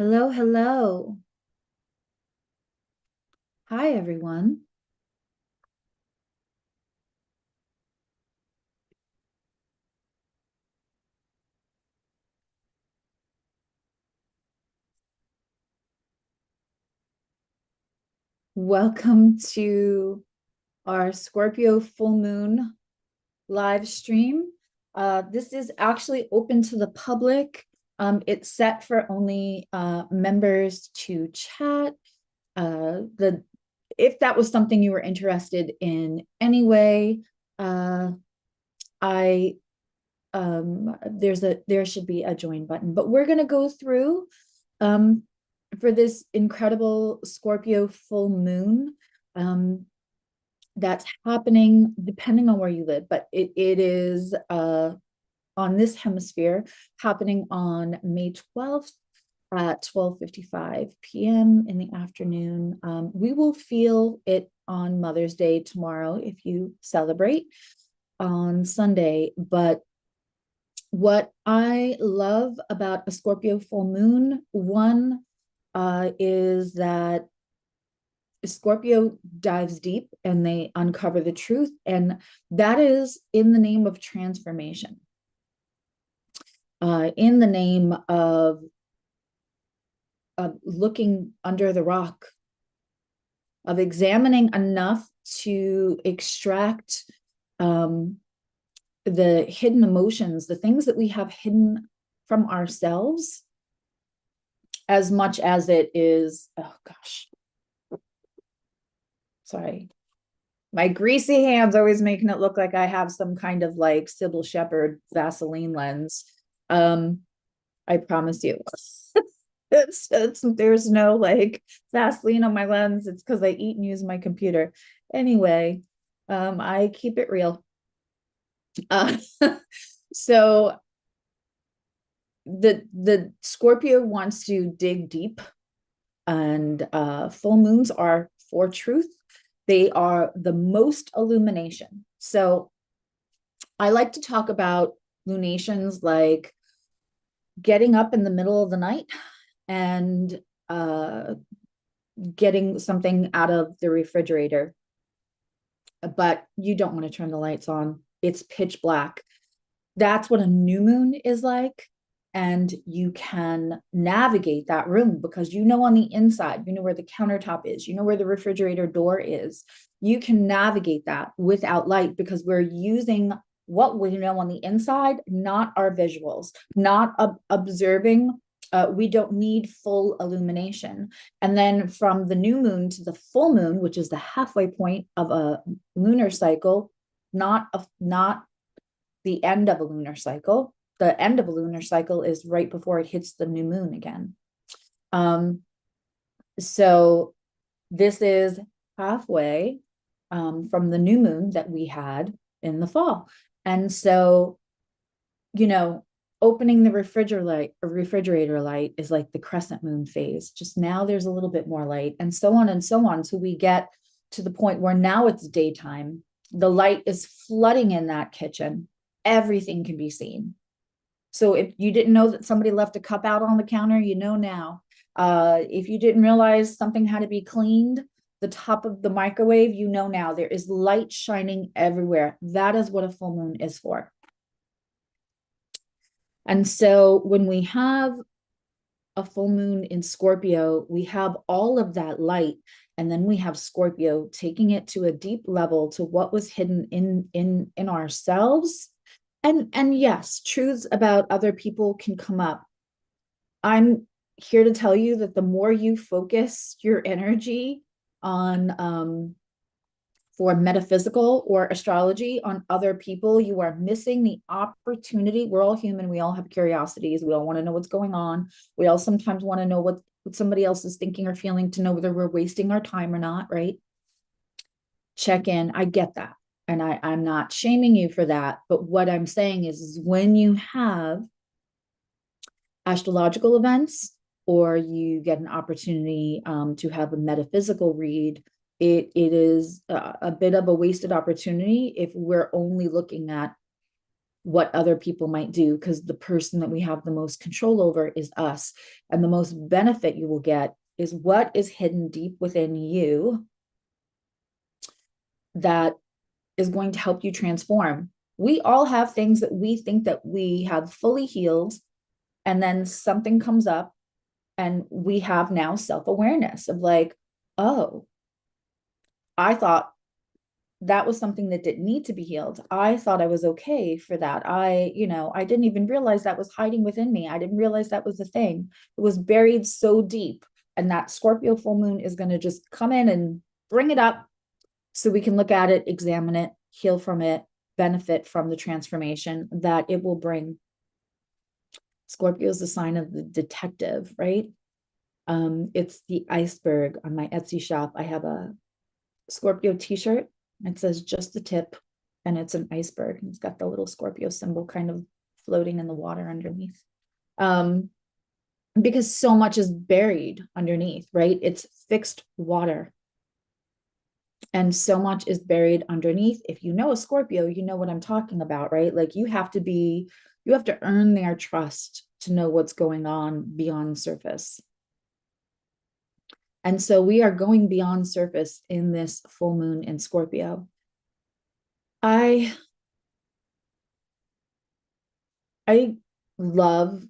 Hello, hello. Hi, everyone. Welcome to our Scorpio full moon live stream. This is actually open to the public. It's set for only members to chat. The If that was something you were interested in anyway, I there should be a join button, but we're gonna go through um for this incredible Scorpio full moon that's happening depending on where you live, but it is on this hemisphere happening on May 12th at 12:55 p.m. in the afternoon. We will feel it on Mother's Day tomorrow if you celebrate on Sunday, but what I love about a Scorpio full moon, one is that Scorpio dives deep and they uncover the truth, and that is in the name of transformation, in the name of looking under the rock, of examining enough to extract the hidden emotions, the things that we have hidden from ourselves, as much as it is, oh gosh, sorry. My greasy hands always making it look like I have some kind of like Sybil Shepherd Vaseline lens. I promise you. There's no like Vaseline on my lens. It's because I eat and use my computer. Anyway, I keep it real. Uh, so the Scorpio wants to dig deep, and full moons are for truth. They are the most illumination. So I like to talk about lunations like getting up in the middle of the night and getting something out of the refrigerator, but you don't want to turn the lights on. It's pitch black. That's what a new moon is like. And you can navigate that room because you know on the inside, you know where the countertop is, you know where the refrigerator door is. You can navigate that without light because we're using what we know on the inside, not our visuals, not observing. We don't need full illumination. And then from the new moon to the full moon, which is the halfway point of a lunar cycle, not the end of a lunar cycle. The end of a lunar cycle is right before it hits the new moon again. So this is halfway from the new moon that we had in the fall. And so, you know, opening the refrigerator light is like the crescent moon phase. Just now there's a little bit more light, and so on and so on. So we get to the point where now it's daytime. The light is flooding in that kitchen. Everything can be seen. So if you didn't know that somebody left a cup out on the counter, you know now. If you didn't realize something had to be cleaned, the top of the microwave, you know now. There is light shining everywhere. That is what a full moon is for. And so when we have a full moon in Scorpio, we have all of that light, and then we have Scorpio taking it to a deep level to what was hidden in ourselves. And yes, truths about other people can come up. I'm here to tell you that the more you focus your energy on for metaphysical or astrology on other people, you are missing the opportunity. We're all human. We all have curiosities. We all want to know what's going on. We all sometimes want to know what somebody else is thinking or feeling to know whether we're wasting our time or not, right? Check in. I get that. And I'm not shaming you for that. But what I'm saying is when you have astrological events or you get an opportunity to have a metaphysical read, it is a bit of a wasted opportunity if we're only looking at what other people might do, because the person that we have the most control over is us. And the most benefit you will get is what is hidden deep within you that is going to help you transform. We all have things that we think that we have fully healed, and then something comes up and we have now self-awareness of like, oh, I thought that was something that didn't need to be healed. I thought I was okay for that. I didn't even realize that was hiding within me. I didn't realize that was a thing. It was buried so deep. And that Scorpio full moon is going to just come in and bring it up so we can look at it, examine it, heal from it, benefit from the transformation that it will bring. Scorpio is the sign of the detective, right? It's the iceberg. On my Etsy shop, I have a Scorpio t-shirt. It says just the tip, and it's an iceberg. It's got the little Scorpio symbol kind of floating in the water underneath. Because so much is buried underneath, right? It's fixed water. And so much is buried underneath. If you know a Scorpio, you know what I'm talking about, right? Like you have to earn their trust to know what's going on beyond surface. And so we are going beyond surface in this full moon in Scorpio. I love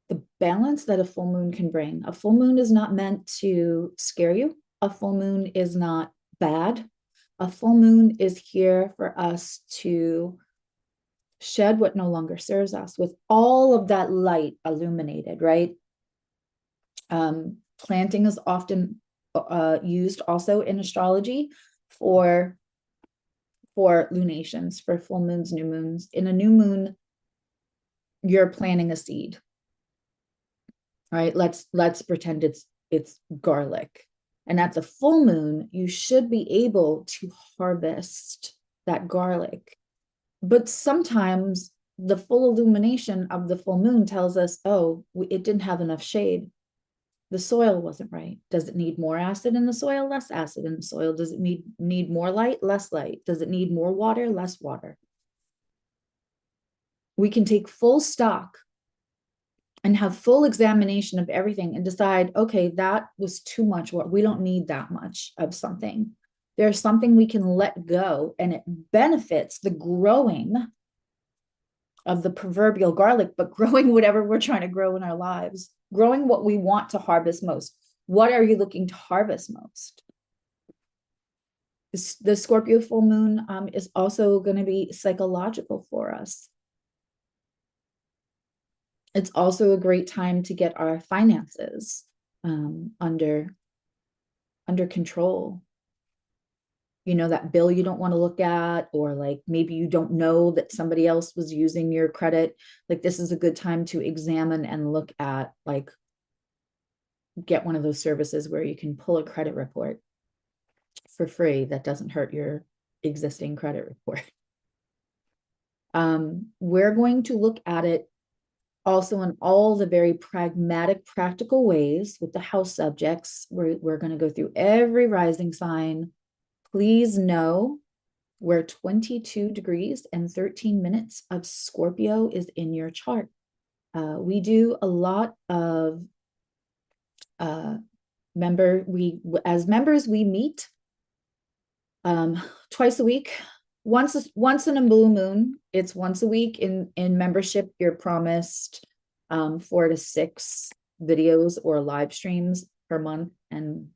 the balance that a full moon can bring. A full moon is not meant to scare you. A full moon is not bad. A full moon is here for us to shed what no longer serves us with all of that light illuminated, right? Planting is often used also in astrology for lunations, for full moons, new moons. In a new moon, you're planting a seed, right? Let's pretend it's garlic. And at the full moon, you should be able to harvest that garlic. But sometimes the full illumination of the full moon tells us, oh, it didn't have enough shade. The soil wasn't right. Does it need more acid in the soil, less acid in the soil? Does it need more light, less light? Does it need more water, less water? We can take full stock and have full examination of everything and decide, okay, that was too much. We don't need that much of something. There's something we can let go, and it benefits the growing of the proverbial garlic, but growing whatever we're trying to grow in our lives, growing what we want to harvest most. What are you looking to harvest most? The Scorpio full moon is also going to be psychological for us. It's also a great time to get our finances under control. You know, that bill you don't want to look at, or like maybe you don't know that somebody else was using your credit. Like this is a good time to examine and look at, like, get one of those services where you can pull a credit report for free that doesn't hurt your existing credit report. We're going to look at it also in all the very pragmatic, practical ways with the house subjects. We're going to go through every rising sign. Please know where 22 degrees and 13 minutes of Scorpio is in your chart. We do a lot of as members, we meet twice a week. Once in a blue moon. It's once a week in membership. You're promised 4 to 6 videos or live streams per month, and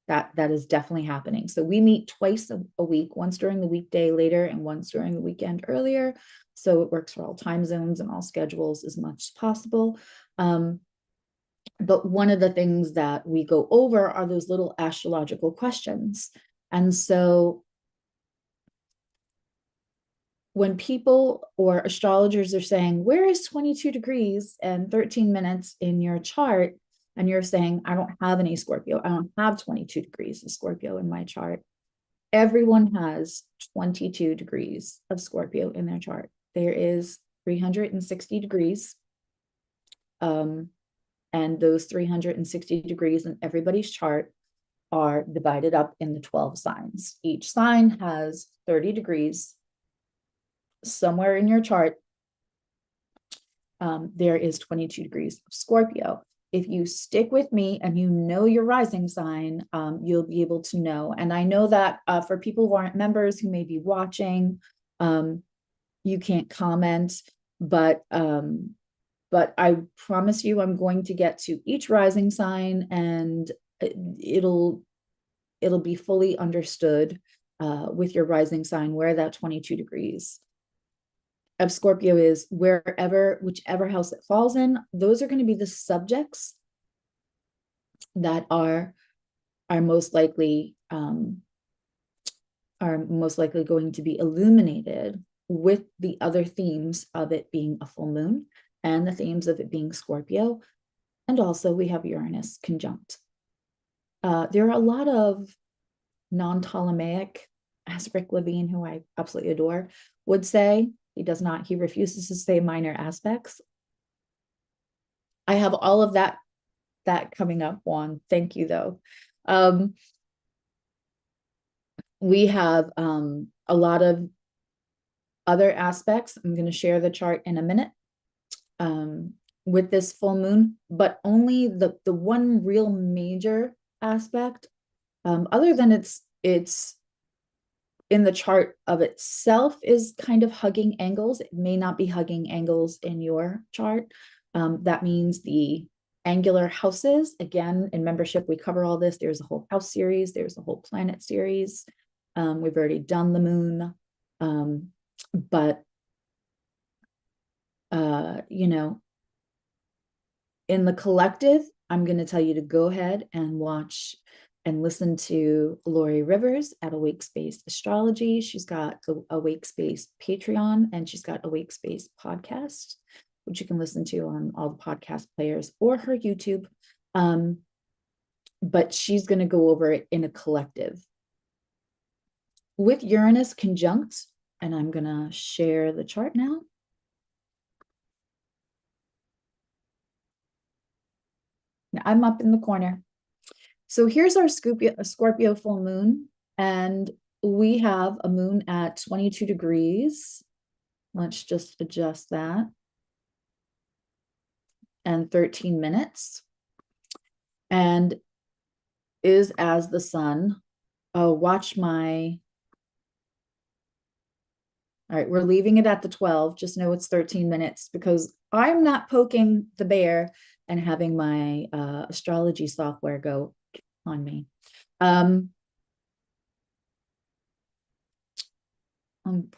that is definitely happening. So we meet twice a week, once during the weekday later and once during the weekend earlier. So it works for all time zones and all schedules as much as possible. But one of the things that we go over are those little astrological questions. And so when people or astrologers are saying, where is 22 degrees and 13 minutes in your chart? And you're saying, I don't have any Scorpio. I don't have 22 degrees of Scorpio in my chart. Everyone has 22 degrees of Scorpio in their chart. There is 360 degrees. And those 360 degrees in everybody's chart are divided up in the 12 signs. Each sign has 30 degrees. Somewhere in your chart, there is 22 degrees of Scorpio. If you stick with me and you know your rising sign, you'll be able to know. And I know that for people who aren't members who may be watching, you can't comment, but I promise you I'm going to get to each rising sign, and it'll be fully understood with your rising sign where that 22 degrees of Scorpio is, whichever house it falls in. Those are going to be the subjects that are most likely going to be illuminated with the other themes of it being a full moon and the themes of it being Scorpio. And also we have Uranus conjunct. There are a lot of non-Ptolemaic, as Rick Levine, who I absolutely adore, would say. He refuses to say minor aspects. I have all of that coming up, Juan. Thank you, though. We have a lot of other aspects. I'm going to share the chart in a minute with this full moon, but only the one real major aspect, other than it's in the chart of itself, is kind of hugging angles. It may not be hugging angles in your chart. That means the angular houses. Again, in membership, we cover all this. There's a whole house series. There's a whole planet series. We've already done the moon. But, in the collective, I'm going to tell you to go ahead and watch and listen to Lori Rivers at Awake Space Astrology. She's got the Awake Space Patreon, and she's got Awake Space podcast, which you can listen to on all the podcast players or her YouTube. But she's going to go over it in a collective. With Uranus conjunct, and I'm going to share the chart now. I'm up in the corner. So here's our Scorpio full moon, and we have a moon at 22 degrees. Let's just adjust that. And 13 minutes. And is as the sun. Watch my... All right, we're leaving it at the 12. Just know it's 13 minutes because I'm not poking the bear and having my astrology software go on me. I'll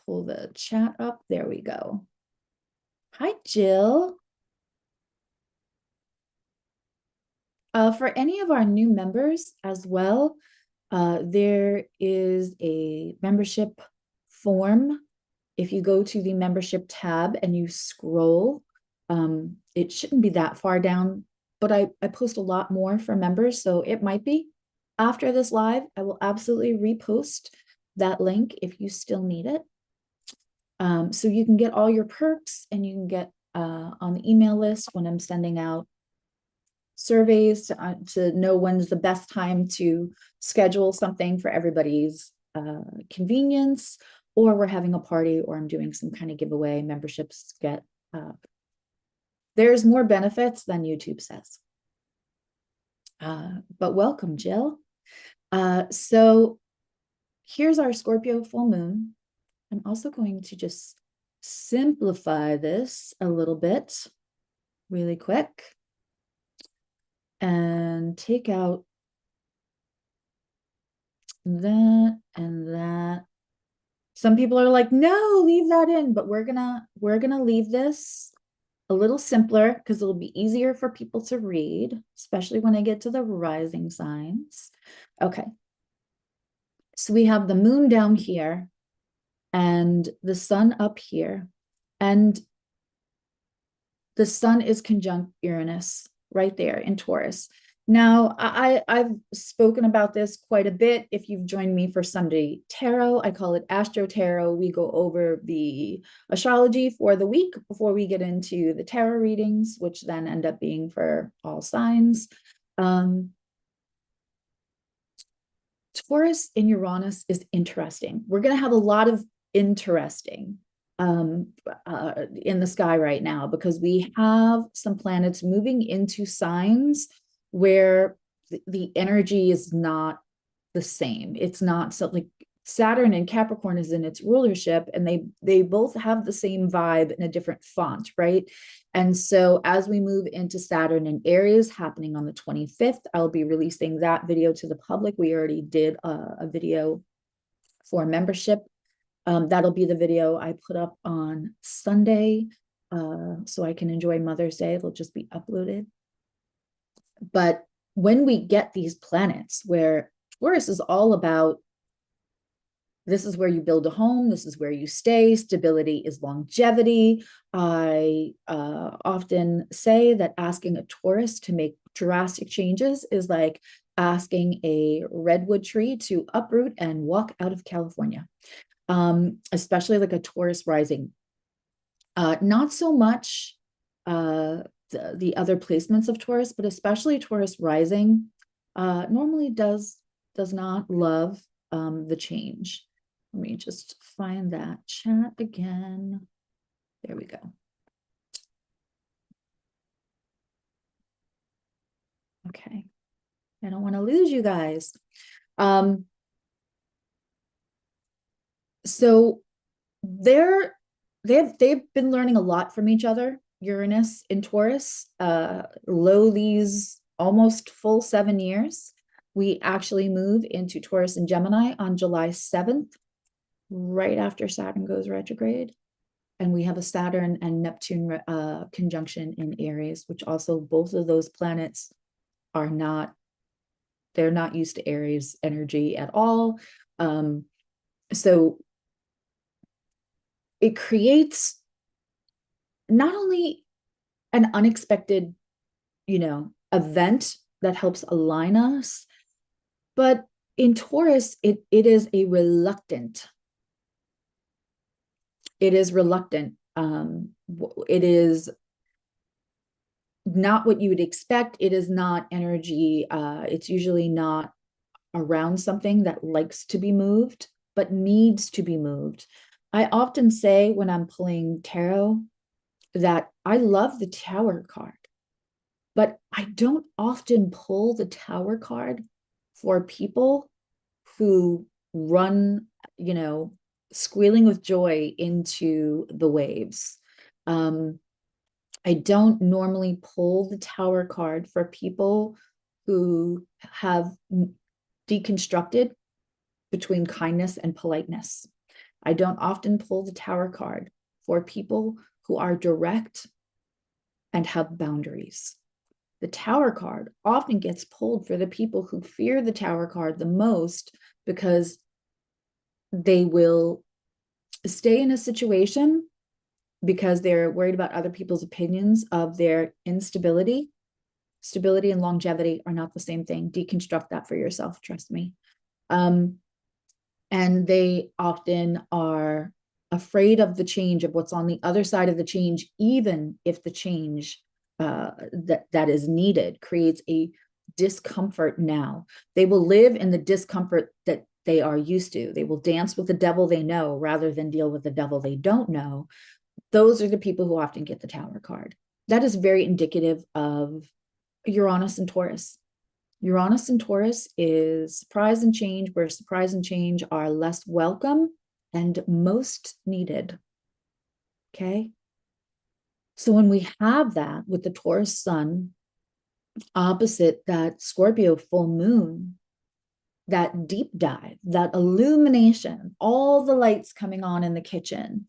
pull the chat up. There we go. Hi, Jill. For any of our new members as well, there is a membership form. If you go to the membership tab and you scroll, it shouldn't be that far down, but I post a lot more for members, so it might be. After this live, I will absolutely repost that link if you still need it. So you can get all your perks, and you can get on the email list when I'm sending out surveys to know when's the best time to schedule something for everybody's convenience, or we're having a party, or I'm doing some kind of giveaway. Memberships get, there's more benefits than YouTube says. But welcome, Jill. So here's our Scorpio full moon. I'm also going to just simplify this a little bit really quick and take out that and that. Some people are like, no, leave that in, but we're gonna leave this a little simpler because it'll be easier for people to read, especially when I get to the rising signs. Okay. So we have the moon down here and the sun up here, and the sun is conjunct Uranus right there in Taurus. Now, I've spoken about this quite a bit. If you've joined me for Sunday Tarot, I call it Astro Tarot. We go over the astrology for the week before we get into the tarot readings, which then end up being for all signs. Taurus in Uranus is interesting. We're going to have a lot of interesting in the sky right now, because we have some planets moving into signs where the energy is not the same. It's not so like Saturn and Capricorn is in its rulership, and they both have the same vibe in a different font, right? And so as we move into Saturn and Aries happening on the 25th, I'll be releasing that video to the public. We already did a video for membership. That'll be the video I put up on Sunday, so I can enjoy Mother's Day. It'll just be uploaded. But when we get these planets where Taurus is all about, this is where you build a home, this is where you stay, stability is longevity. I often say that asking a Taurus to make drastic changes is like asking a redwood tree to uproot and walk out of California. Especially like a Taurus rising. Not so much the other placements of Taurus, but especially Taurus rising normally does not love the change. Let me just find that chat again. There we go. Okay. I don't want to lose you guys. So they've been learning a lot from each other, Uranus and Taurus, these almost full 7 years. We actually move into Taurus and Gemini on July 7th, right after Saturn goes retrograde. And we have a Saturn and Neptune conjunction in Aries, which also both of those planets are not, they're not used to Aries energy at all. So it creates not only an unexpected, event that helps align us, but in Taurus, it is reluctant. It is not what you would expect. It is not energy. It's usually not around something that likes to be moved, but needs to be moved. I often say when I'm pulling tarot that I love the Tower card, but I don't often pull the Tower card for people who run, squealing with joy into the waves. I don't normally pull the Tower card for people who have deconstructed between kindness and politeness. I don't often pull the Tower card for people who are direct and have boundaries. The Tower card often gets pulled for the people who fear the Tower card the most, because they will stay in a situation because they're worried about other people's opinions of their instability. Stability and longevity are not the same thing. Deconstruct that for yourself, trust me. And they often are afraid of the change, of what's on the other side of the change, even if the change that is needed creates a discomfort now. They will live in the discomfort that they are used to. They will dance with the devil they know rather than deal with the devil they don't know. Those are the people who often get the Tower card. That is very indicative of Uranus and Taurus. Uranus and Taurus is surprise and change, where surprise and change are less welcome and most needed. Okay. So when we have that with the Taurus sun opposite that Scorpio full moon, that deep dive, that illumination, all the lights coming on in the kitchen,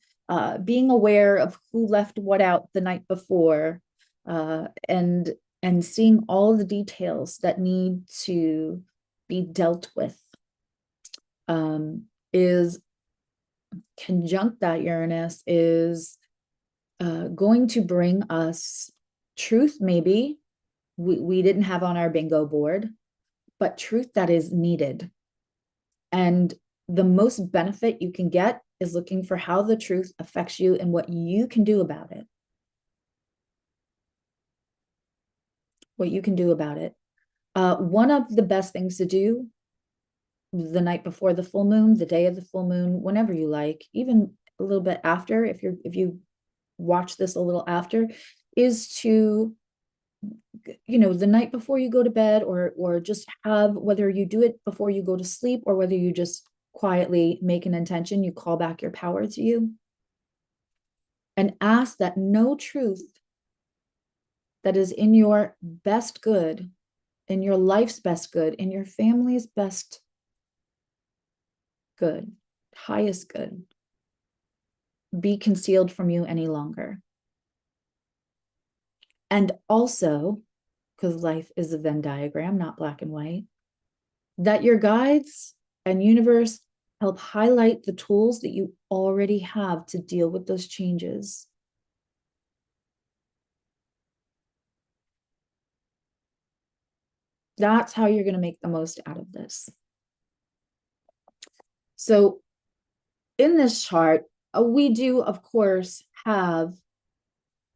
being aware of who left what out the night before, and seeing all the details that need to be dealt with, is conjunct that Uranus is going to bring us truth maybe we didn't have on our bingo board, but truth that is needed. And the most benefit you can get is looking for how the truth affects you and what you can do about it. What you can do about it. One of the best things to do the night before the full moon, the day of the full moon, whenever you like, even a little bit after, if you watch this a little after, is to, the night before you go to bed, or just have, whether you do it before you go to sleep or whether you just quietly make an intention, you call back your power to you and ask that no truth that is in your best good, in your life's best good, in your family's best good, highest good, be concealed from you any longer. And also, because life is a Venn diagram, not black and white, that your guides and universe help highlight the tools that you already have to deal with those changes. That's how you're going to make the most out of this. So in this chart, we do, of course, have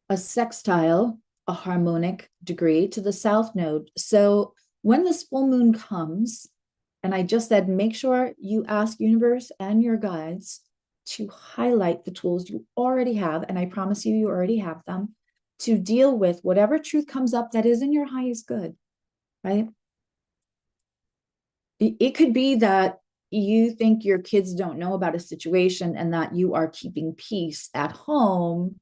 a sextile, a harmonic degree to the south node. So when this full moon comes, and I just said, make sure you ask universe and your guides to highlight the tools you already have, and I promise you, you already have them, to deal with whatever truth comes up that is in your highest good, right? It could be that you think your kids don't know about a situation and that you are keeping peace at home,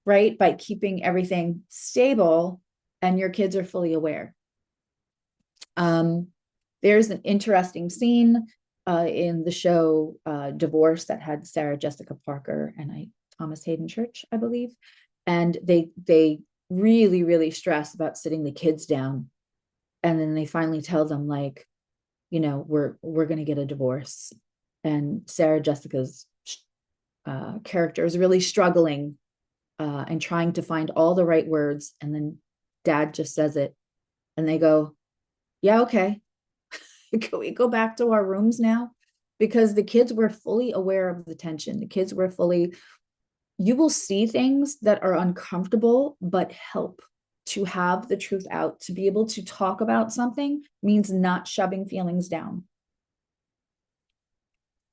right? By keeping everything stable, and your kids are fully aware. There's an interesting scene in the show Divorce that had Sarah Jessica Parker and Thomas Hayden Church, I believe. And they really, really stress about sitting the kids down. And then they finally tell them, like, we're going to get a divorce. And Sarah Jessica's character is really struggling and trying to find all the right words. And then dad just says it. And they go, yeah, okay. Can we go back to our rooms now? Because the kids were fully aware of the tension. The kids were fully, you will see things that are uncomfortable, but help to have the truth out. To be able to talk about something means not shoving feelings down,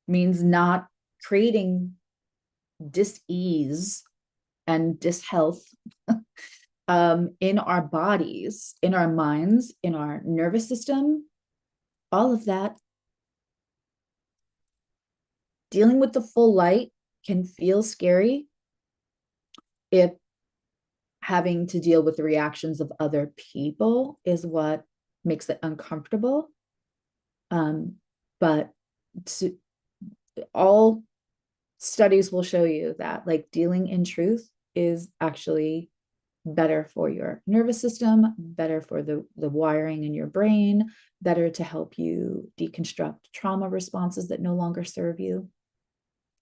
means not creating dis-ease and dis-health in our bodies, in our minds, in our nervous system, all of that. Dealing with the full light can feel scary if having to deal with the reactions of other people is what makes it uncomfortable. But all studies will show you that, like, dealing in truth is actually better for your nervous system, better for the wiring in your brain, better to help you deconstruct trauma responses that no longer serve you.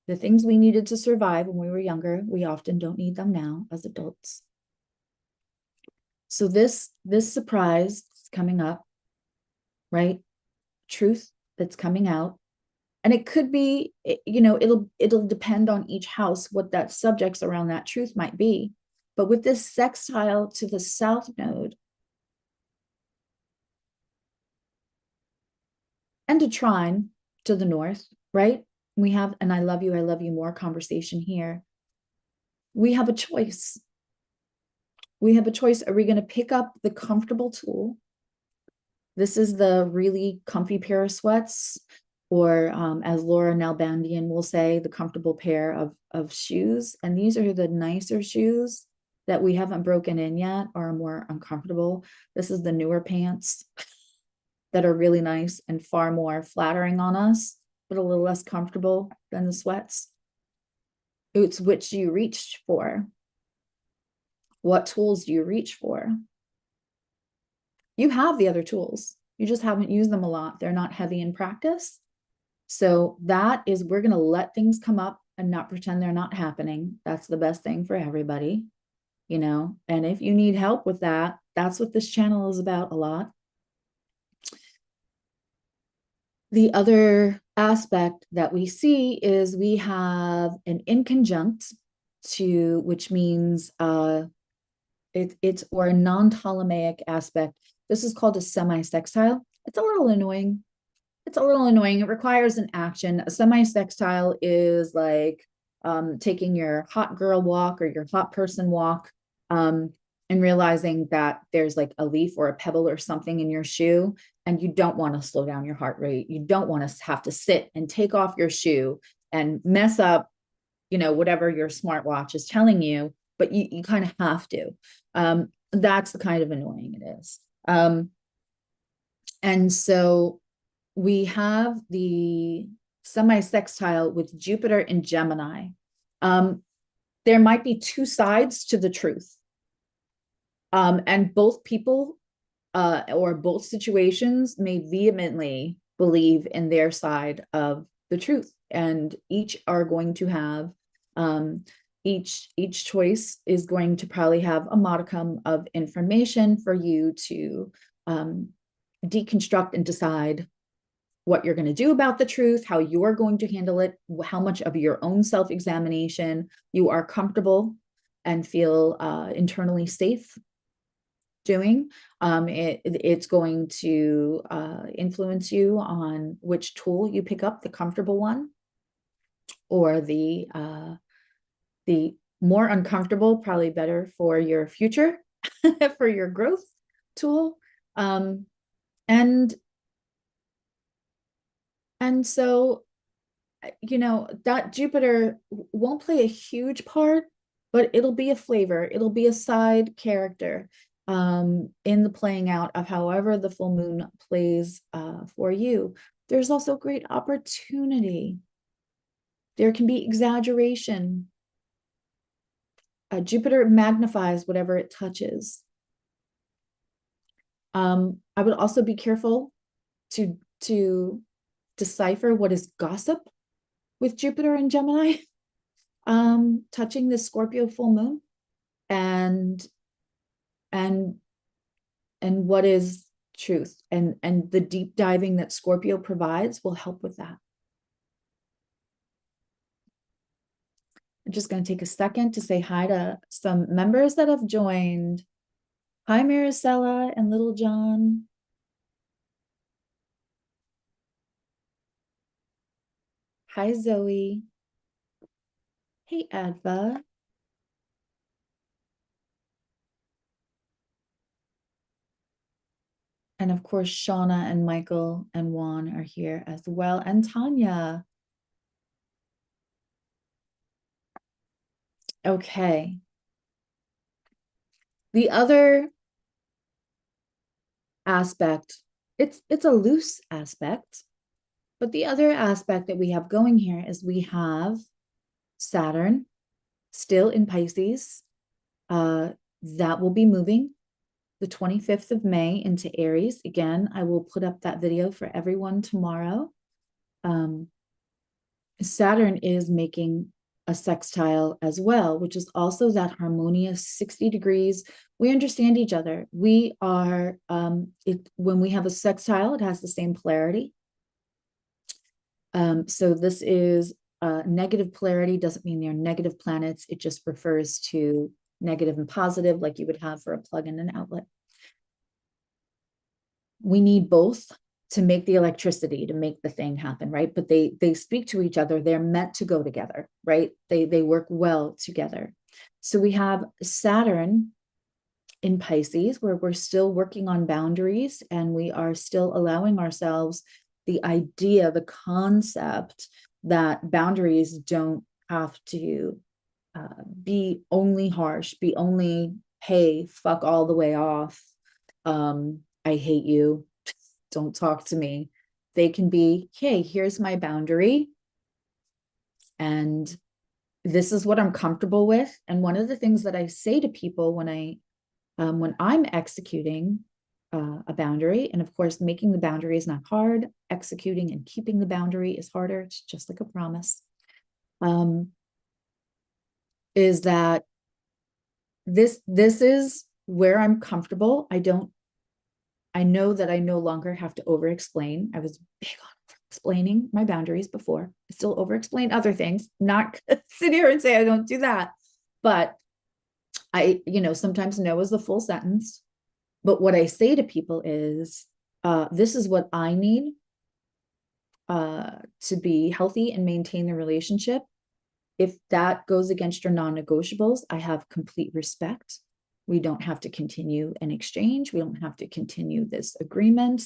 The things we needed to survive when we were younger, we often don't need them now as adults. So this surprise is coming up, right? Truth that's coming out. And it could be, it'll depend on each house what that subjects around that truth might be. But with this sextile to the south node and a trine to the north, right? We have an I love you more conversation here. We have a choice. We have a choice. Are we going to pick up the comfortable tool? This is the really comfy pair of sweats, or as Laura Nalbandian will say, the comfortable pair of shoes. And these are the nicer shoes that we haven't broken in yet, are more uncomfortable. This is the newer pants that are really nice and far more flattering on us, but a little less comfortable than the sweats. It's which you reached for. What tools do you reach for? You have the other tools. You just haven't used them a lot. They're not heavy in practice. So that is, we're going to let things come up and not pretend they're not happening. That's the best thing for everybody, and if you need help with that, that's what this channel is about a lot. The other aspect that we see is we have an inconjunct to, which means it's or a non-Ptolemaic aspect. This is called a semi-sextile. It's a little annoying. It requires an action. A semi-sextile is like taking your hot girl walk or your hot person walk, and realizing that there's like a leaf or a pebble or something in your shoe, and you don't want to slow down your heart rate. You don't want to have to sit and take off your shoe and mess up, whatever your smartwatch is telling you, but you kind of have to. That's the kind of annoying it is. And so we have the semi-sextile with Jupiter in Gemini. There might be two sides to the truth. And both people or both situations may vehemently believe in their side of the truth. And each are going to have, each choice is going to probably have a modicum of information for you to deconstruct and decide what you're going to do about the truth, how you're going to handle it, how much of your own self-examination you are comfortable and feel internally safe doing. It's going to influence you on which tool you pick up, the comfortable one or the more uncomfortable, probably better for your future, for your growth tool. And so, that Jupiter won't play a huge part, but it'll be a flavor. It'll be a side character in the playing out of however the full moon plays for you. There's also great opportunity. There can be exaggeration. Jupiter magnifies whatever it touches. I would also be careful to decipher what is gossip with Jupiter and Gemini touching the Scorpio full moon, and what is truth, and the deep diving that Scorpio provides will help with that. I'm just going to take a second to say hi to some members that have joined. Hi, Maricela and Little John. Hi, Zoe. Hey, Adva. And of course, Shauna and Michael and Juan are here as well, and Tanya. Okay. The other aspect, it's a loose aspect, but the other aspect that we have going here is we have Saturn still in Pisces. That will be moving the 25th of May into Aries. Again, I will put up that video for everyone tomorrow. Saturn is making a sextile as well, which is also that harmonious 60 degrees. We understand each other. We are, when we have a sextile, it has the same polarity. So this is negative polarity, doesn't mean they're negative planets. It just refers to negative and positive, like you would have for a plug and an outlet. We need both to make the electricity, to make the thing happen, right? But they speak to each other. They're meant to go together, right? They work well together. So we have Saturn in Pisces, where we're still working on boundaries, and we are still allowing ourselves the idea, the concept that boundaries don't have to be only harsh, be only, hey, fuck all the way off. I hate you. Don't talk to me. They can be, hey, here's my boundary, and this is what I'm comfortable with. And one of the things that I say to people when I'm executing a boundary, and of course, making the boundary is not hard. Executing and keeping the boundary is harder. It's just like a promise. Is that this is where I'm comfortable. I know that I no longer have to over-explain. I was big on explaining my boundaries before. I still over-explain other things, not sit here and say I don't do that. But I, sometimes no is the full sentence. But what I say to people is, this is what I need to be healthy and maintain the relationship. if that goes against your non-negotiables, I have complete respect. We don't have to continue an exchange. We don't have to continue this agreement.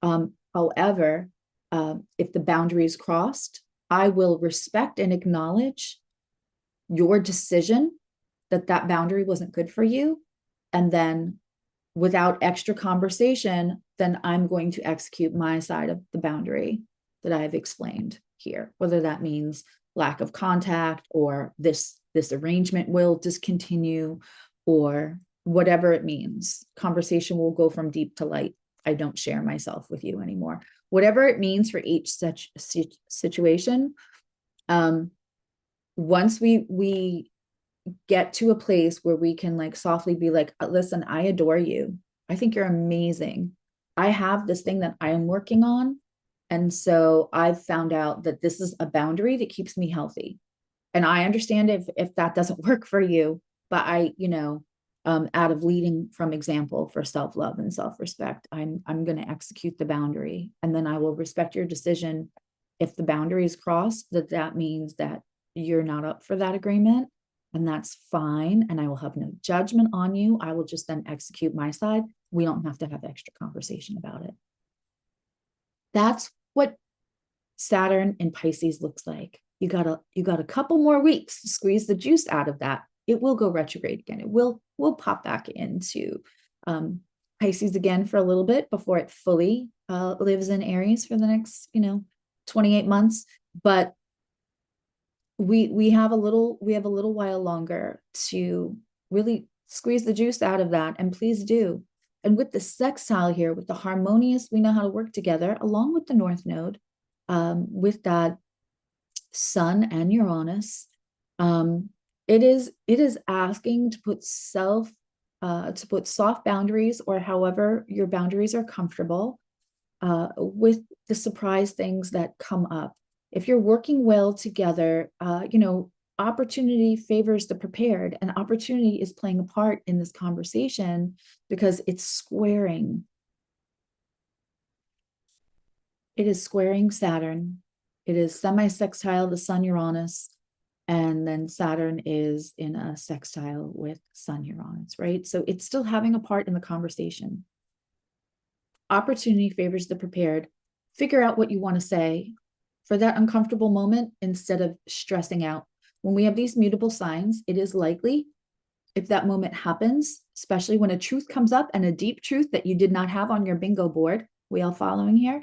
However, if the boundary is crossed, I will respect and acknowledge your decision that that boundary wasn't good for you. And then without extra conversation, then I'm going to execute my side of the boundary that I've explained here, whether that means lack of contact or this arrangement will discontinue or whatever it means. Conversation will go from deep to light. I don't share myself with you anymore. Whatever it means for each such situation, once we get to a place where we can like softly be like, listen, I adore you. I think you're amazing. I have this thing that I am working on. And so I've found out that this is a boundary that keeps me healthy. And I understand if that doesn't work for you, but I, out of leading from example for self-love and self-respect, I'm going to execute the boundary. And then I will respect your decision. If the boundary is crossed, that means that you're not up for that agreement. And that's fine. And I will have no judgment on you. I will just then execute my side. We don't have to have extra conversation about it. That's what Saturn in Pisces looks like. You got a couple more weeks to squeeze the juice out of that. It will go retrograde again. It will pop back into Pisces again for a little bit before it fully lives in Aries for the next 28 months. But we have a little while longer to really squeeze the juice out of that, and please do. And with the sextile here, with the harmonious, we know how to work together along with the North Node, with that Sun and Uranus. It is asking to put soft boundaries, or however your boundaries are comfortable, with the surprise things that come up. If you're working well together, opportunity favors the prepared, and opportunity is playing a part in this conversation because it's squaring. It is squaring Saturn. It is semi-sextile to Sun Uranus, and then Saturn is in a sextile with Sun Uranus, right? So it's still having a part in the conversation. Opportunity favors the prepared. Figure out what you want to say for that uncomfortable moment instead of stressing out. When we have these mutable signs, it is likely, if that moment happens, especially when a truth comes up and a deep truth that you did not have on your bingo board, we all following here?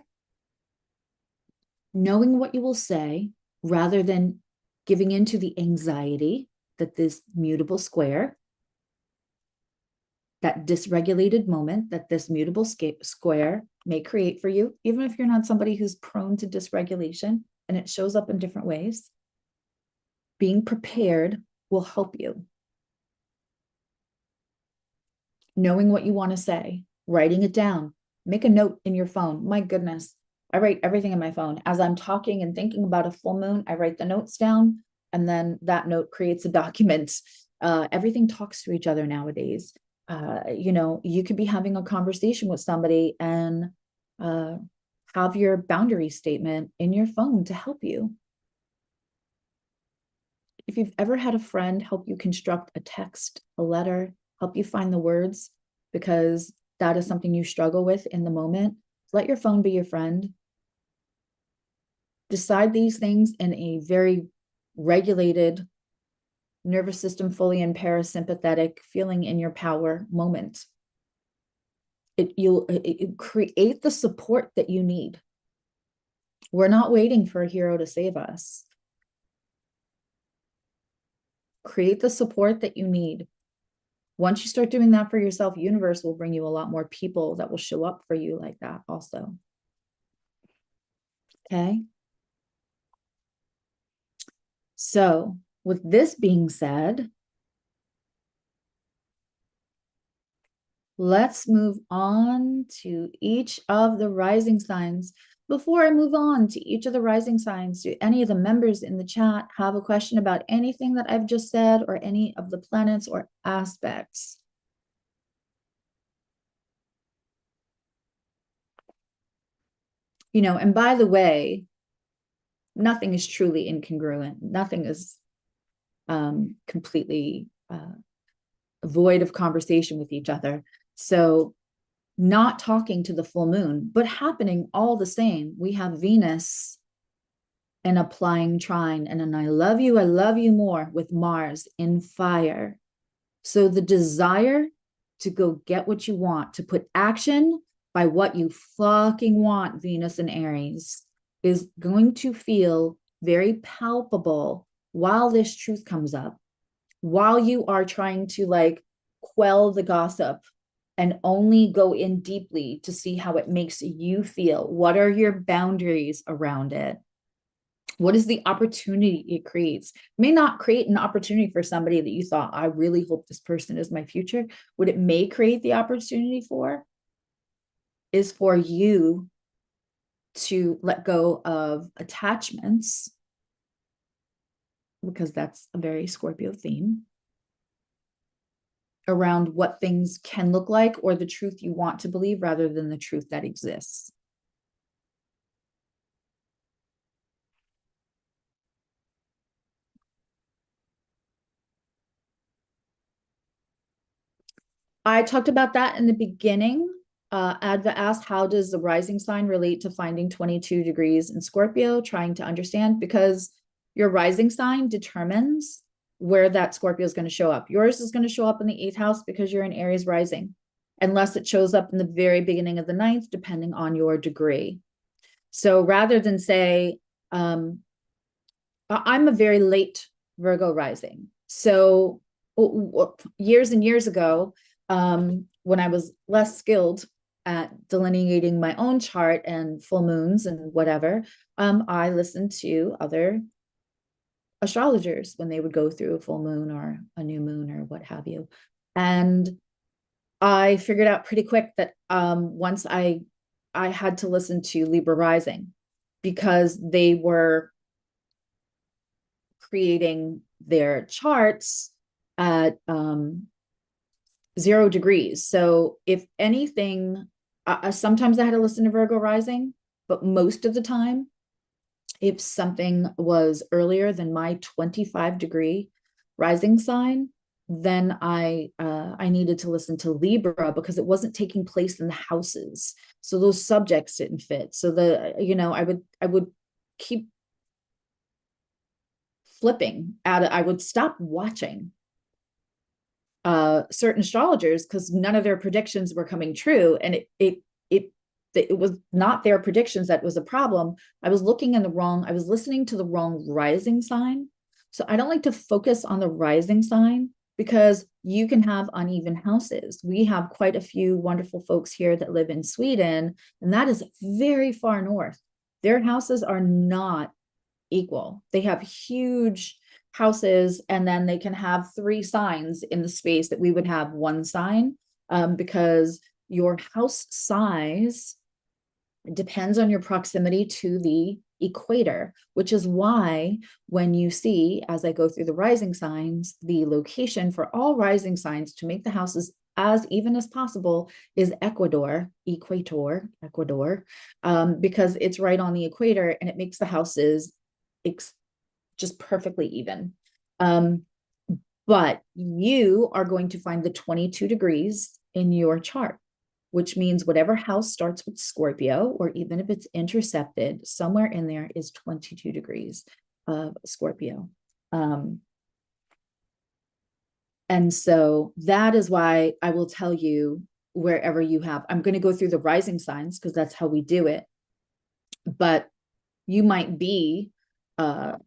Knowing what you will say rather than giving into the anxiety that this mutable square, that dysregulated moment that this mutable square may create for you, even if you're not somebody who's prone to dysregulation and it shows up in different ways, being prepared will help you. Knowing what you want to say, writing it down, make a note in your phone. My goodness, I write everything in my phone. As I'm talking and thinking about a full moon, I write the notes down, and then that note creates a document. Everything talks to each other nowadays. You could be having a conversation with somebody and have your boundary statement in your phone to help you. If you've ever had a friend help you construct a text, a letter, help you find the words, because that is something you struggle with in the moment, let your phone be your friend. Decide these things in a very regulated, nervous system fully in parasympathetic, feeling in your power moment. It create the support that you need. We're not waiting for a hero to save us. Create the support that you need. Once you start doing that for yourself, universe will bring you a lot more people that will show up for you like that also. Okay. So with this being said, let's move on to each of the rising signs. Before I move on to each of the rising signs, do any of the members in the chat have a question about anything that I've just said or any of the planets or aspects? And by the way, nothing is truly incongruent. Nothing is completely void of conversation with each other. So not talking to the full moon, but happening all the same. We have Venus and applying trine, and an I love you more with Mars in fire. So the desire to go get what you want, to put action by what you fucking want, Venus and Aries, is going to feel very palpable while this truth comes up, while you are trying to like quell the gossip and only go in deeply to see how it makes you feel. What are your boundaries around it? What is the opportunity it creates? It may not create an opportunity for somebody that you thought, I really hope this person is my future. What it may create the opportunity for is for you to let go of attachments, because that's a very Scorpio theme, around what things can look like or the truth you want to believe rather than the truth that exists. I talked about that in the beginning. Adva asked, how does the rising sign relate to finding 22 degrees in Scorpio? Trying to understand, because your rising sign determines where that Scorpio is going to show up. Yours is going to show up in the 8th house because you're in Aries rising, unless it shows up in the very beginning of the 9th, depending on your degree. So rather than say, I'm a very late Virgo rising. So years and years ago, when I was less skilled at delineating my own chart and full moons and whatever, I listened to other astrologers when they would go through a full moon or a new moon or what have you. And I figured out pretty quick that once I had to listen to Libra rising, because they were creating their charts at 0 degrees. So if anything, sometimes I had to listen to Virgo rising, but most of the time, if something was earlier than my 25-degree rising sign, then I needed to listen to Libra, because it wasn't taking place in the houses. So those subjects didn't fit. So I would keep flipping at it. I would stop watching certain astrologers because none of their predictions were coming true, and it was not their predictions that was a problem. I was listening to the wrong rising sign. So I don't like to focus on the rising sign, because you can have uneven houses. We have quite a few wonderful folks here that live in Sweden, and that is very far north. Their houses are not equal. They have huge houses, and then they can have 3 signs in the space that we would have 1 sign, because your house size depends on your proximity to the equator, which is why when you see, as I go through the rising signs, the location for all rising signs to make the houses as even as possible is Ecuador, because it's right on the equator, and it makes the houses just perfectly even. But you are going to find the 22 degrees in your chart, which means whatever house starts with Scorpio, or even if it's intercepted, somewhere in there is 22 degrees of Scorpio. And so that is why I will tell you, wherever you have, I'm going to go through the rising signs because that's how we do it. But you might be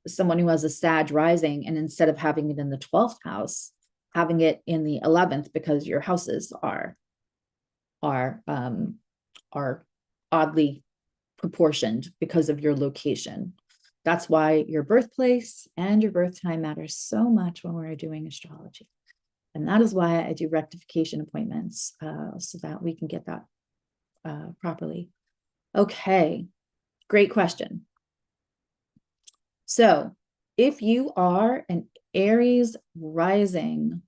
someone who has a Sag rising, and instead of having it in the 12th house, having it in the 11th, because your houses are oddly proportioned because of your location. That's why your birthplace and your birth time matters so much when we're doing astrology. And that is why I do rectification appointments, so that we can get that properly. Okay, great question. So if you are an Aries rising,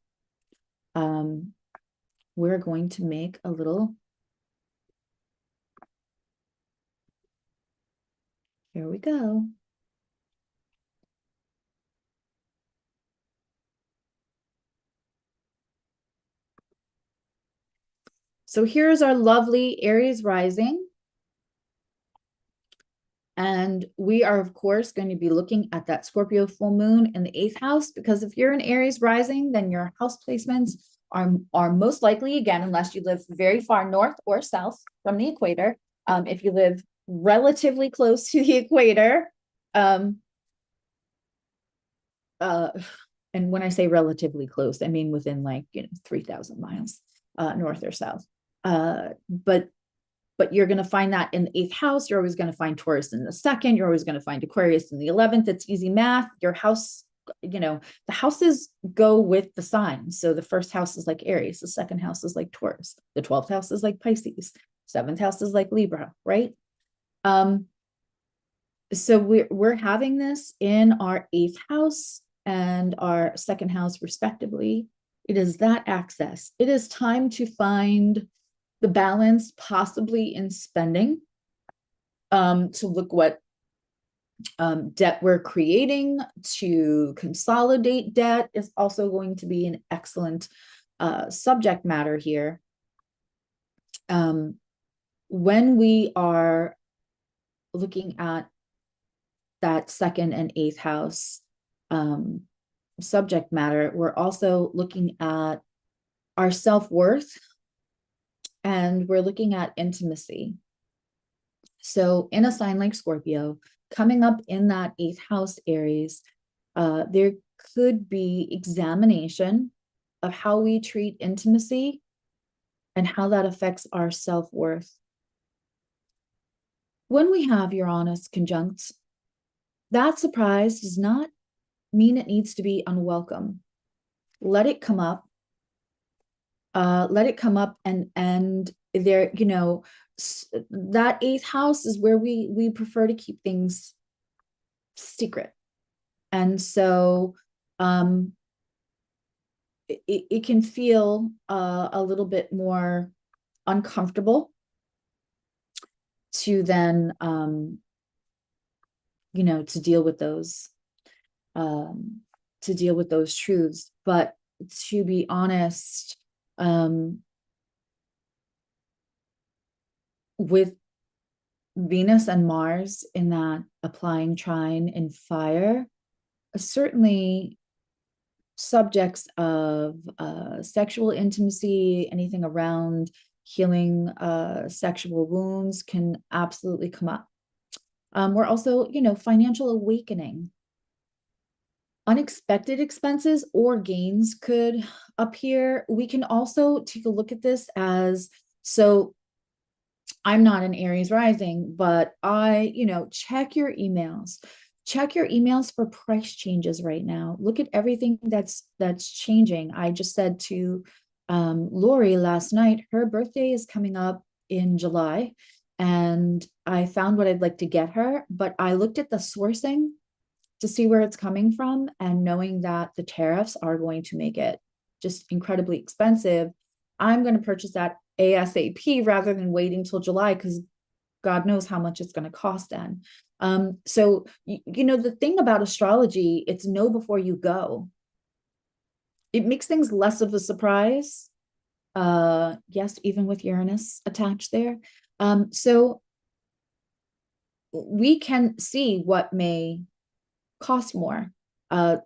we're going to make a little, here we go. So here's our lovely Aries rising. And we are, of course, going to be looking at that Scorpio full moon in the 8th house, because if you're an Aries rising, then your house placements are most likely, again, unless you live very far north or south from the equator. If you live relatively close to the equator, and when I say relatively close, I mean within, like, 3,000 miles north or south. But you're going to find that in the 8th house. You're always going to find Taurus in the 2nd. You're always going to find Aquarius in the 11th. It's easy math. Your house, the houses go with the signs. So the 1st house is like Aries. The 2nd house is like Taurus. The 12th house is like Pisces. 7th house is like Libra, right? So we're having this in our 8th house and our 2nd house, respectively. It is that access. It is time to find the balance, possibly in spending, to look what debt we're creating, to consolidate debt is also going to be an excellent subject matter here. When we are looking at that 2nd and 8th house subject matter, we're also looking at our self-worth, and we're looking at intimacy. So in a sign like Scorpio, coming up in that 8th house Aries, there could be examination of how we treat intimacy and how that affects our self-worth. When we have Uranus conjunct, that surprise does not mean it needs to be unwelcome. Let it come up. Let it come up, and there, that 8th house is where we prefer to keep things secret. And so it can feel a little bit more uncomfortable to then to deal with those truths. But to be honest, with Venus and Mars in that applying trine in fire, certainly subjects of sexual intimacy, anything around healing sexual wounds can absolutely come up. We're also, financial awakening. Unexpected expenses or gains could appear. We can also take a look at this as, so I'm not an Aries rising, but check your emails. Check your emails for price changes right now. Look at everything that's changing. I just said to Lori last night, her birthday is coming up in July, and I found what I'd like to get her, but I looked at the sourcing to see where it's coming from, and knowing that the tariffs are going to make it just incredibly expensive, I'm going to purchase that ASAP rather than waiting till July, because God knows how much it's going to cost then. So, the thing about astrology, it's know before you go. It makes things less of a surprise. Yes, even with Uranus attached there. So we can see what may cost more.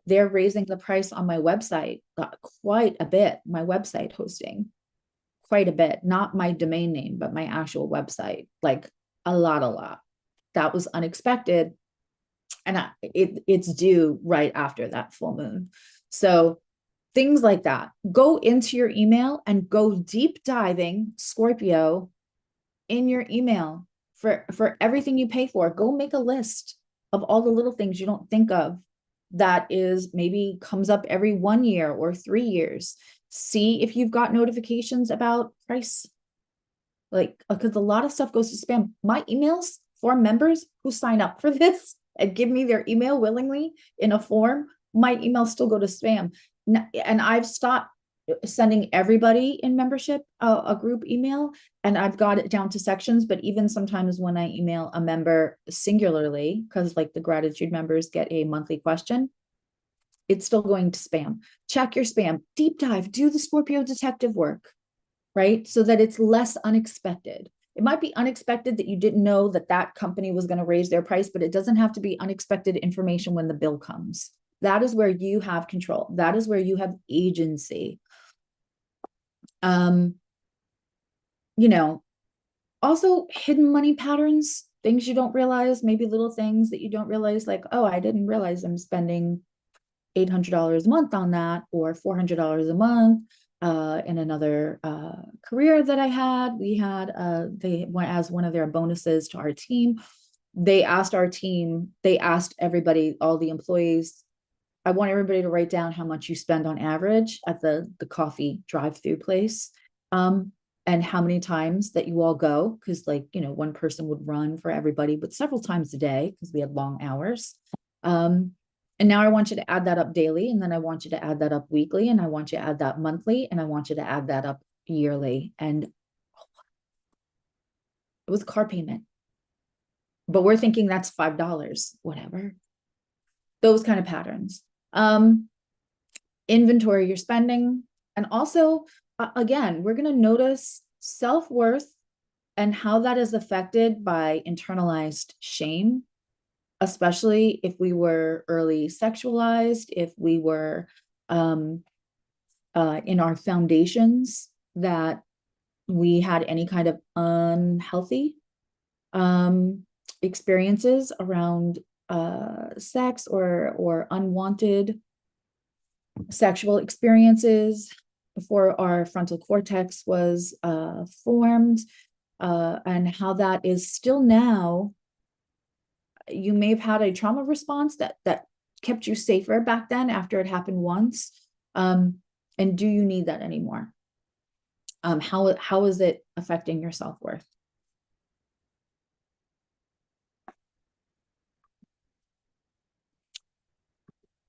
They're raising the price on my website quite a bit, my website hosting quite a bit, not my domain name, but my actual website, like a lot. That was unexpected, and it's due right after that full moon. So things like that. Go into your email and go deep diving, Scorpio, in your email for everything you pay for. Go make a list of all the little things you don't think of that is maybe comes up every 1 year or 3 years. See if you've got notifications about price, because a lot of stuff goes to spam. My emails for members who sign up for this and give me their email willingly in a form, my emails still go to spam. And I've stopped sending everybody in membership a group email, and I've got it down to sections. But even sometimes when I email a member singularly, because like the gratitude members get a monthly question, it's still going to spam. Check your spam, deep dive, do the Scorpio detective work. right? So that it's less unexpected. It might be unexpected that you didn't know that that company was going to raise their price, but it doesn't have to be unexpected information when the bill comes. That is where you have control. That is where you have agency. You know, also hidden money patterns, things you don't realize, maybe little things that you don't realize, like, oh, I didn't realize I'm spending $800 a month on that, or $400 a month. In another career that I had, we had they went as one of their bonuses to our team. They asked everybody, all the employees, I want everybody to write down how much you spend on average at the coffee drive-through place. And how many times that you all go, because, like, one person would run for everybody, but several times a day because we had long hours. And now I want you to add that up daily, and then I want you to add that up weekly, and I want you to add that monthly, and I want you to add that up yearly. And it was car payment, but we're thinking that's $5, whatever. Those kind of patterns. Inventory your spending, and also, again, we're going to notice self-worth and how that is affected by internalized shame, especially if we were early sexualized, if we were in our foundations, that we had any kind of unhealthy experiences around sex or unwanted sexual experiences before our frontal cortex was formed, and how that is still now. You may have had a trauma response that kept you safer back then after it happened once. And do you need that anymore? How is it affecting your self-worth?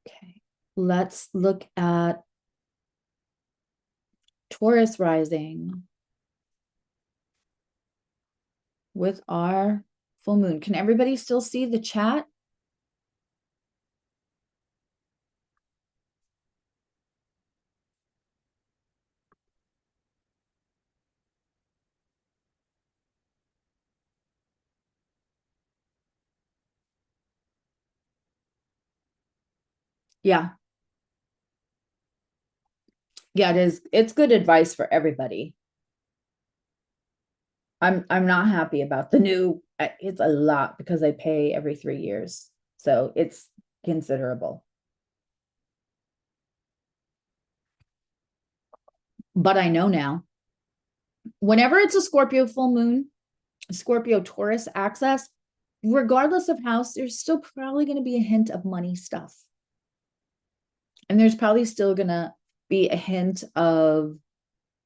Okay, let's look at Taurus rising with our full moon. Can everybody still see the chat? Yeah. Yeah, it is. It's good advice for everybody. I'm not happy about the new, it's a lot because I pay every 3 years. So it's considerable. But I know now, whenever it's a Scorpio full moon, Scorpio Taurus axis, regardless of house, there's still probably going to be a hint of money stuff. And there's probably still going to be a hint of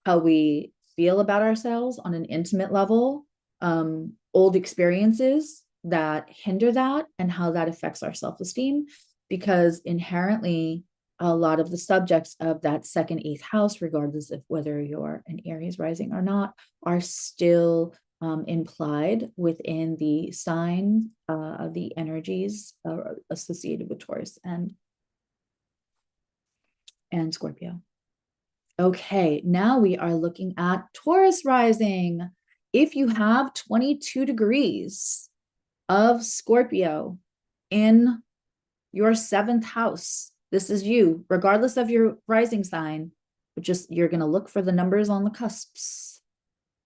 how we feel about ourselves on an intimate level, old experiences that hinder that, and how that affects our self-esteem, because inherently a lot of the subjects of that second, eighth house, regardless of whether you're an Aries rising or not, are still implied within the sign of the energies associated with Taurus and Scorpio. Okay, now we are looking at Taurus rising. If you have 22 degrees of Scorpio in your 7th house, this is you, regardless of your rising sign, but just you're going to look for the numbers on the cusps.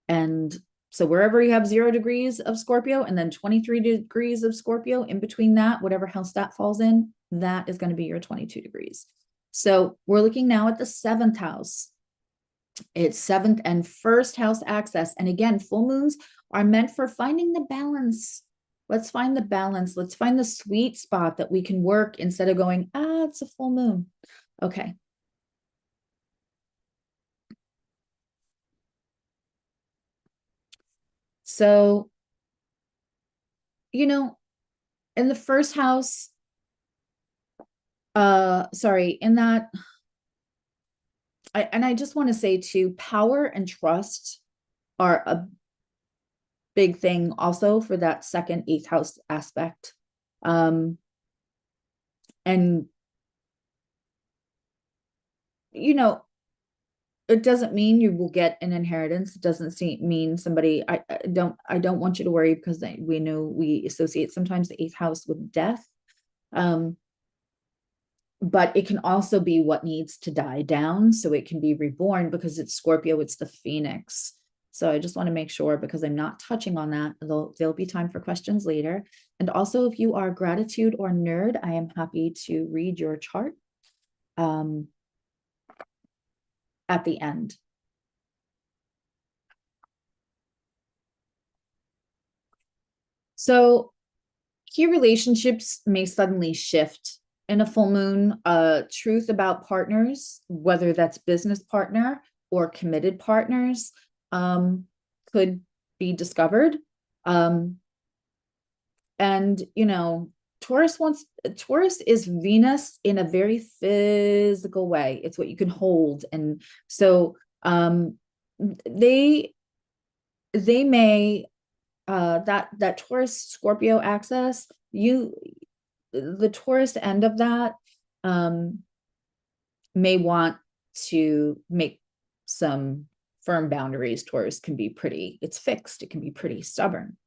And so wherever you have 0 degrees of Scorpio and then 23 degrees of Scorpio, in between that, whatever house that falls in, that is going to be your 22 degrees. So we're looking now at the 7th house. It's 7th and 1st house access. And again, full moons are meant for finding the balance. Let's find the balance. Let's find the sweet spot that we can work instead of going, it's a full moon. Okay. So, in the 1st house, in that, I just want to say too, power and trust are a big thing also for that 2nd, 8th house aspect. And, it doesn't mean you will get an inheritance. It doesn't mean somebody, I don't want you to worry, because we know we associate sometimes the eighth house with death. But it can also be what needs to die down so it can be reborn, because it's Scorpio, it's the phoenix. So I just want to make sure, because I'm not touching on that. There'll be time for questions later. And also, if you are gratitude or nerd, I am happy to read your chart at the end. So key relationships may suddenly shift in a full moon. Truth about partners, whether that's business partner or committed partners, could be discovered. And Taurus is Venus in a very physical way. It's what you can hold. And so they may that Taurus Scorpio axis, the Taurus end of that may want to make some firm boundaries. Taurus can be it's fixed. It can be pretty stubborn.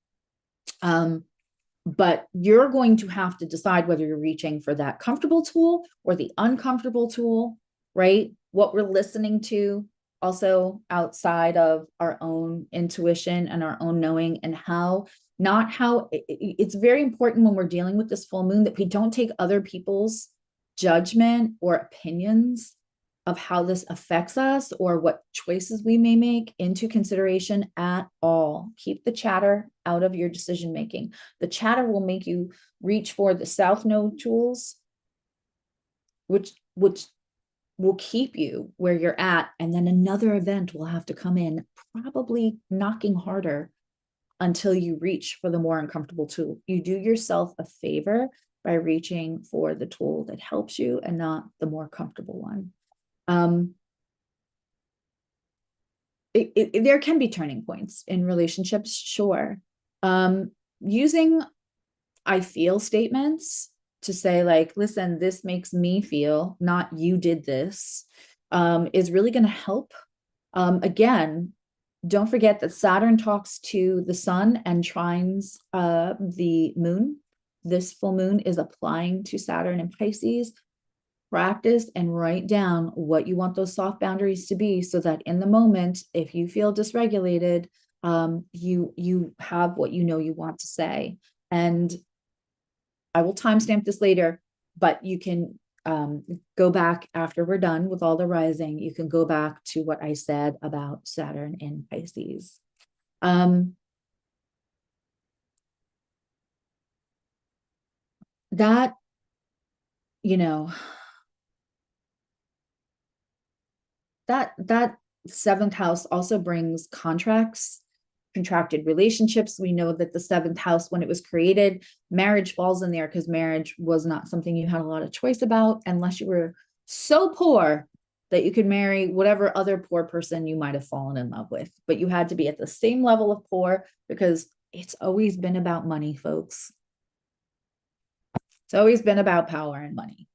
But you're going to have to decide whether you're reaching for that comfortable tool or the uncomfortable tool, right? What we're listening to also outside of our own intuition and our own knowing, and it's very important when we're dealing with this full moon that we don't take other people's judgment or opinions of how this affects us or what choices we may make into consideration at all. Keep the chatter out of your decision making. The chatter will make you reach for the South Node tools, which will keep you where you're at, and then another event will have to come in, probably knocking harder, until you reach for the more uncomfortable tool. You do yourself a favor by reaching for the tool that helps you and not the more comfortable one. There can be turning points in relationships, sure. Using I feel statements to say, like, listen, this makes me feel, not you did this, is really going to help. Again, don't forget that Saturn talks to the sun and trines the moon. This full moon is applying to Saturn and Pisces. Practice and write down what you want those soft boundaries to be, so that in the moment, if you feel dysregulated, you have what you want to say. And I will timestamp this later, but you can go back after we're done with all the rising. You can go back to what I said about Saturn in Pisces. That, that seventh house also brings contracts, contracted relationships. We know that the seventh house, when it was created, marriage falls in there, because marriage was not something you had a lot of choice about, unless you were so poor that you could marry whatever other poor person you might have fallen in love with. But you had to be at the same level of poor, because it's always been about money, folks. It's always been about power and money.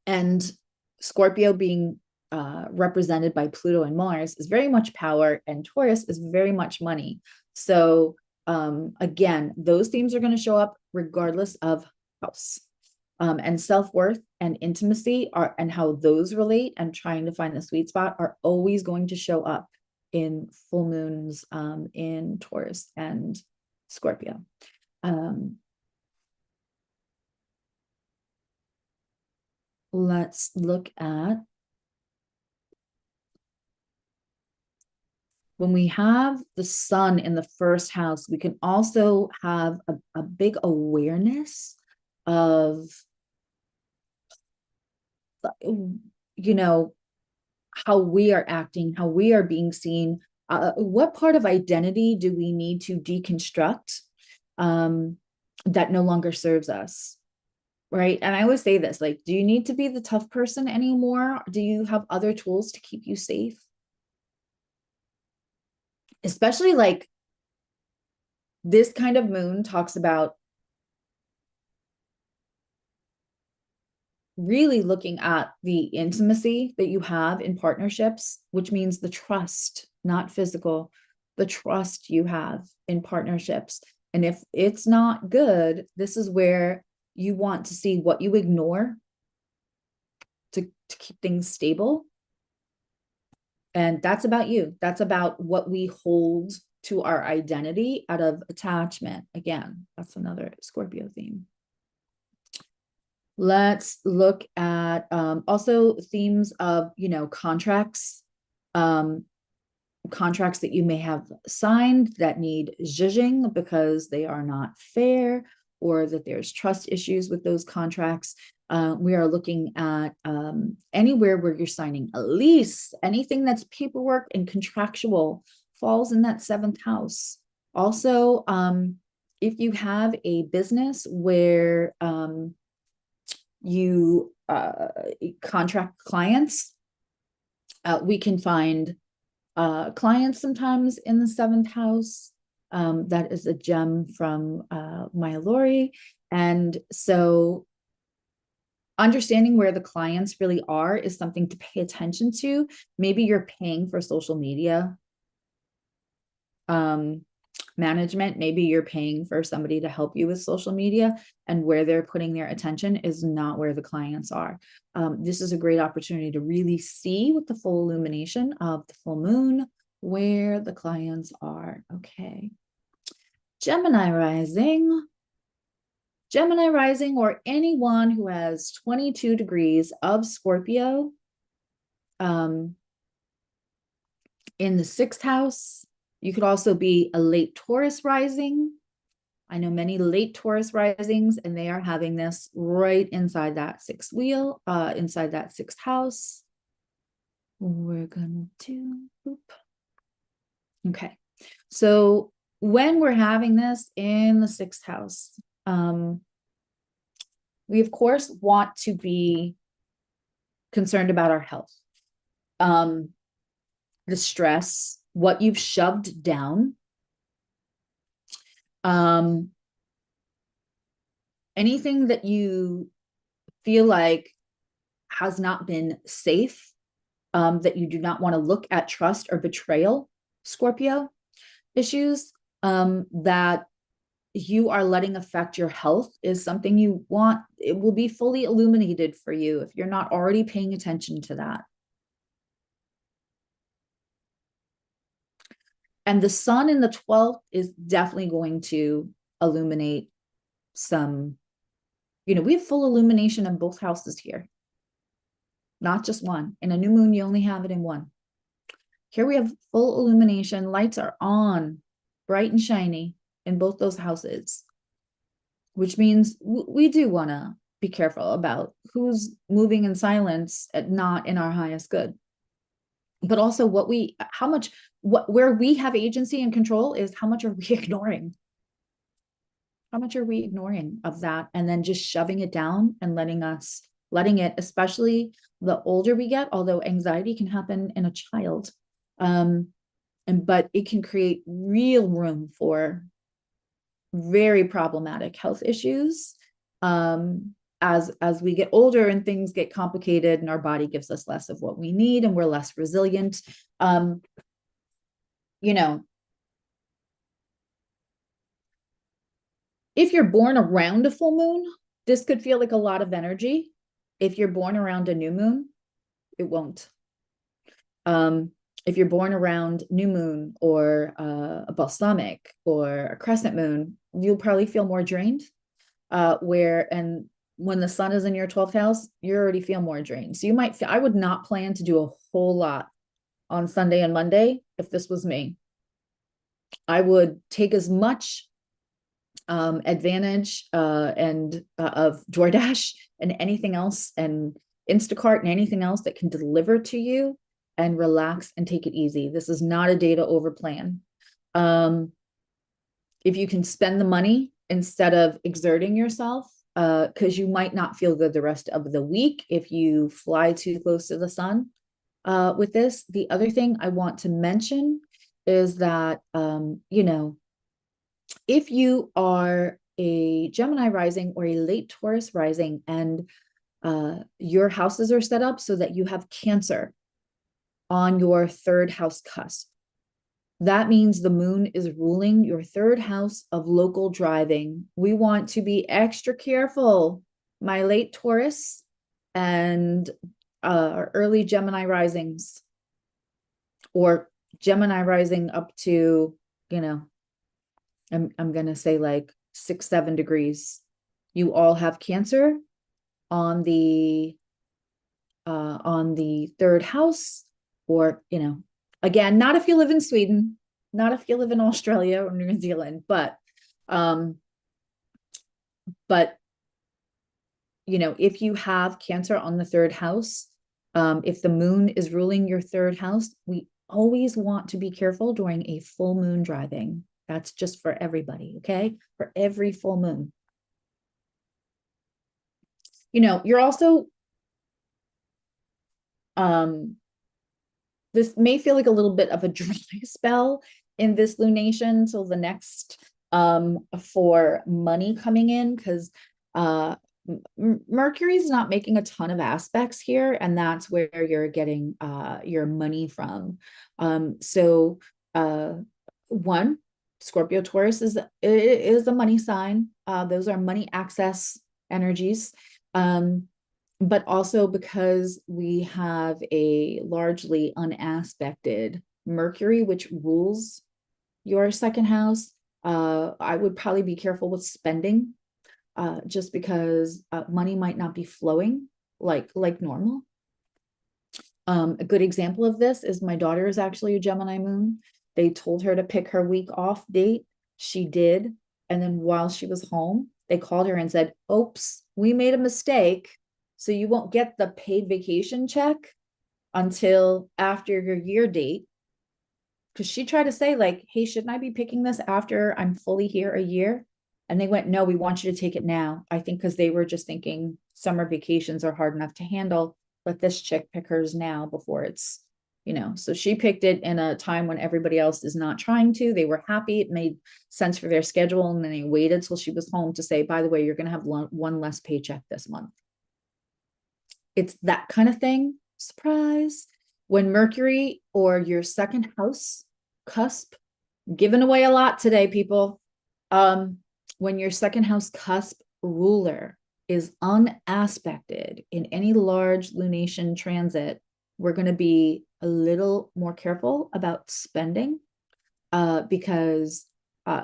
And Scorpio being represented by Pluto and Mars is very much power, and Taurus is very much money. So again, those themes are going to show up regardless of house. And self-worth and intimacy and how those relate, and trying to find the sweet spot, are always going to show up in full moons in Taurus and Scorpio. Let's look at, when we have the sun in the first house, we can also have a big awareness of, how we are acting, how we are being seen. What part of identity do we need to deconstruct that no longer serves us? Right. And I always say this, like, do you need to be the tough person anymore? Do you have other tools to keep you safe? Especially, like, this kind of moon talks about really looking at the intimacy that you have in partnerships, which means the trust, not physical, the trust you have in partnerships. And if it's not good, this is where you want to see what you ignore to keep things stable. And that's about you. That's about what we hold to our identity out of attachment. Again, that's another Scorpio theme. Let's look at also themes of, contracts, contracts that you may have signed that need zhuzhing because they are not fair, or that there's trust issues with those contracts. We are looking at anywhere where you're signing a lease, anything that's paperwork and contractual falls in that 7th house. Also, if you have a business where you contract clients, we can find clients sometimes in the 7th house. That is a gem from Maya Lori. And so understanding where the clients really are is something to pay attention to. Maybe you're paying for social media management. Maybe you're paying for somebody to help you with social media, and where they're putting their attention is not where the clients are. This is a great opportunity to really see with the full illumination of the full moon where the clients are. Okay. Gemini rising, or anyone who has 22 degrees of Scorpio in the 6th house. You could also be a late Taurus rising. I know many late Taurus risings, and they are having this right inside that 6th wheel, inside that 6th house. We're gonna do, okay. So when we're having this in the 6th house, we of course want to be concerned about our health. The stress, what you've shoved down, anything that you feel like has not been safe, that you do not want to look at trust or betrayal, Scorpio issues, that you are letting affect your health is something you want. It will be fully illuminated for you if you're not already paying attention to that. And the sun in the 12th is definitely going to illuminate some, we have full illumination in both houses here. Not just one. In a new moon, you only have it in one. Here we have full illumination. Lights are on, bright and shiny in both those houses, which means we do want to be careful about who's moving in silence and not in our highest good. But also where we have agency and control is how much are we ignoring? How much are we ignoring of that? And then just shoving it down and letting it, especially the older we get, although anxiety can happen in a child. But it can create real room for very problematic health issues as we get older and things get complicated and our body gives us less of what we need and we're less resilient. If you're born around a full moon, this could feel like a lot of energy. If you're born around a new moon, it won't. If you're born around new moon or a balsamic or a crescent moon, you'll probably feel more drained. And when the sun is in your 12th house, you already feel more drained. So you might feel, I would not plan to do a whole lot on Sunday and Monday if this was me. I would take as much advantage of DoorDash and anything else, and Instacart and anything else that can deliver to you, and relax and take it easy. This is not a day to overplan. If you can spend the money instead of exerting yourself, because you might not feel good the rest of the week if you fly too close to the sun with this. The other thing I want to mention is that, if you are a Gemini rising or a late Taurus rising and your houses are set up so that you have Cancer on your third house cusp. That means the moon is ruling your third house of local driving. We want to be extra careful, my late Taurus and early Gemini risings, or Gemini rising up to, you know, I'm gonna say like 6-7 degrees. You all have Cancer on the third house, or, you know, again, not if you live in Sweden, not if you live in Australia or New Zealand, but you know, if you have Cancer on the third house, if the moon is ruling your third house, we always want to be careful during a full moon driving. That's just for everybody, okay? For every full moon. You know, you're also, this may feel like a little bit of a dry spell in this lunation till the next, for money coming in, because Mercury's not making a ton of aspects here, and that's where you're getting your money from. So one, Scorpio Taurus is a money sign. Those are money access energies. But also because we have a largely unaspected Mercury, which rules your second house, I would probably be careful with spending, just because money might not be flowing like normal. A good example of this is my daughter is actually a Gemini moon. They told her to pick her week off date. She did. And then while she was home, they called her and said, oops, we made a mistake. So you won't get the paid vacation check until after your year date. Because she tried to say, like, hey, shouldn't I be picking this after I'm fully here a year? And they went, no, we want you to take it now. I think because they were just thinking summer vacations are hard enough to handle. Let this chick pick hers now before it's, you know. So she picked it in a time when everybody else is not trying to. They were happy. It made sense for their schedule. And then they waited till she was home to say, by the way, you're going to have one less paycheck this month. It's that kind of thing. Surprise. When Mercury or your second house cusp, giving away a lot today, people. When your second house cusp ruler is unaspected in any large lunation transit, we're going to be a little more careful about spending, because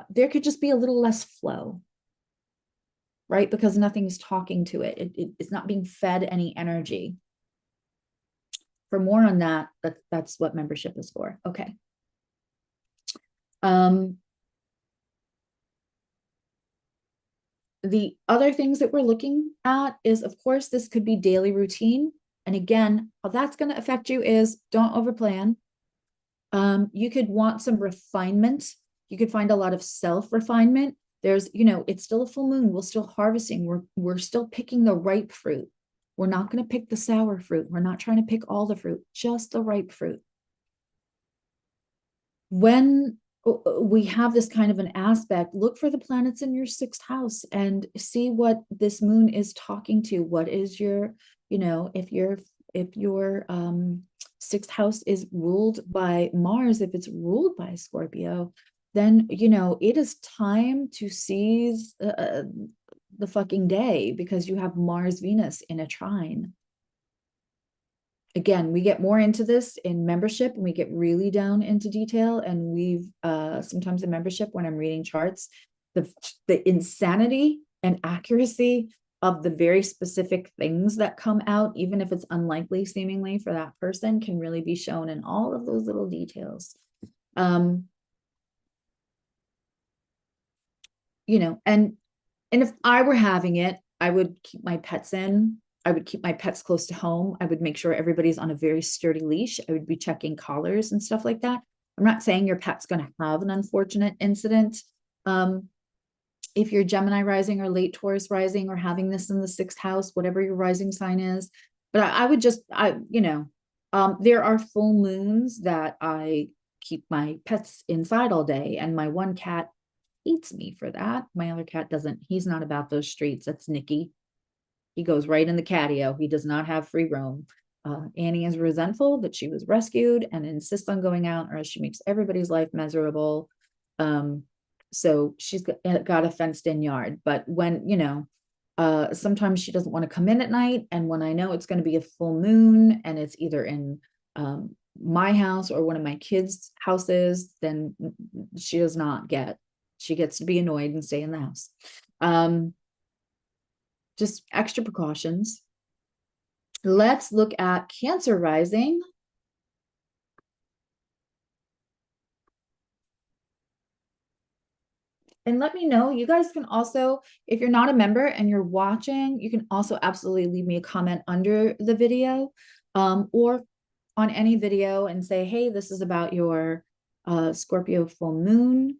there could just be a little less flow, right? Because nothing's talking to it. It's not being fed any energy. For more on that, that's what membership is for. Okay. The other things that we're looking at is, of course, this could be daily routine. And again, how that's going to affect you is don't overplan. You could want some refinement. You could find a lot of self-refinement. There's, you know, it's still a full moon. We're still harvesting. We're still picking the ripe fruit. We're not going to pick the sour fruit. We're not trying to pick all the fruit, just the ripe fruit. When we have this kind of an aspect, look for the planets in your sixth house and see what this moon is talking to. What is your, you know, if your sixth house is ruled by Mars, if it's ruled by Scorpio, then, you know, it is time to seize the fucking day, because you have Mars Venus in a trine. Again, we get more into this in membership, and we get really down into detail. And we've sometimes in membership, when I'm reading charts, the insanity and accuracy of the very specific things that come out, even if it's unlikely seemingly for that person, can really be shown in all of those little details. You know, and if I were having it, I would keep my pets in. I would keep my pets close to home. I would make sure everybody's on a very sturdy leash. I would be checking collars and stuff like that. I'm not saying your pet's going to have an unfortunate incident. If you're Gemini rising or late Taurus rising, or having this in the sixth house, whatever your rising sign is. But I would just, you know, there are full moons that I keep my pets inside all day. And my one cat hates me for that. My other cat doesn't. He's not about those streets. That's Nikki. He goes right in the catio. He does not have free roam. Annie is resentful that she was rescued and insists on going out, or else she makes everybody's life miserable. So she's got a fenced in yard. But when, sometimes she doesn't want to come in at night. And when I know it's going to be a full moon and it's either in my house or one of my kids' houses, then she does not she gets to be annoyed and stay in the house. Just extra precautions. Let's look at Cancer rising. And let me know, you guys can also, if you're not a member and you're watching, you can also absolutely leave me a comment under the video, or on any video and say, hey, this is about your Scorpio full moon.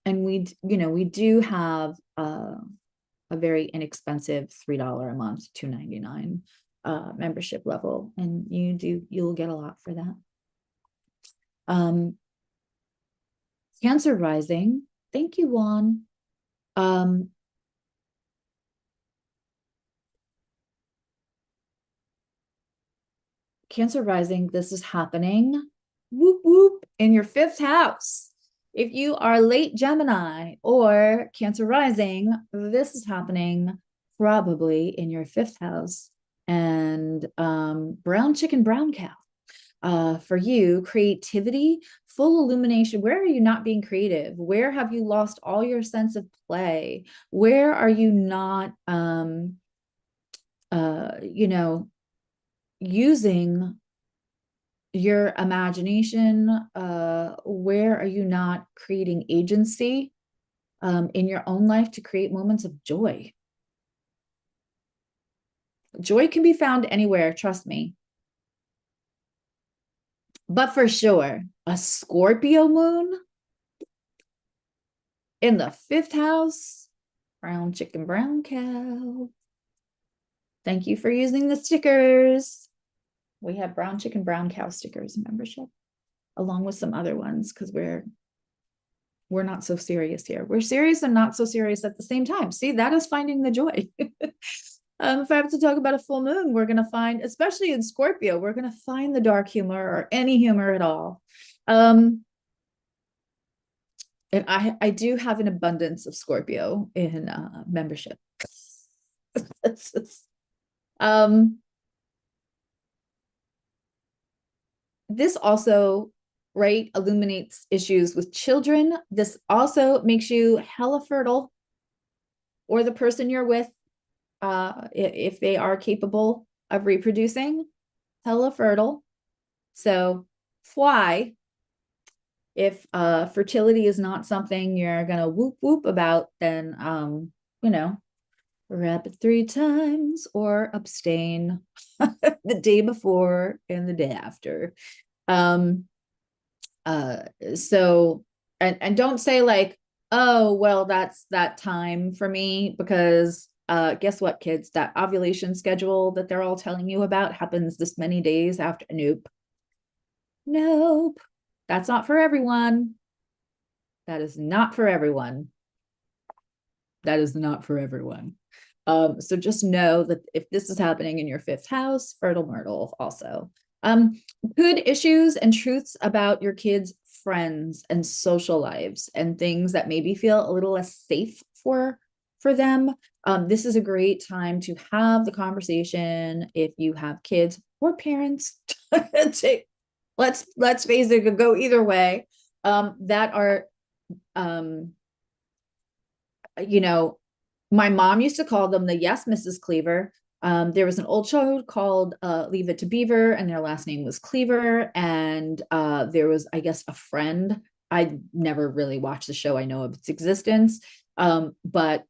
And we do have a very inexpensive $3 a month, $2.99 membership level, and you'll get a lot for that. Cancer rising, thank you, Juan. Cancer rising, this is happening, whoop whoop, in your 5th house. If you are late Gemini or Cancer rising, this is happening probably in your 5th house. And brown chicken, brown cow. For you, creativity, full illumination. Where are you not being creative? Where have you lost all your sense of play? Where are you not, using your imagination? Where are you not creating agency in your own life to create moments of joy? Joy can be found anywhere, trust me. But for sure, a Scorpio moon in the 5th house, brown chicken, brown cow. Thank you for using the stickers. We have brown chicken, brown cow stickers membership, along with some other ones, because we're not so serious here. We're serious and not so serious at the same time. See, that is finding the joy. If I have to talk about a full moon, we're going to find, especially in Scorpio, we're going to find the dark humor or any humor at all. And I do have an abundance of Scorpio in membership. This also, right, illuminates issues with children. This also makes you hella fertile, or the person you're with, if they are capable of reproducing, hella fertile. So why, if fertility is not something you're gonna whoop whoop about, then wrap it 3 times or abstain the day before and the day after. So and don't say like, oh well, that's that time for me, because guess what, kids, that ovulation schedule that they're all telling you about happens this many days after. Nope, that's not for everyone. That is not for everyone. That is not for everyone. So just know that if this is happening in your 5th house, fertile myrtle also. Good issues and truths about your kids' friends and social lives and things that maybe feel a little less safe for them. This is a great time to have the conversation if you have kids or parents. Let's face it, could go either way. That are, my mom used to call them the Yes, Mrs. Cleaver. There was an old show called Leave It to Beaver, and their last name was Cleaver. And there was, I guess, a friend. I never really watched the show. I know of its existence. But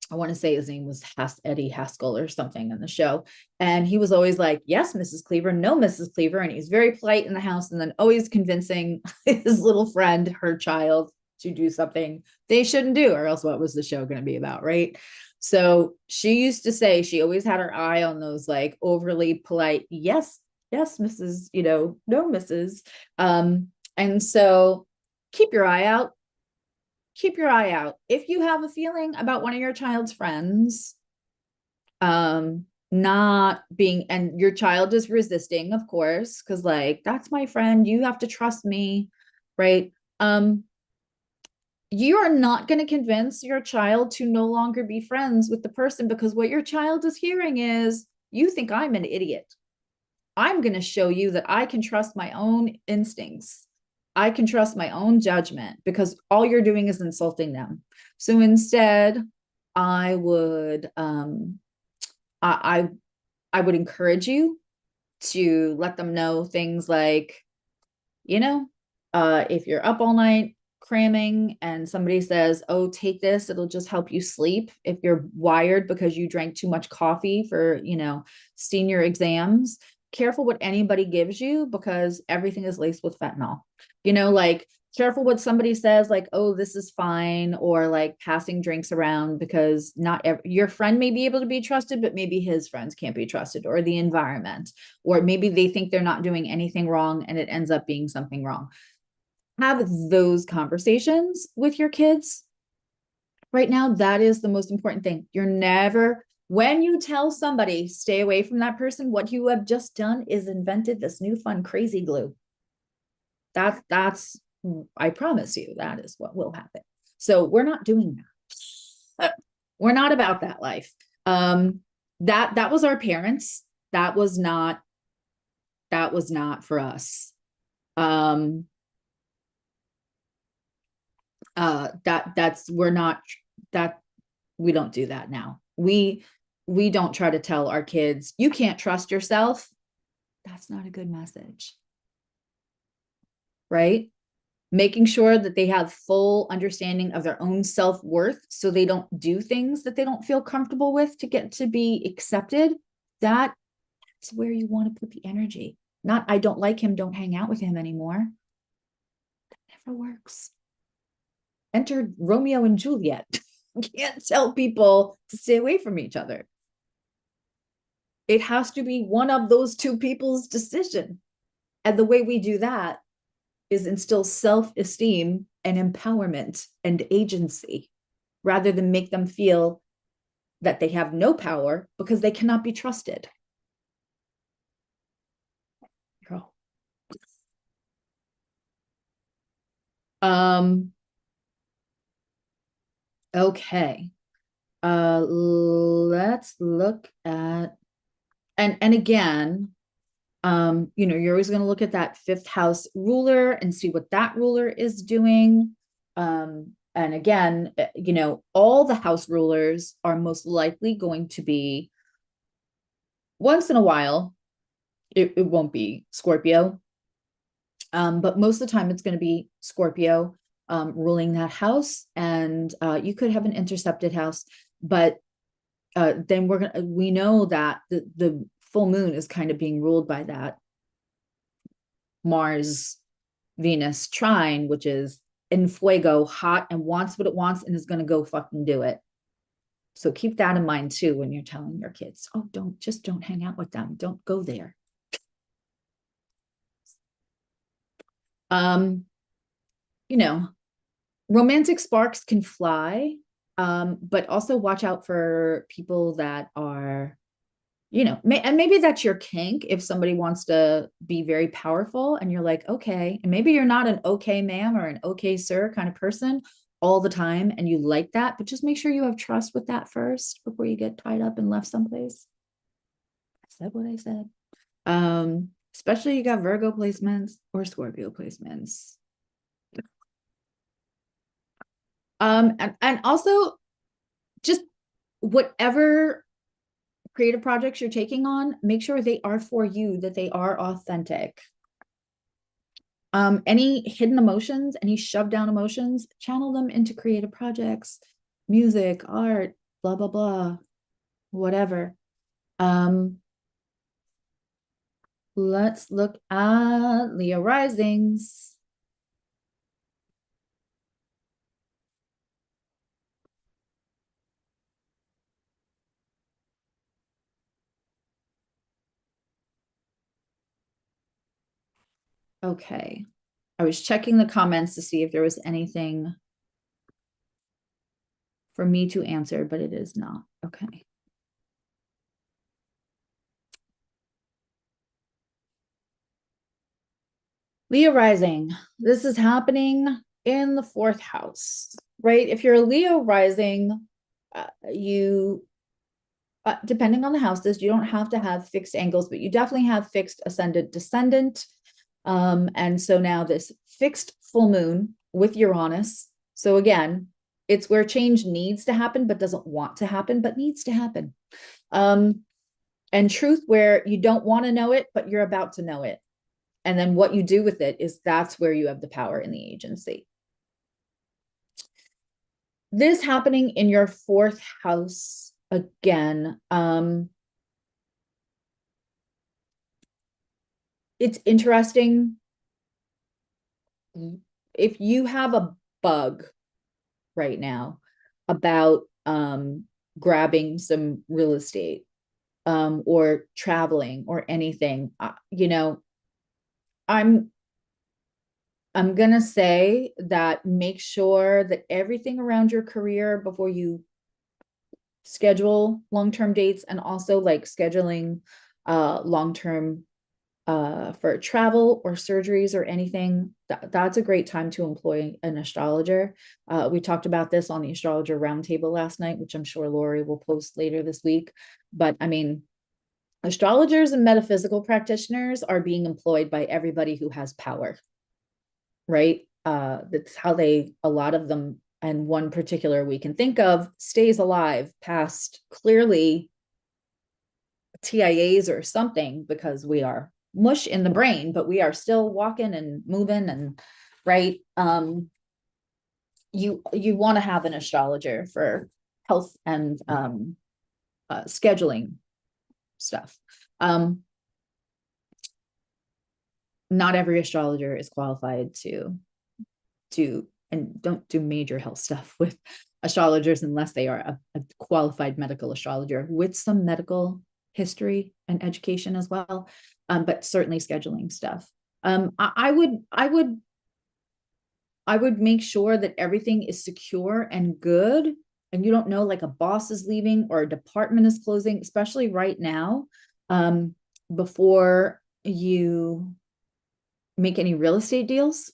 I want to say his name was Eddie Haskell or something in the show. And he was always like, yes, Mrs. Cleaver, no, Mrs. Cleaver. And he's very polite in the house, and then always convincing his little friend, her child, to do something they shouldn't do, or else what was the show going to be about, right? So she used to say she always had her eye on those like overly polite, yes, Mrs., no, Mrs. And so keep your eye out. keep your eye out. If you have a feeling about one of your child's friends, not being, and your child is resisting, of course, because like, that's my friend, you have to trust me, right? You are not going to convince your child to no longer be friends with the person, because what your child is hearing is, you think I'm an idiot. I'm going to show you that I can trust my own instincts. I can trust my own judgment, because all you're doing is insulting them. So instead, I would I would encourage you to let them know things like, you know, if you're up all night cramming and somebody says, oh, take this, it'll just help you sleep. If you're wired because you drank too much coffee for, senior exams, careful what anybody gives you, because everything is laced with fentanyl. Like, careful what somebody says, like, oh, this is fine, or like passing drinks around, because not your friend may be able to be trusted, but maybe his friends can't be trusted, or the environment, or maybe they think they're not doing anything wrong and it ends up being something wrong. Have those conversations with your kids right now. That is the most important thing. You're never, when you tell somebody stay away from that person, what you have just done is invented this new fun crazy glue. That's I promise you, that is what will happen. So we're not doing that. We're not about that life. That was our parents. That was not for us. That's we're not that we don't do that now. We don't try to tell our kids, you can't trust yourself. That's not a good message. Right? Making sure that they have full understanding of their own self-worth, so they don't do things that they don't feel comfortable with to get to be accepted. That's where you want to put the energy. Not, I don't like him, don't hang out with him anymore. That never works. Enter Romeo and Juliet. You can't tell people to stay away from each other. It has to be one of those two people's decision. And the way we do that is instill self-esteem and empowerment and agency, rather than make them feel that they have no power because they cannot be trusted. Okay. Let's look at, and again, you're always going to look at that fifth house ruler and see what that ruler is doing. And again, all the house rulers are most likely going to be, once in a while, it won't be Scorpio. But most of the time it's going to be Scorpio ruling that house. And you could have an intercepted house, but then we know that the full moon is kind of being ruled by that Mars Venus trine, which is in fuego, hot, and wants what it wants and is going to go fucking do it. So keep that in mind too when you're telling your kids, oh, don't hang out with them, don't go there. Romantic sparks can fly, but also watch out for people that are, and maybe that's your kink. If somebody wants to be very powerful and you're like, okay, and maybe you're not an okay ma'am or an okay sir kind of person all the time, and you like that, but just make sure you have trust with that first before you get tied up and left someplace. I said what I said. Especially you got Virgo placements or Scorpio placements. And also just whatever creative projects you're taking on, make sure they are for you, that they are authentic. Any hidden emotions, any shoved down emotions, channel them into creative projects, music, art, blah, blah, blah, whatever. Let's look at Leo risings. Okay. I was checking the comments to see if there was anything for me to answer, but it is not. Okay. Leo rising. This is happening in the fourth house, right? If you're a Leo rising, you, depending on the houses, you don't have to have fixed angles, but you definitely have fixed ascendant, descendant. And so now this fixed full moon with Uranus. So again, it's where change needs to happen, but doesn't want to happen, but needs to happen. And truth where you don't want to know it, but you're about to know it. And then what you do with it is that's where you have the power and the agency. This happening in your fourth house again. It's interesting. If you have a bug right now about grabbing some real estate or traveling or anything, you know, I'm gonna say that make sure that everything around your career before you schedule long-term dates, and also like scheduling long-term for travel or surgeries or anything, that's a great time to employ an astrologer. We talked about this on the astrologer roundtable last night, which I'm sure Lori will post later this week. But I mean, astrologers and metaphysical practitioners are being employed by everybody who has power, right? That's how a lot of them, and one particular we can think of, stays alive past clearly TIAs or something, because we are mush in the brain, but we are still walking and moving, and right. You want to have an astrologer for health and scheduling stuff. Not every astrologer is qualified to do and don't do major health stuff with astrologers unless they are a qualified medical astrologer with some medical history and education as well. But certainly scheduling stuff. I would make sure that everything is secure and good, and you don't know, like a boss is leaving or a department is closing, especially right now, before you make any real estate deals.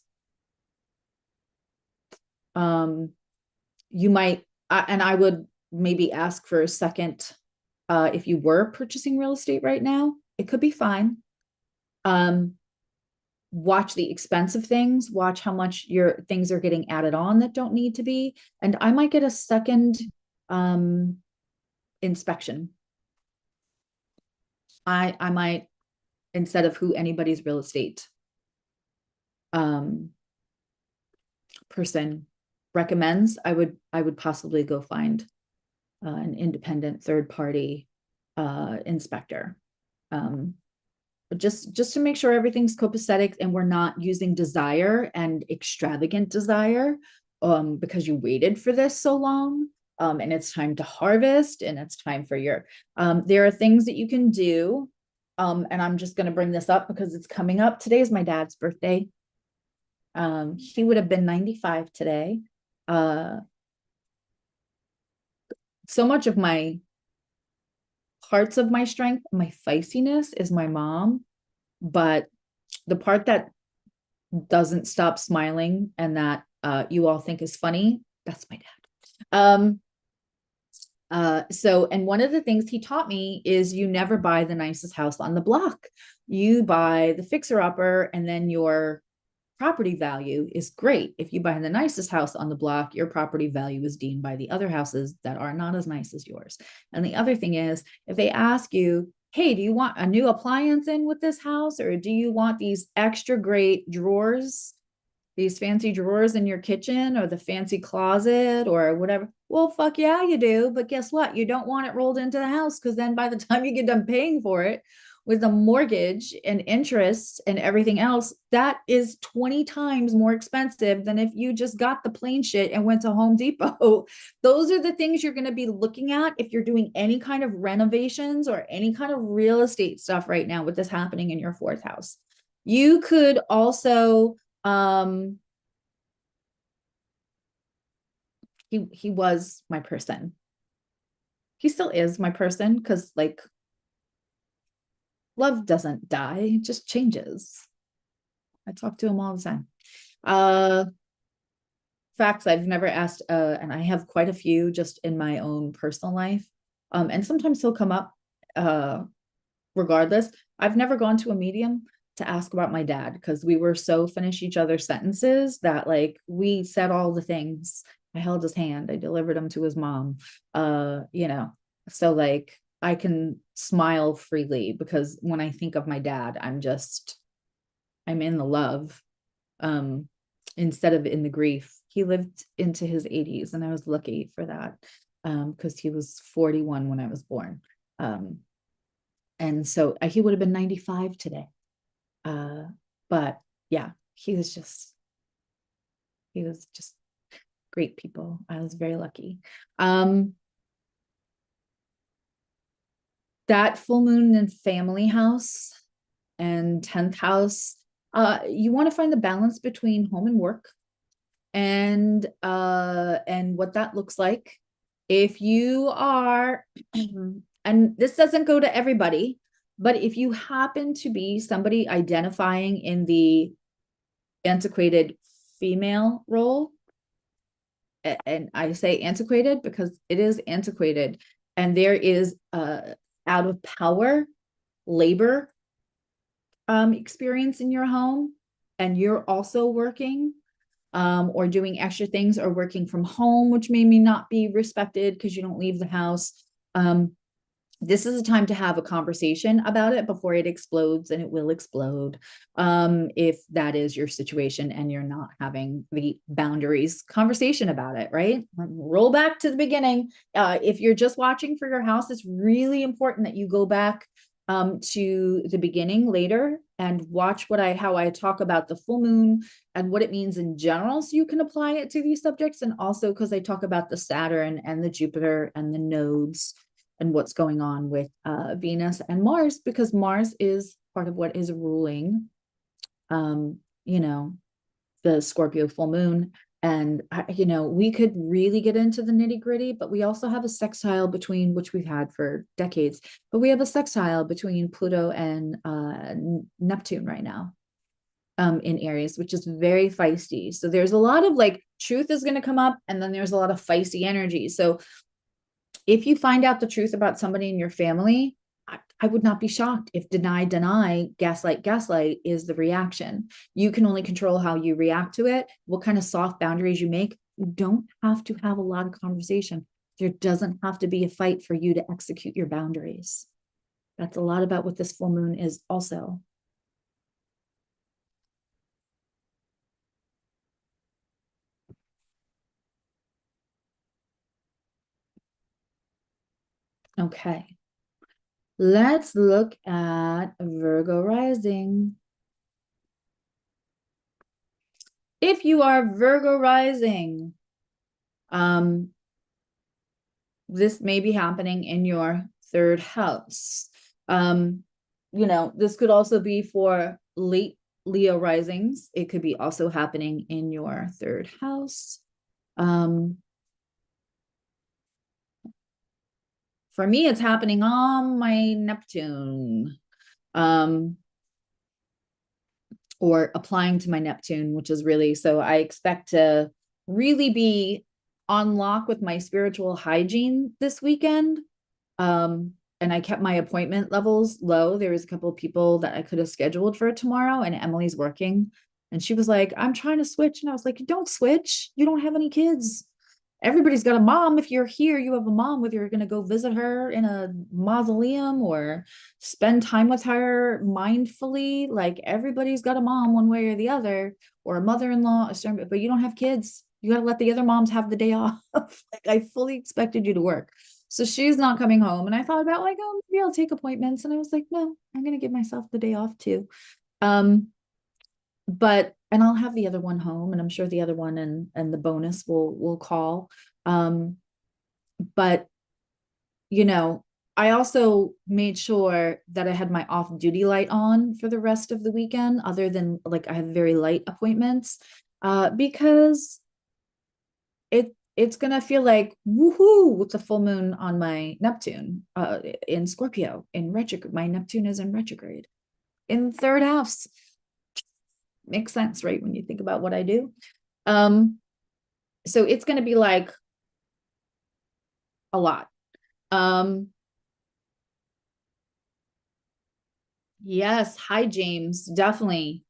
You might, and I would maybe ask for a second, if you were purchasing real estate right now, it could be fine. Watch the expensive things, watch how much your things are getting added on that don't need to be. And I might get a second inspection. I might, instead of who anybody's real estate person recommends, I would possibly go find an independent third party inspector, just to make sure everything's copacetic and we're not using desire and extravagant desire because you waited for this so long, and it's time to harvest, and it's time for your there are things that you can do, and I'm just going to bring this up because it's coming up. Today is my dad's birthday. He would have been 95 today. So much of my parts of my strength, my feistiness, is my mom, but the part that doesn't stop smiling and that you all think is funny, that's my dad. And one of the things he taught me is you never buy the nicest house on the block. You buy the fixer-upper, and then your property value is great. If you buy the nicest house on the block, your property value is deemed by the other houses that are not as nice as yours. And the other thing is, if they ask you, hey, do you want a new appliance in with this house, or do you want these extra great drawers, these fancy drawers in your kitchen, or the fancy closet, or whatever? Well, fuck yeah, you do. But guess what? You don't want it rolled into the house, because then by the time you get done paying for it, with the mortgage and interest and everything else, that is 20 times more expensive than if you just got the plain shit and went to Home Depot. Those are the things you're going to be looking at if you're doing any kind of renovations or any kind of real estate stuff right now with this happening in your fourth house. You could also he was my person. He still is my person, because like love doesn't die, it just changes. I talk to him all the time. Facts I've never asked, and I have quite a few just in my own personal life. And sometimes he'll come up regardless. I've never gone to a medium to ask about my dad, because we were so finish each other's sentences that like we said all the things. I held his hand, I delivered him to his mom. You know, so like I can smile freely, because when I think of my dad, I'm in the love, instead of in the grief. He lived into his 80s, and I was lucky for that, because he was 41 when I was born. And so he would have been 95 today. But yeah, he was just great people. I was very lucky. That full moon in family house and 10th house, you want to find the balance between home and work, and what that looks like. If you are, and this doesn't go to everybody, but if you happen to be somebody identifying in the antiquated female role, and I say antiquated because it is antiquated, and there is out of power labor experience in your home, and you're also working or doing extra things, or working from home, which may not be respected because you don't leave the house. This is a time to have a conversation about it before it explodes, and it will explode if that is your situation and you're not having the boundaries conversation about it, right? Roll back to the beginning. If you're just watching for your house, it's really important that you go back to the beginning later and watch how I talk about the full moon and what it means in general, so you can apply it to these subjects. And also because I talk about the Saturn and the Jupiter and the nodes and what's going on with Venus and Mars, because Mars is part of what is ruling, you know, the Scorpio full moon. And, you know, we could really get into the nitty gritty, but we also have a sextile between, which we've had for decades, but we have a sextile between Pluto and Neptune right now in Aries, which is very feisty. So there's a lot of like truth is going to come up, and then there's a lot of feisty energy. So if you find out the truth about somebody in your family, I would not be shocked if deny, gaslight is the reaction. You can only control how you react to it, what kind of soft boundaries you make. You don't have to have a lot of conversation. There doesn't have to be a fight for you to execute your boundaries. That's a lot about what this full moon is also. Okay. Let's look at Virgo rising. If you are Virgo rising, this may be happening in your third house. You know, this could also be for late Leo risings. It could be also happening in your third house. For me, it's happening on my Neptune, or applying to my Neptune, which is really, so I expect to really be on lock with my spiritual hygiene this weekend. And I kept my appointment levels low. There was a couple of people that I could have scheduled for tomorrow, and Emily's working, and she was like, I'm trying to switch. And I was like, don't switch. You don't have any kids. Everybody's got a mom. If you're here, you have a mom, whether you're going to go visit her in a mausoleum or spend time with her mindfully. Like everybody's got a mom one way or the other, or a mother-in-law, but you don't have kids. You got to let the other moms have the day off. Like I fully expected you to work. So she's not coming home. And I thought about like, oh, maybe I'll take appointments. And I was like, no, I'm going to give myself the day off too. But, and I'll have the other one home, and I'm sure the other one and the bonus will call. But, you know, I also made sure that I had my off duty light on for the rest of the weekend, other than like I have very light appointments, because it's gonna feel like woohoo with the full moon on my Neptune in Scorpio in retrograde. My Neptune is in retrograde in third house. Makes sense, right? When you think about what I do. So it's gonna be like a lot. Yes, hi James, definitely.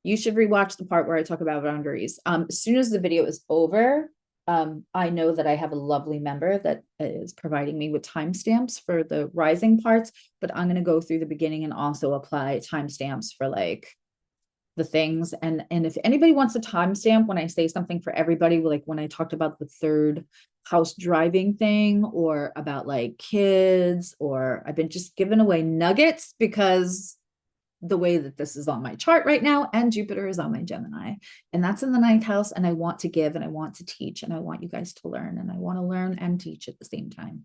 You should rewatch the part where I talk about boundaries. As soon as the video is over, I know that I have a lovely member that is providing me with timestamps for the rising parts, but I'm going to go through the beginning and also apply timestamps for like the things. And if anybody wants a timestamp when I say something for everybody, like when I talked about the third house driving thing or about like kids, or I've been just giving away nuggets because the way that this is on my chart right now, and Jupiter is on my Gemini, and that's in the ninth house. And I want to give and I want to teach and I want you guys to learn, and I want to learn and teach at the same time,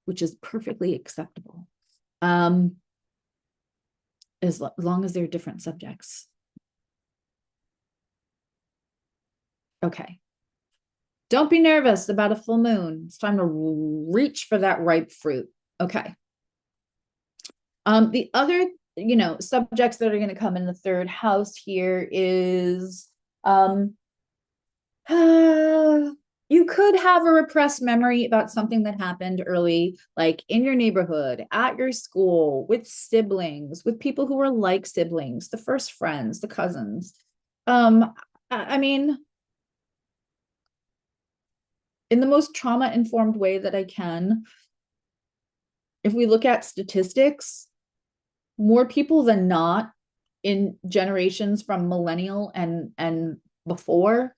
which is perfectly acceptable. As long as they're different subjects. Okay. Don't be nervous about a full moon. It's time to reach for that ripe fruit. Okay. The other, subjects that are going to come in the third house here is, you could have a repressed memory about something that happened early, like in your neighborhood, at your school, with siblings, with people who were like siblings, the first friends, the cousins. I mean, in the most trauma-informed way that I can, if we look at statistics, more people than not in generations from millennial and before,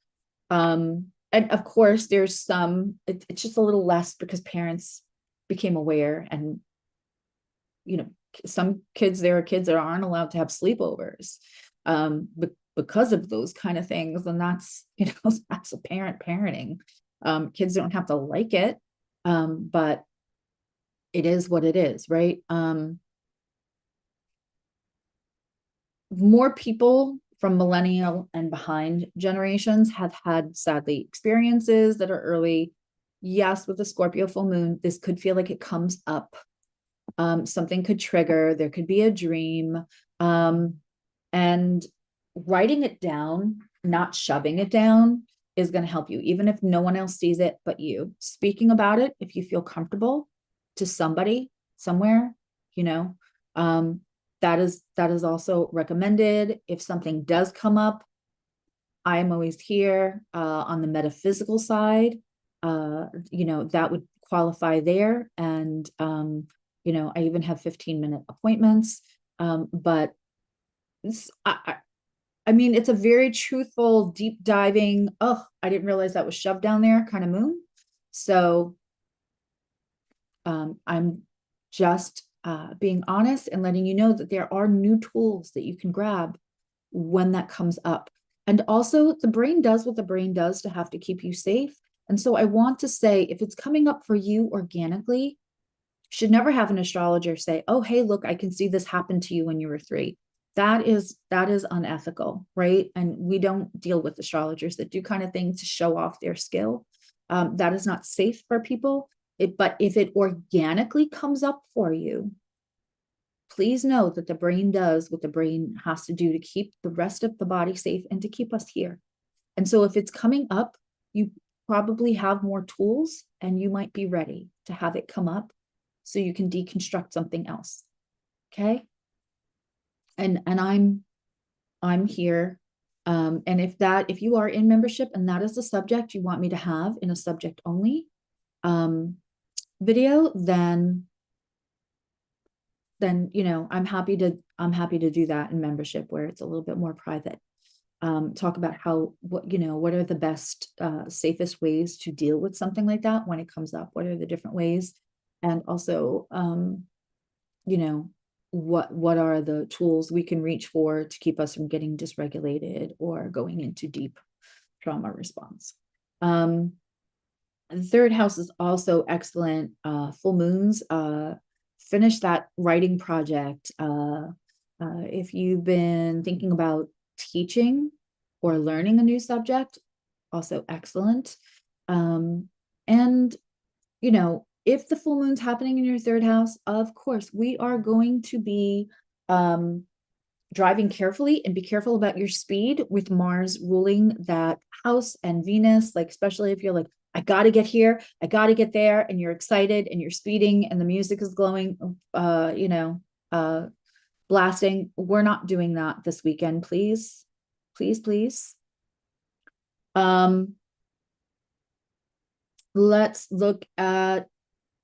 and of course there's some, it's just a little less because parents became aware, and some kids, there are kids that aren't allowed to have sleepovers because of those kind of things, and that's that's a parent parenting. Kids don't have to like it, but it is what it is, right? More people from millennial and behind generations have had, sadly, experiences that are early. Yes, with the Scorpio full moon, this could feel like it comes up. Something could trigger, there could be a dream. And writing it down, not shoving it down, is going to help you, even if no one else sees it but you. Speaking about it, if you feel comfortable, to somebody somewhere, that is also recommended. If something does come up, I'm always here on the metaphysical side. That would qualify there. And I even have 15-minute appointments. But I mean, it's a very truthful, deep diving, oh, I didn't realize that was shoved down there kind of moon. So I'm just being honest and letting you know that there are new tools that you can grab when that comes up. And also, the brain does what the brain does to have to keep you safe. And so I want to say, if it's coming up for you organically, should never have an astrologer say, oh, hey, look, I can see this happen to you when you were 3. That is unethical, right? And we don't deal with astrologers that do kind of things to show off their skill. That is not safe for people. But if it organically comes up for you, please know that the brain does what the brain has to do to keep the rest of the body safe and to keep us here. And so if it's coming up, you probably have more tools and you might be ready to have it come up so you can deconstruct something else. Okay. And I'm here. And if you are in membership and that is the subject you want me to have in a subject only video, then I'm happy to do that in membership where it's a little bit more private. Talk about what are the best, safest ways to deal with something like that when it comes up. What are the different ways? And also, what are the tools we can reach for to keep us from getting dysregulated or going into deep trauma response. The third house is also excellent. Full moons, finish that writing project. If you've been thinking about teaching or learning a new subject, also excellent. And, you know, if the full moon's happening in your third house, of course, we are going to be driving carefully, and be careful about your speed with Mars ruling that house and Venus, like, especially if you're like, I got to get here, I got to get there, and you're excited and you're speeding and the music is glowing, blasting. We're not doing that this weekend, please. Please, please. Let's look at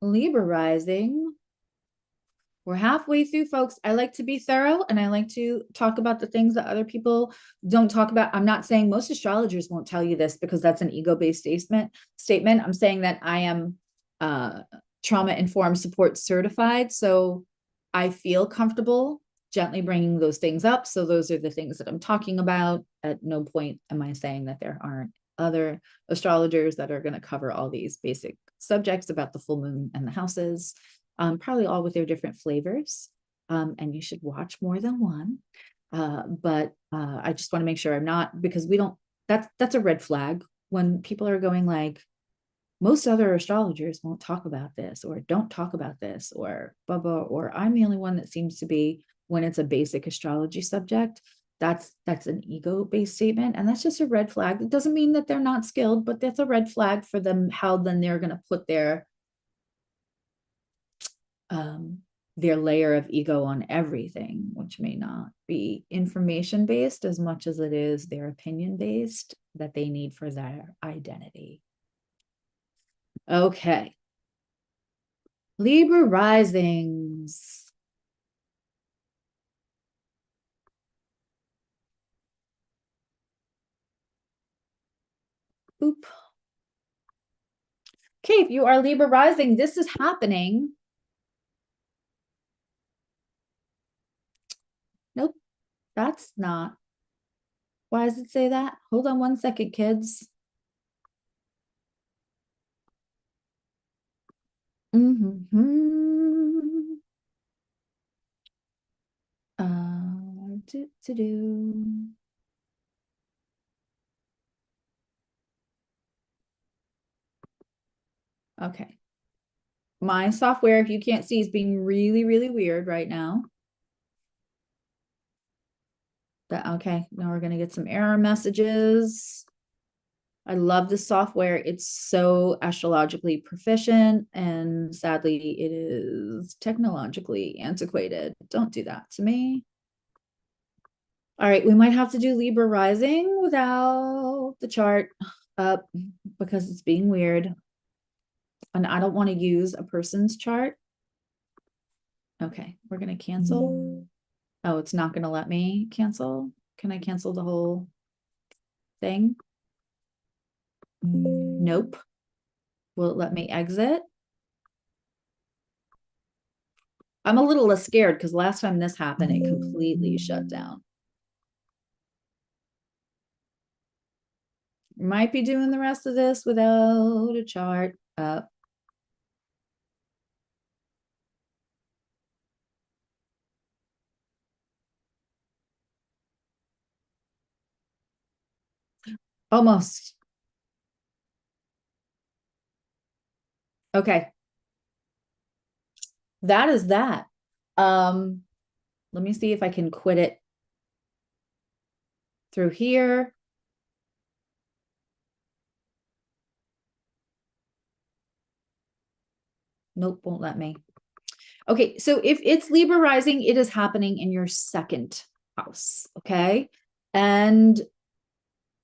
Libra rising. We're halfway through, folks. I like to be thorough and I like to talk about the things that other people don't talk about. I'm not saying most astrologers won't tell you this because that's an ego-based statement. I'm saying that I am trauma-informed support certified. So I feel comfortable gently bringing those things up. So those are the things that I'm talking about. At no point am I saying that there aren't other astrologers that are going to cover all these basic subjects about the full moon and the houses. Probably all with their different flavors. And you should watch more than one. But I just want to make sure I'm not, because we don't, that's a red flag when people are going like, most other astrologers won't talk about this, or don't talk about this, or blah, blah, or I'm the only one that seems to be, when it's a basic astrology subject. That's an ego-based statement. And that's just a red flag. It doesn't mean that they're not skilled, but that's a red flag for them, how then they're going to put their layer of ego on everything, which may not be information based as much as it is their opinion based that they need for their identity. Okay. Libra risings. Oop. Okay, if you are Libra rising, this is happening. Nope, that's not. Why does it say that? Hold on one second, kids. Okay. My software, if you can't see, is being really, really weird right now. Okay, now we're going to get some error messages. I love the software. It's so astrologically proficient, and sadly, it is technologically antiquated. Don't do that to me. All right, we might have to do Libra rising without the chart up because it's being weird. And I don't want to use a person's chart. Okay, we're going to cancel. Oh, it's not going to let me cancel. Can I cancel the whole thing? Nope. Will it let me exit? I'm a little less scared because last time this happened, it completely shut down. Might be doing the rest of this without a chart up. Almost. Okay. That is that. Let me see if I can quit it through here. Nope, won't let me. Okay, so if it's Libra rising, it is happening in your second house, okay? And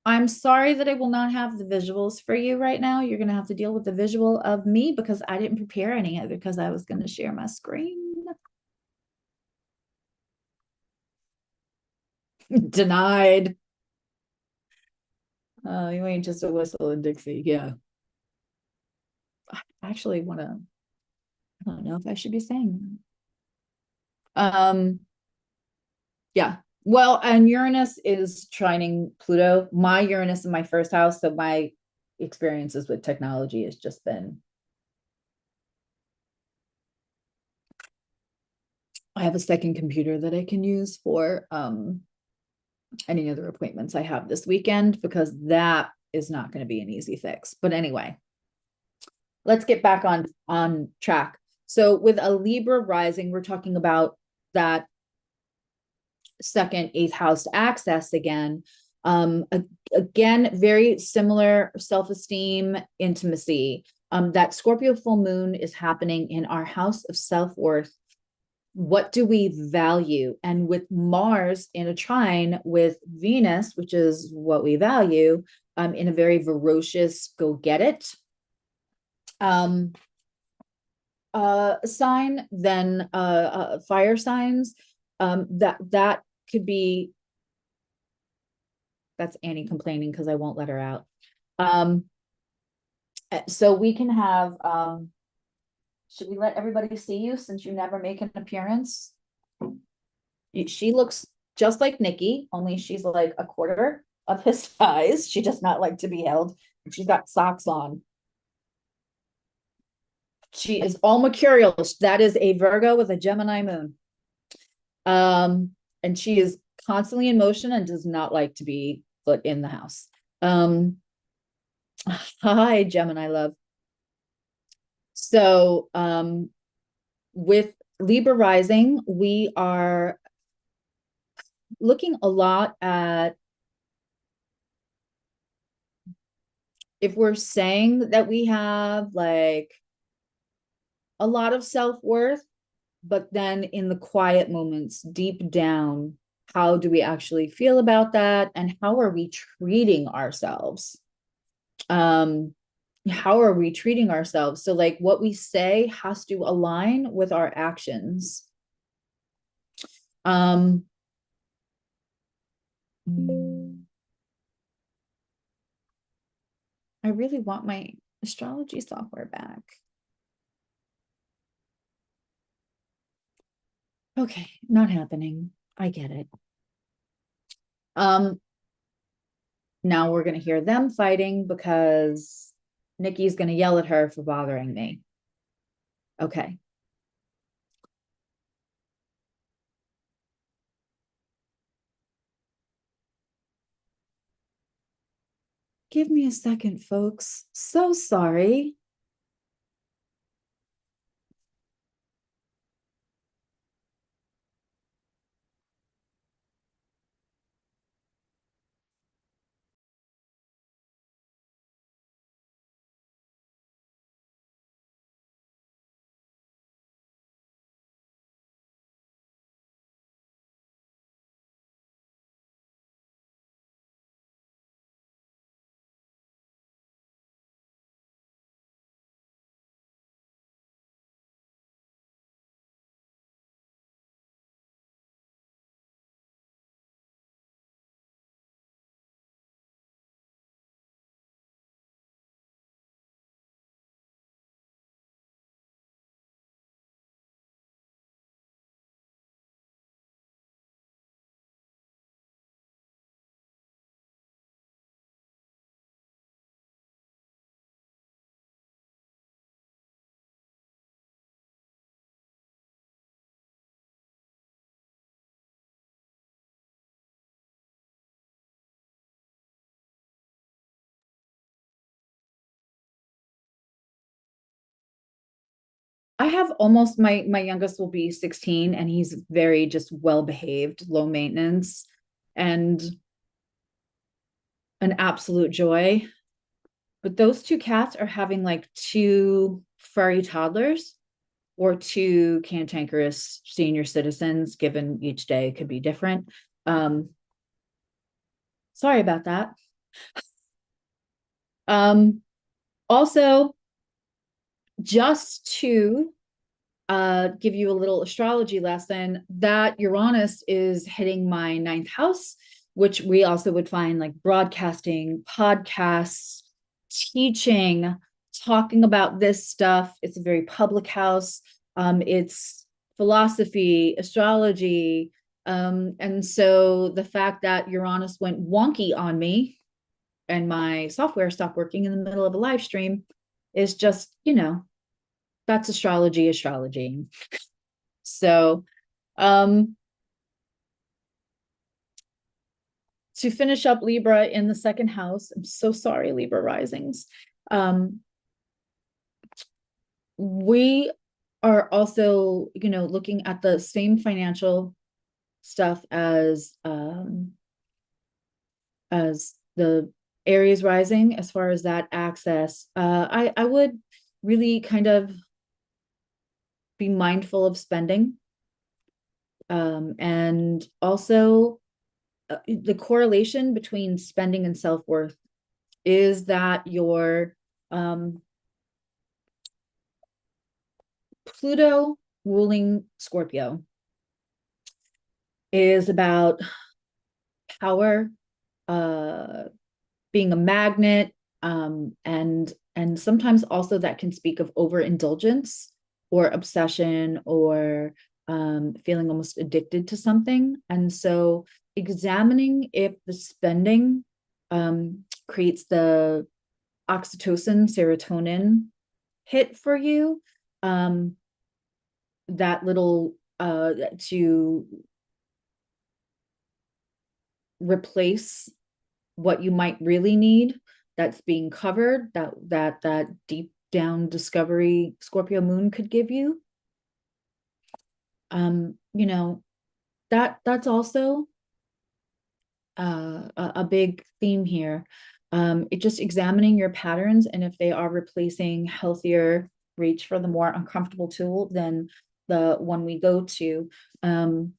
I'm sorry that I will not have the visuals for you right now. You're going to have to deal with the visual of me because I didn't prepare any of it because I was going to share my screen. Denied. You ain't just a whistle and Dixie. Yeah. I actually want to, I don't know if I should be saying that. Yeah. Well, and Uranus is trining Pluto. My Uranus in my first house, so my experiences with technology has just been, I have a second computer that I can use for any other appointments I have this weekend because that is not going to be an easy fix. But anyway, let's get back on track. So with a Libra rising, we're talking about that second, eighth house access again. Again, very similar self-esteem, intimacy. That Scorpio full moon is happening in our house of self-worth. What do we value? And with Mars in a trine with Venus, which is what we value, in a very ferocious go get it sign, then fire signs, that could be, that's Annie complaining because I won't let her out. So we can have, should we let everybody see you since you never make an appearance? She looks just like Nikki, only she's like a quarter of his size. She does not like to be held. She's got socks on. She is all mercurial. That is a Virgo with a Gemini moon. And she is constantly in motion and does not like to be put in the house. Hi, Gemini love. So, with Libra rising, we are looking a lot at, if we're saying that we have like a lot of self-worth, but then in the quiet moments deep down, how do we actually feel about that? And how are we treating ourselves? How are we treating ourselves? So like what we say has to align with our actions. I really want my astrology software back. Okay, not happening. I get it. Now we're going to hear them fighting because Nikki's going to yell at her for bothering me. Okay. Give me a second, folks. So sorry. I have almost my youngest will be 16 and he's very just well behaved, low maintenance, and an absolute joy. But those two cats are having like two furry toddlers or two cantankerous senior citizens, given each day could be different. Sorry about that. Also, just to give you a little astrology lesson, that Uranus is hitting my ninth house, which we also would find like broadcasting, podcasts, teaching, talking about this stuff. It's a very public house. It's philosophy, astrology. And so the fact that Uranus went wonky on me and my software stopped working in the middle of a live stream is just, that's astrology. So, to finish up Libra in the second house, I'm so sorry, Libra risings. We are also, looking at the same financial stuff as the Aries rising, as far as that access. I would really kind of be mindful of spending. And also the correlation between spending and self-worth is that your Pluto ruling Scorpio is about power, being a magnet, and sometimes also that can speak of overindulgence or obsession or feeling almost addicted to something. And so examining if the spending creates the oxytocin, serotonin hit for you, that little to replace what you might really need that's being covered, that deep down discovery Scorpio moon could give you. That's also a big theme here. It just examining your patterns, and if they are replacing healthier, reach for the more uncomfortable tool than the one we go to. In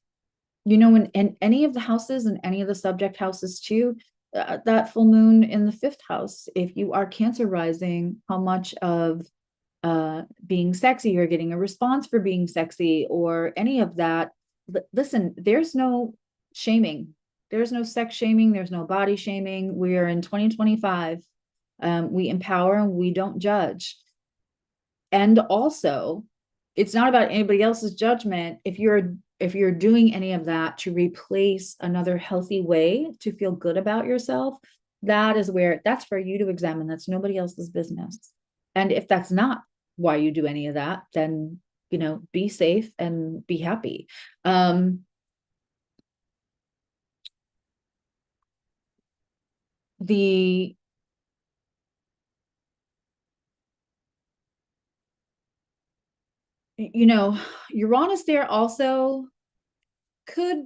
any of the houses and any of the subject houses too, that full moon in the 5th house, if you are Cancer rising, how much of being sexy you're getting, a response for being sexy, or any of that. Listen, there's no shaming. There's no sex shaming. There's no body shaming. We are in 2025. We empower and we don't judge. And also, it's not about anybody else's judgment. If you're doing any of that to replace another healthy way to feel good about yourself, that's for you to examine. That's nobody else's business. And if that's not why you do any of that, then, be safe and be happy. Uranus there also could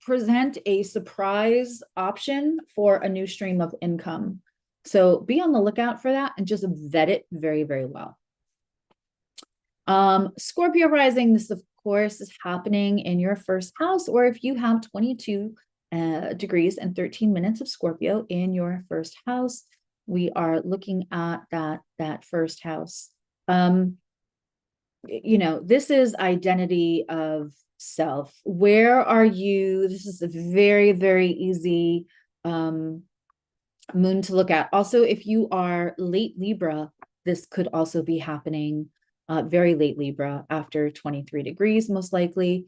present a surprise option for a new stream of income. So be on the lookout for that and just vet it very, very well. Scorpio rising, this of course is happening in your 1st house, or if you have 22 degrees and 13 minutes of Scorpio in your 1st house, we are looking at that 1st house. This is identity of self. Where are you? This is a very, very easy moon to look at. Also, if you are late Libra, this could also be happening, very late Libra, after 23 degrees, most likely.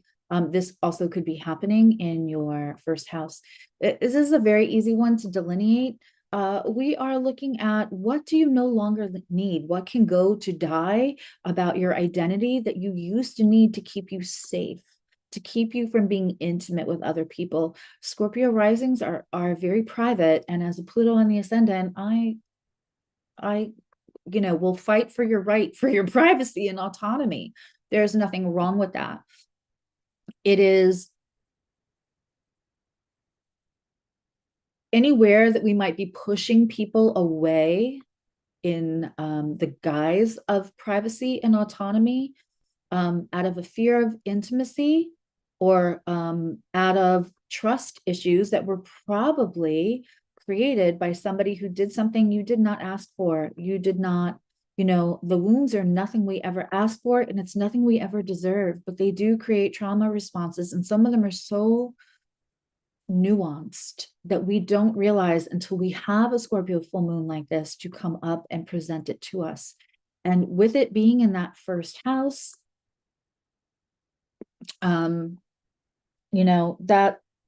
This also could be happening in your 1st house. This is a very easy one to delineate. We are looking at, what do you no longer need? What can go to die about your identity that you used to need to keep you safe, to keep you from being intimate with other people? Scorpio risings are very private, and as a Pluto on the ascendant, I will fight for your right for your privacy and autonomy. There's nothing wrong with that. It is anywhere that we might be pushing people away in the guise of privacy and autonomy, out of a fear of intimacy, or out of trust issues that were probably created by somebody who did something you did not ask for. You did not, the wounds are nothing we ever asked for, and it's nothing we ever deserve, but they do create trauma responses. And some of them are so nuanced that we don't realize until we have a Scorpio full moon like this to come up and present it to us. And with it being in that 1st house,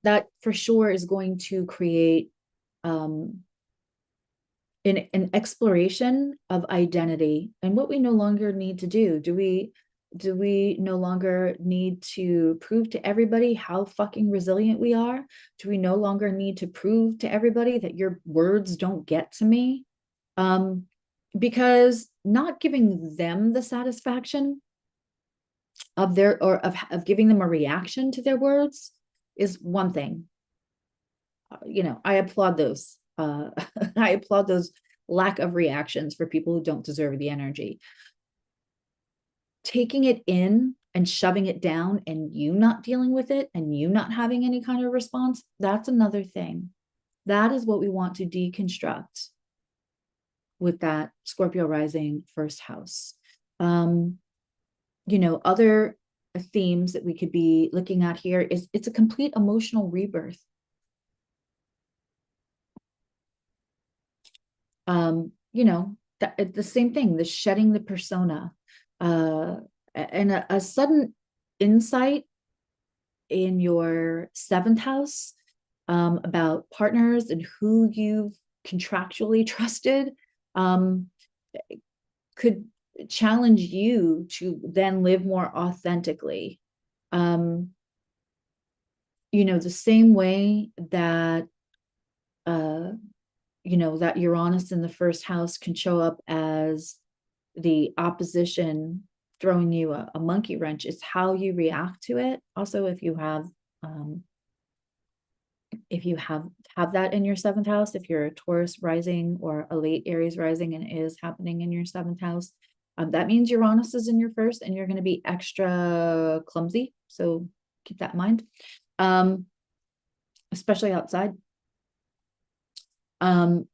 that for sure is going to create an exploration of identity and what we no longer need to do. Do we Do we no longer need to prove to everybody how fucking resilient we are? Do we no longer need to prove to everybody that your words don't get to me? Because not giving them the satisfaction of their, or of giving them a reaction to their words is one thing. I applaud those. I applaud those lack of reactions for people who don't deserve the energy. Taking it in and shoving it down and you not dealing with it and you not having any kind of response, that's another thing. That is what we want to deconstruct with that Scorpio rising first house. Other themes that we could be looking at here is it's a complete emotional rebirth. The same thing, the shedding the persona, and a sudden insight in your seventh house about partners and who you've contractually trusted could challenge you to then live more authentically. The same way that that Uranus in the first house can show up as the opposition throwing you a monkey wrench, is how you react to it. Also, if you have that in your seventh house, if you're a Taurus rising or a late Aries rising and it is happening in your seventh house, that means Uranus is in your first and you're going to be extra clumsy. So keep that in mind, especially outside. But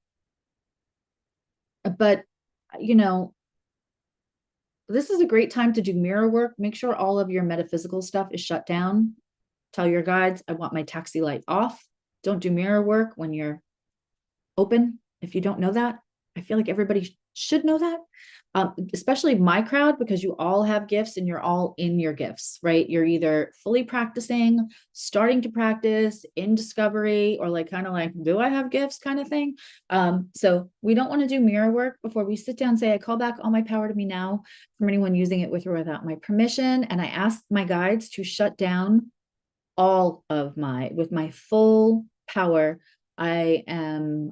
this is a great time to do mirror work. Make sure all of your metaphysical stuff is shut down. Tell your guides, I want my taxi light off. Don't do mirror work when you're open. If you don't know that, I feel like everybody should know that, especially my crowd, because you all have gifts and you're all in your gifts, right? You're either fully practicing, starting to practice, in discovery, or kind of do I have gifts kind of thing. So we don't want to do mirror work before we sit down and say, I call back all my power to me now from anyone using it with or without my permission. And I ask my guides to shut down all of with my full power. I am,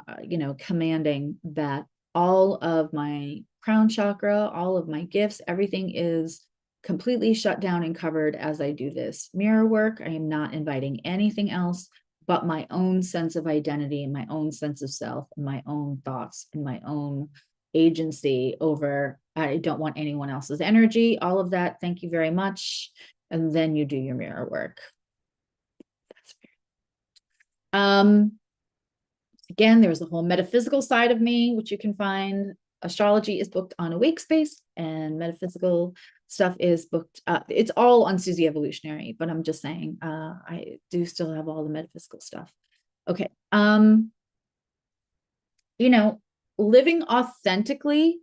commanding that all of my crown chakra, all of my gifts, everything is completely shut down and covered as I do this mirror work. I am not inviting anything else but my own sense of identity and my own sense of self and my own thoughts and my own agency over. I don't want anyone else's energy, all of that. Thank you very much. And then you do your mirror work. That's fair. Again, there's a whole metaphysical side of me, which you can find. Astrology is booked on Awake Space, and metaphysical stuff is booked. It's all on Susie Evolutionary, but I'm just saying, I do still have all the metaphysical stuff. Okay. Living authentically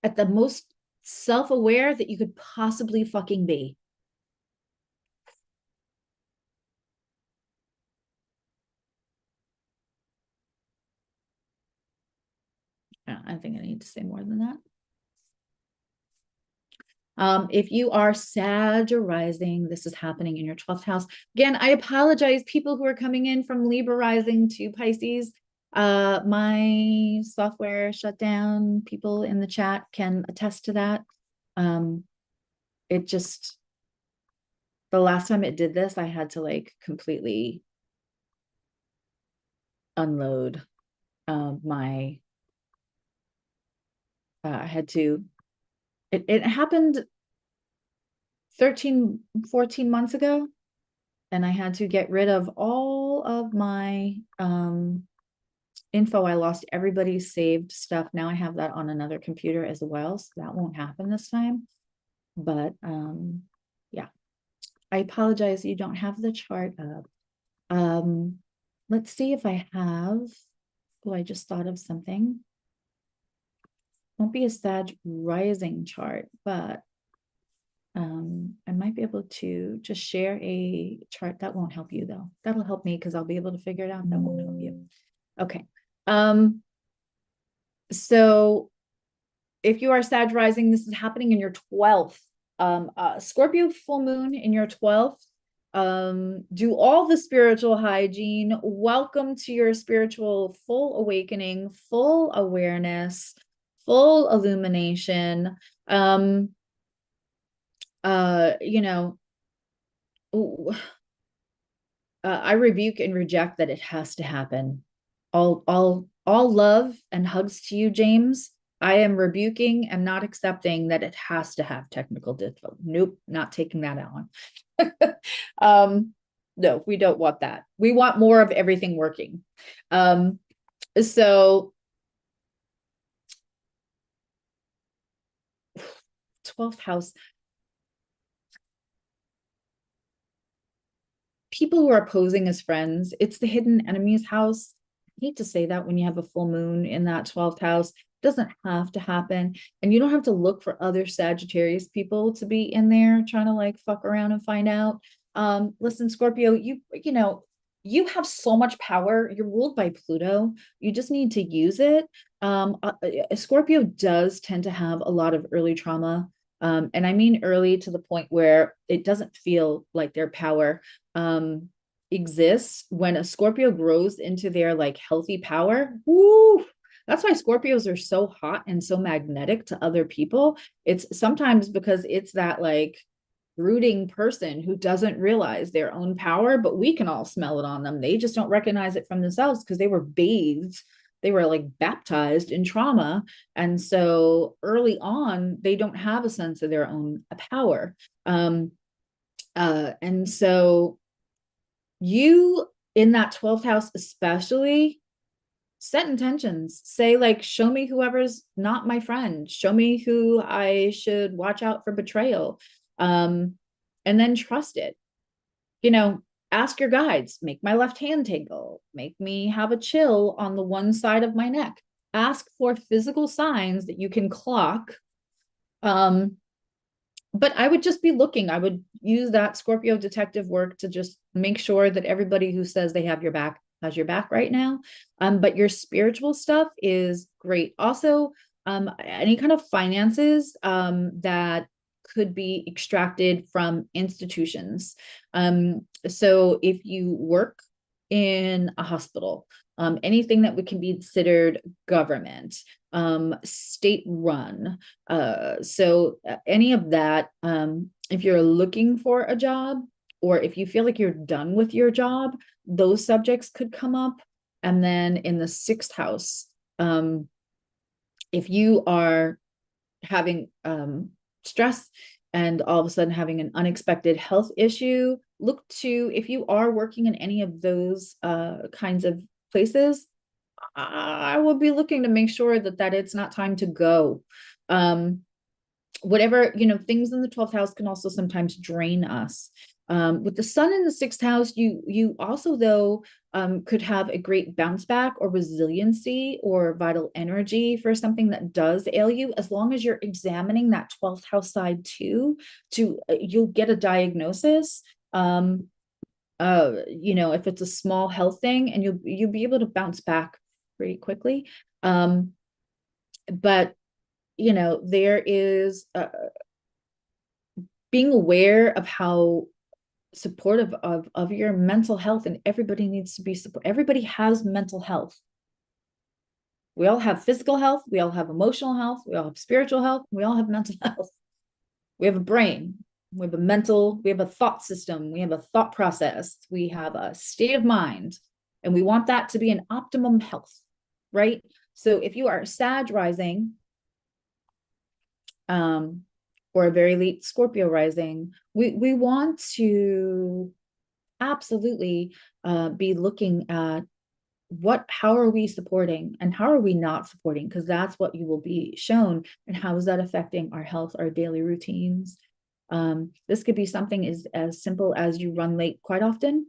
at the most self-aware that you could possibly fucking be. I think I need to say more than that. If you are Sag rising, this is happening in your 12th house. Again, I apologize, people who are coming in from Libra rising to Pisces. My software shut down. People in the chat can attest to that. It just, the last time it did this, I had to completely unload my, I had to, it happened 13, 14 months ago, and I had to get rid of all of my info. I lost everybody's saved stuff. Now I have that on another computer as well, so that won't happen this time. But yeah, I apologize you don't have the chart up. Let's see if I have, oh, I just thought of something. Won't be a Sag rising chart, but I might be able to just share a chart. That won't help you though. That'll help me because I'll be able to figure it out. That won't help you. Okay. So if you are Sag rising, this is happening in your 12th. Scorpio full moon in your 12th. Do all the spiritual hygiene. Welcome to your spiritual full awakening, full awareness, full illumination. You know, I rebuke and reject that it has to happen. All love and hugs to you, James. I am rebuking and not accepting that it has to have technical difficulty. Nope, not taking that on. No, we don't want that. We want more of everything working. So 12th house. People who are posing as friends, it's the hidden enemies house. I hate to say that when you have a full moon in that 12th house. It doesn't have to happen. And you don't have to look for other Sagittarius people to be in there trying to like fuck around and find out. Listen, Scorpio, you know, you have so much power. You're ruled by Pluto. You just need to use it. Scorpio does tend to have a lot of early trauma. And I mean early to the point where it doesn't feel like their power exists. When a Scorpio grows into their like healthy power, woo, that's why Scorpios are so hot and so magnetic to other people. It's sometimes because it's that like brooding person who doesn't realize their own power, but we can all smell it on them. They just don't recognize it from themselves because they were bathed, they were like baptized in trauma. And so early on, they don't have a sense of their own power. And so you in that 12th house, especially, set intentions. Say like, show me whoever's not my friend. Show me who I should watch out for betrayal. And then trust it. You know, ask your guides, make my left hand tingle, make me have a chill on the one side of my neck. Ask for physical signs that you can clock. But I would just be looking. I would use that Scorpio detective work to just make sure that everybody who says they have your back has your back right now. But your spiritual stuff is great. Also, any kind of finances that could be extracted from institutions. So if you work in a hospital, anything that can be considered government, state run. So any of that, if you're looking for a job, or if you feel like you're done with your job, those subjects could come up. And then in the 6th house, if you are having stress and all of a sudden having an unexpected health issue, look to, if you are working in any of those kinds of places, I will be looking to make sure that it's not time to go. Whatever, you know, things in the 12th house can also sometimes drain us. With the sun in the 6th house, you also, though, could have a great bounce back or resiliency or vital energy for something that does ail you, as long as you're examining that 12th house side too, you'll get a diagnosis. You know, if it's a small health thing, and you'll be able to bounce back pretty quickly. But you know, there is being aware of how supportive of your mental health, and everybody needs to be support. Everybody has mental health. We all have physical health, we all have emotional health, we all have spiritual health, we all have mental health. We have a brain, we have a thought system, we have a thought process, we have a state of mind, and we want that to be in optimum health, right? So if you are Sag rising, or a very late Scorpio rising, we want to absolutely be looking at how are we supporting and how are we not supporting, because that's what you will be shown, and how is that affecting our health, our daily routines. This could be something as simple as you run late quite often,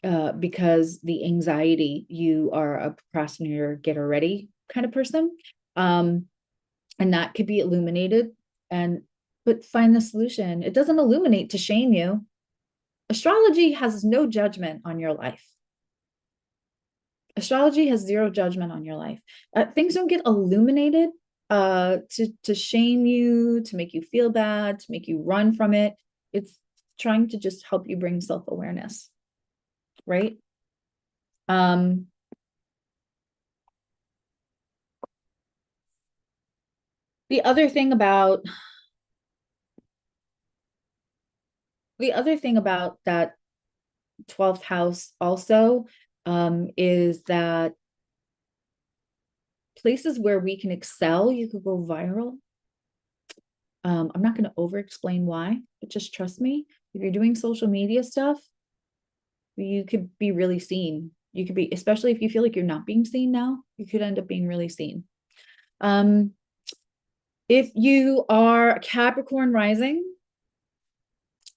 because the anxiety, you are a procrastinator, get ready kind of person. And that could be illuminated, but find the solution. It doesn't illuminate to shame you. Astrology has no judgment on your life. Astrology has zero judgment on your life. Things don't get illuminated to shame you, to make you feel bad, to make you run from it. It's trying to just help you bring self-awareness, right? The other thing about that 12th house also is that places where we can excel, you could go viral. I'm not going to over explain why, but just trust me. If you're doing social media stuff, you could be really seen. You could be, especially if you feel like you're not being seen now, you could end up being really seen. If you are Capricorn rising,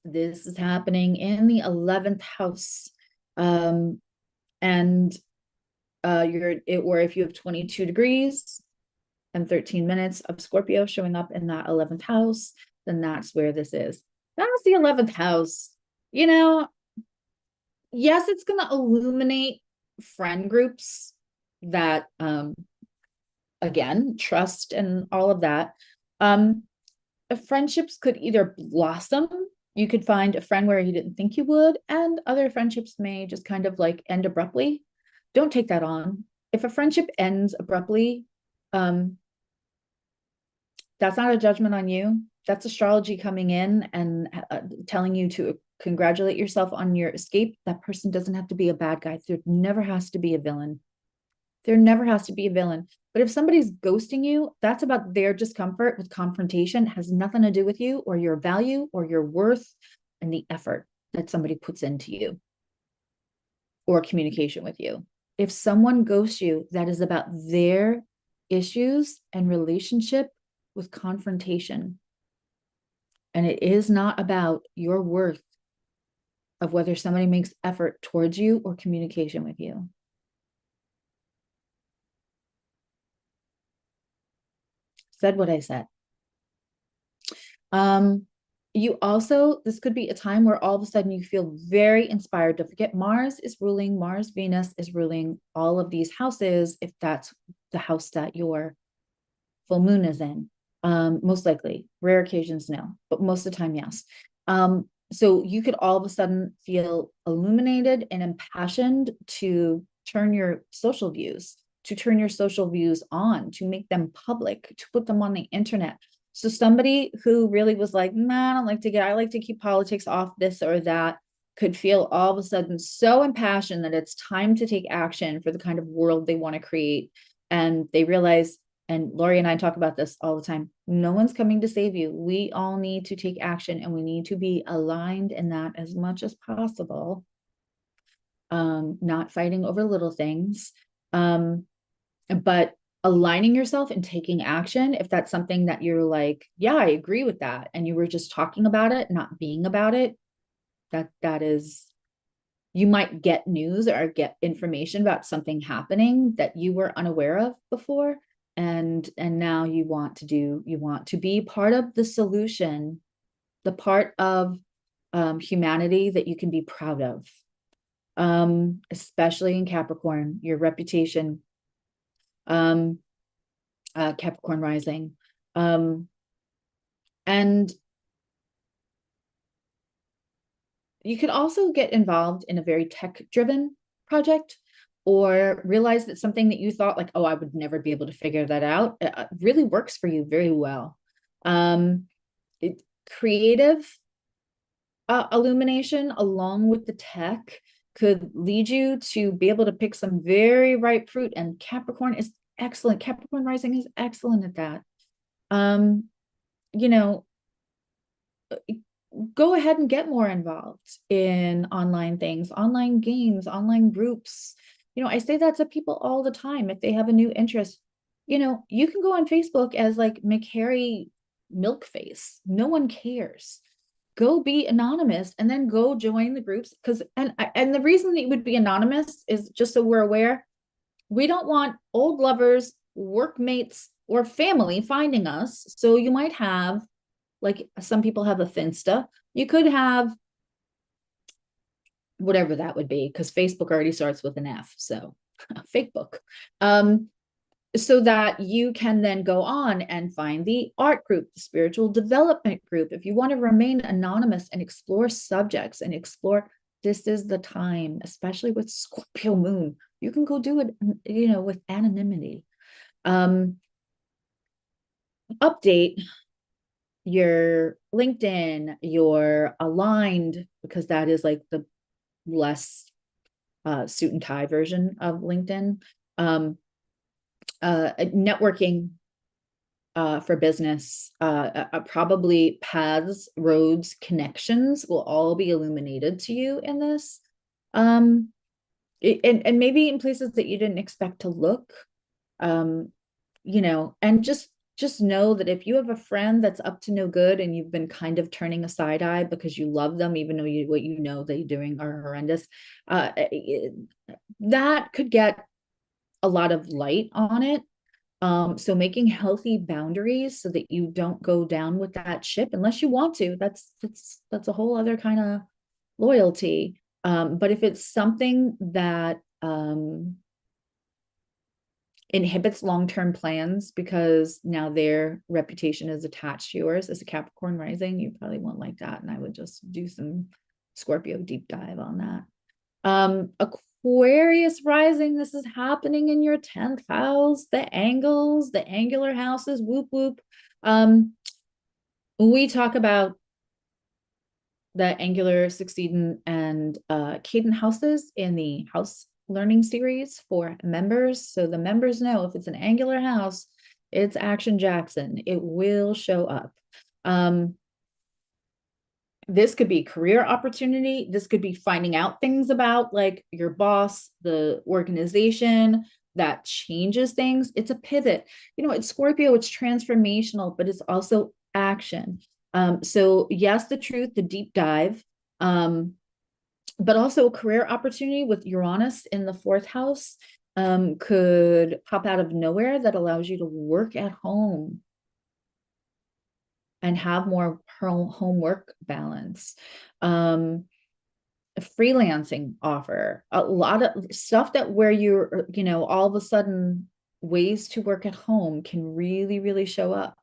this is happening in the 11th house. And or if you have 22 degrees and 13 minutes of Scorpio showing up in that 11th house, then that's where this is. That's the 11th house. You know, yes, it's going to illuminate friend groups that, again, trust and all of that. Friendships could either blossom. You could find a friend where you didn't think you would, and other friendships may just kind of like end abruptly. Don't take that on. If a friendship ends abruptly, that's not a judgment on you. That's astrology coming in and telling you to congratulate yourself on your escape. That person doesn't have to be a bad guy. There never has to be a villain. There never has to be a villain. But if somebody's ghosting you, that's about their discomfort with confrontation. It has nothing to do with you or your value or your worth and the effort that somebody puts into you or communication with you. If someone ghosts you, that is about their issues and relationship with confrontation. And it is not about your worth of whether somebody makes effort towards you or communication with you. Said what I said. You also, this could be a time where all of a sudden you feel very inspired. Don't forget, Mars, Venus is ruling all of these houses, if that's the house that your full moon is in. Most likely, rare occasions, no, but most of the time, yes. So you could all of a sudden feel illuminated and impassioned to turn your social views, on, to make them public, to put them on the internet. So somebody who really was like, nah, I like to keep politics off this or that, could feel all of a sudden so impassioned that it's time to take action for the kind of world they want to create. And they realize, and Lori and I talk about this all the time, no one's coming to save you. We all need to take action, and we need to be aligned in that as much as possible. Not fighting over little things. But aligning yourself and taking action, if that's something that you're like, yeah, I agree with that, and you were just talking about it, not being about it, that is, you might get news or get information about something happening that you were unaware of before, and now you want to be part of the solution, the part of humanity that you can be proud of, especially in Capricorn, your reputation, Capricorn rising. And you could also get involved in a very tech-driven project, or realize that something that you thought like, oh, I would never be able to figure that out, really works for you very well. Creative illumination along with the tech could lead you to be able to pick some very ripe fruit, and Capricorn is excellent. Capricorn rising is excellent at that. You know, go ahead and get more involved in online things, online games, online groups. I say that to people all the time. If they have a new interest, you can go on Facebook as like McHarry Milkface. No one cares. Go be anonymous and then go join the groups. And the reason that you would be anonymous is just so we're aware, we don't want old lovers, workmates, or family finding us. So you might have, like, some people have a Finsta. You could have whatever that would be, because Facebook already starts with an F. So fake book. so that you can then go on and find the art group, the spiritual development group. If you want to remain anonymous and explore subjects and explore, this is the time, especially with Scorpio moon. You can go do it, with anonymity. Update your LinkedIn, your aligned, because that is like the less suit and tie version of LinkedIn. Networking for business, probably paths, roads, connections will all be illuminated to you in this. And maybe in places that you didn't expect to look. And just know that if you have a friend that's up to no good and you've been kind of turning a side eye because you love them, even though what they're doing are horrendous, that could get a lot of light on it. So making healthy boundaries so that you don't go down with that ship unless you want to. That's a whole other kind of loyalty. But if it's something that inhibits long-term plans because now their reputation is attached to yours as a Capricorn rising, you probably won't like that. And I would just do some Scorpio deep dive on that. Aquarius rising, this is happening in your 10th house, the angles, the angular houses, whoop, whoop. We talk about the angular, succeeding, and cadent houses in the house learning series for members. So the members know if it's an angular house, it's Action Jackson. It will show up. This could be career opportunity. This could be finding out things about like your boss, the organization that changes things. It's a pivot. It's Scorpio, it's transformational, but it's also action. So yes, the truth, the deep dive, but also a career opportunity with Uranus in the 4th house could pop out of nowhere that allows you to work at home and have more homework balance. A freelancing offer, a lot of stuff that where you're, all of a sudden ways to work at home can really, really show up.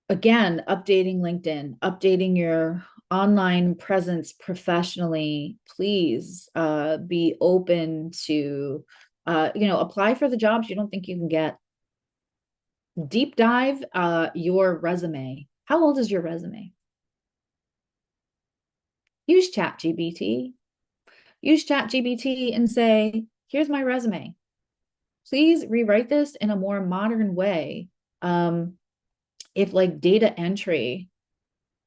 Again, updating LinkedIn, updating your online presence professionally. Please be open to, apply for the jobs you don't think you can get. Deep dive your resume. How old is your resume? Use ChatGPT. Use ChatGPT and say, here's my resume. Please rewrite this in a more modern way. If like data entry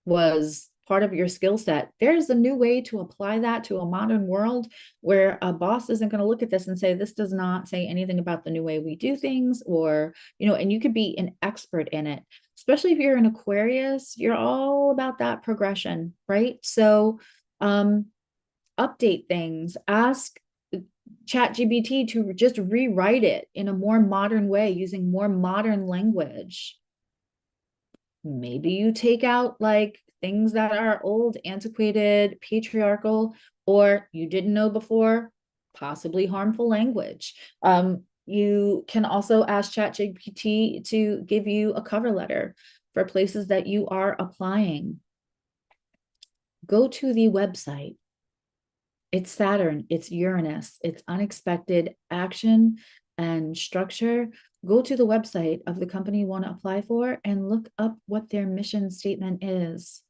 was part of your skill set, there's a new way to apply that to a modern world where a boss isn't going to look at this and say, this does not say anything about the new way we do things, or, and you could be an expert in it. Especially if you're an Aquarius, you're all about that progression, right? So update things, ask ChatGPT to just rewrite it in a more modern way using more modern language. Maybe you take out like things that are old, antiquated, patriarchal, or you didn't know before, possibly harmful language. You can also ask ChatGPT to give you a cover letter for places that you are applying. Go to the website. It's Saturn, it's Uranus, it's unexpected action and structure. Go to the website of the company you want to apply for and look up what their mission statement is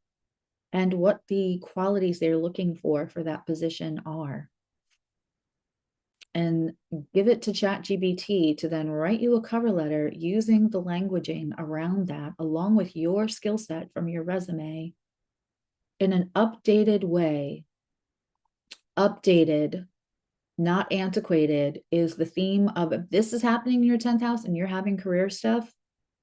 and what the qualities they're looking for that position are. And give it to ChatGPT to then write you a cover letter using the languaging around that, along with your skill set from your resume in an updated way. Updated, not antiquated, is the theme of if this is happening in your 10th house and you're having career stuff,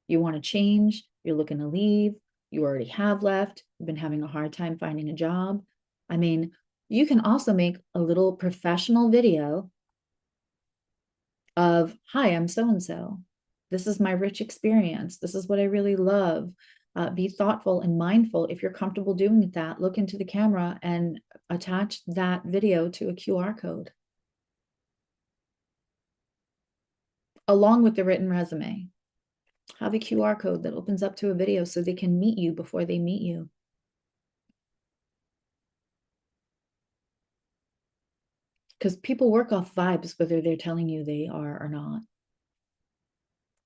you want to change, you're looking to leave, you already have left, you've been having a hard time finding a job. I mean, you can also make a little professional video of, hi, I'm so-and-so. This is my rich experience. This is what I really love. Be thoughtful and mindful. If you're comfortable doing that, look into the camera and attach that video to a QR code along with the written resume. Have a QR code that opens up to a video so they can meet you before they meet you. Because people work off vibes, whether they're telling you they are or not.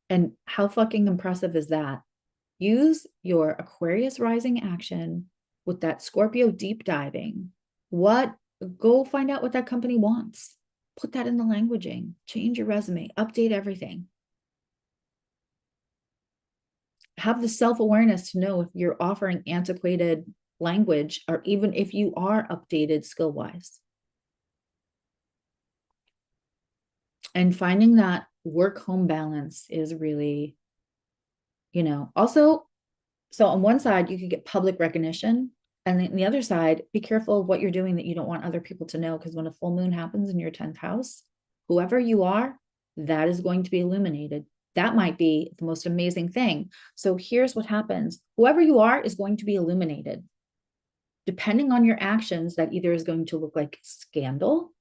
And how fucking impressive is that? Use your Aquarius rising action with that Scorpio deep diving. Go find out what that company wants. Put that in the languaging, change your resume, update everything. Have the self-awareness to know if you're offering antiquated language or even if you are updated skill-wise. And finding that work-home balance is really, also, so on one side, you could get public recognition. And then the other side, be careful of what you're doing that you don't want other people to know. Because when a full moon happens in your 10th house, whoever you are, that is going to be illuminated. That might be the most amazing thing. So here's what happens. Whoever you are is going to be illuminated. Depending on your actions, that either is going to look like scandal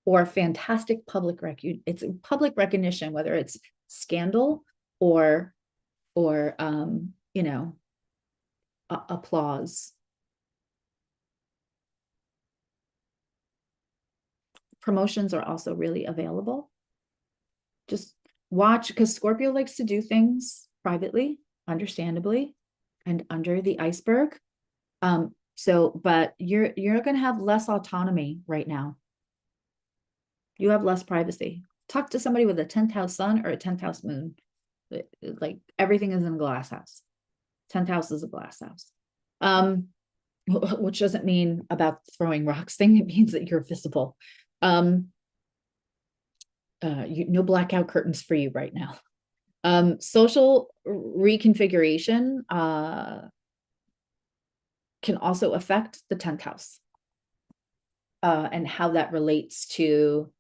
or fantastic public it's public recognition, whether it's scandal or applause. Promotions are also really available. Just watch, because Scorpio likes to do things privately, understandably, and under the iceberg. But you're going to have less autonomy right now. You have less privacy. Talk to somebody with a 10th house sun or a 10th house moon. Like everything is in a glass house. 10th house is a glass house. Which doesn't mean about throwing rocks thing. It means that you're visible. No blackout curtains for you right now. Social reconfiguration can also affect the 10th house and how that relates to,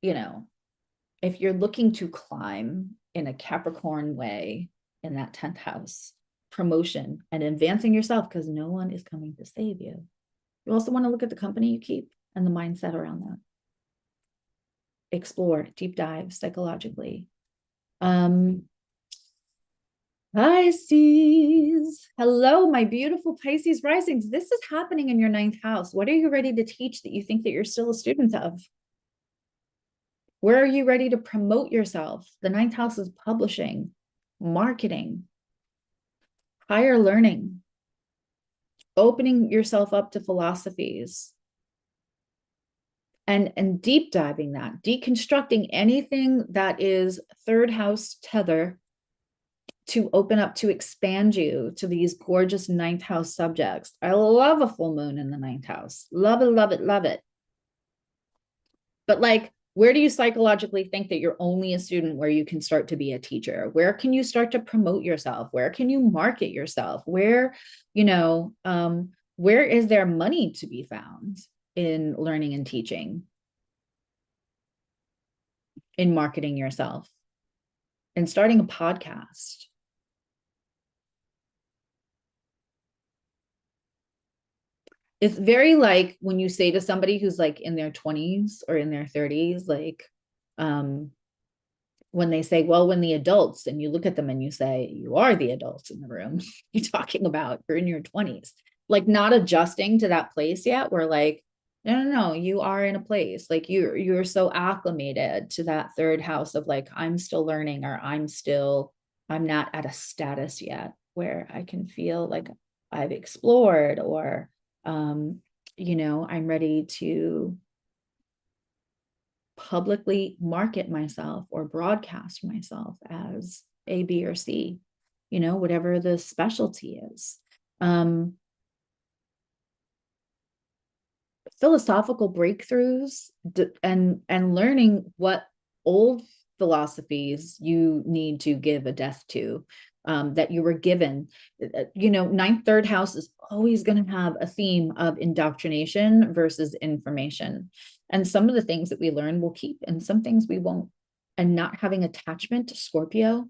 if you're looking to climb in a Capricorn way in that 10th house, promotion and advancing yourself, because no one is coming to save you. You also want to look at the company you keep and the mindset around that. Explore, deep dive psychologically. Pisces. Hello, my beautiful Pisces risings. This is happening in your 9th house. What are you ready to teach that you think that you're still a student of? Where are you ready to promote yourself? The 9th house is publishing, marketing, higher learning, opening yourself up to philosophies, and deep diving that, deconstructing anything that is 3rd house tether to open up, to expand you to these gorgeous 9th house subjects. I love a full moon in the 9th house. Love it, love it, love it. But like, where do you psychologically think that you're only a student where you can start to be a teacher? Where can you start to promote yourself? Where can you market yourself? Where is there money to be found in learning and teaching, in marketing yourself, in starting a podcast? It's very like when you say to somebody who's like in their 20s or in their 30s, like when they say, well, when the adults, and you look at them and you say, you are the adults in the room you're talking about, you're in your 20s, like not adjusting to that place yet. We're like, no, you are in a place, like you're so acclimated to that 3rd house of like, I'm still learning, or I'm not at a status yet where I can feel like I've explored, or I'm ready to publicly market myself or broadcast myself as A, B, or C, whatever the specialty is. Philosophical breakthroughs and learning what old philosophies you need to give a death to, that you were given. 9th, 3rd house is always going to have a theme of indoctrination versus information. And some of the things that we learn we'll keep, and some things we won't. And not having attachment to Scorpio,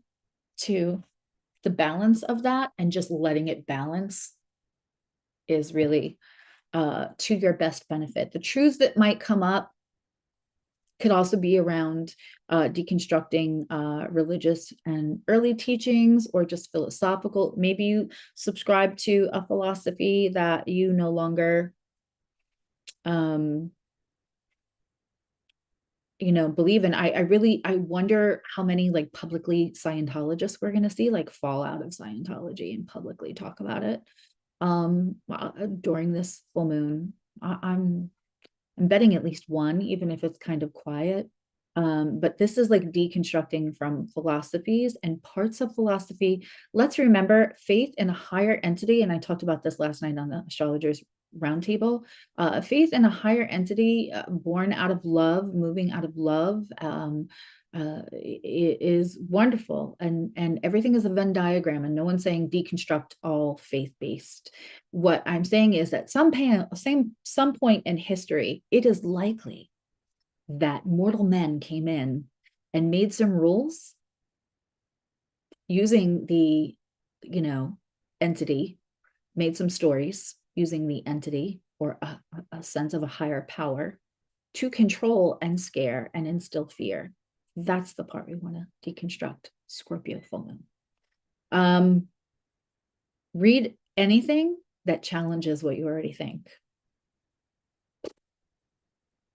to the balance of that and just letting it balance is really to your best benefit. The truths that might come up could also be around deconstructing religious and early teachings, or just philosophical. Maybe you subscribe to a philosophy that you no longer believe in. I wonder how many like publicly Scientologists we're going to see like fall out of Scientology and publicly talk about it during this full moon. I'm betting at least one, even if it's kind of quiet. But this is like deconstructing from philosophies and parts of philosophy. Let's remember faith in a higher entity. And I talked about this last night on the astrologers roundtable. Faith in a higher entity, born out of love, moving out of love, is wonderful. And everything is a Venn diagram, and no one's saying deconstruct all faith-based. What I'm saying is that some point in history, it is likely that mortal men came in and made some rules using the, entity, made some stories using the entity or a sense of a higher power to control and scare and instill fear. That's the part we want to deconstruct. Scorpio full moon. Read anything that challenges what you already think.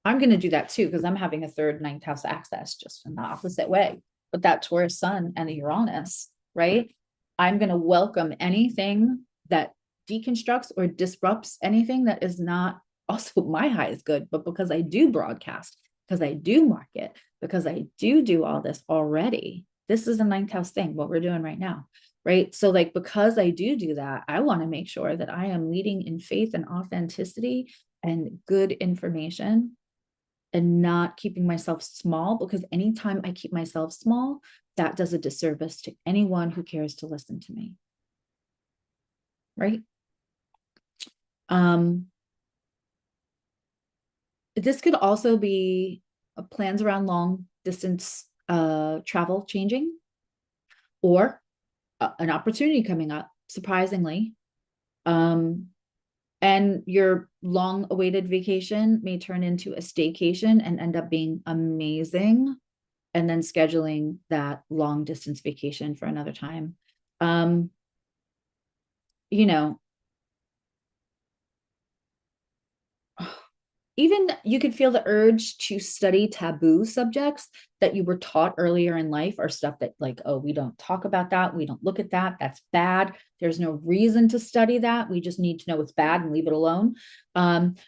I'm going to do that too, because I'm having a third ninth house access just in the opposite way. But that Taurus sun and the Uranus, right? I'm going to welcome anything that deconstructs or disrupts anything that is not also my highest good, but because I do broadcast, because I do market, because I do all this already. This is a ninth house thing, what we're doing right now, right? So like, because I do that, I want to make sure that I am leading in faith and authenticity and good information, and not keeping myself small, because anytime I keep myself small, that does a disservice to anyone who cares to listen to me. Right? This could also be plans around long distance travel changing, or an opportunity coming up, surprisingly. And your long awaited vacation may turn into a staycation and end up being amazing. And then scheduling that long distance vacation for another time. Even you could feel the urge to study taboo subjects that you were taught earlier in life, or stuff that like, oh, we don't talk about that. We don't look at that. That's bad. There's no reason to study that. We just need to know it's bad and leave it alone.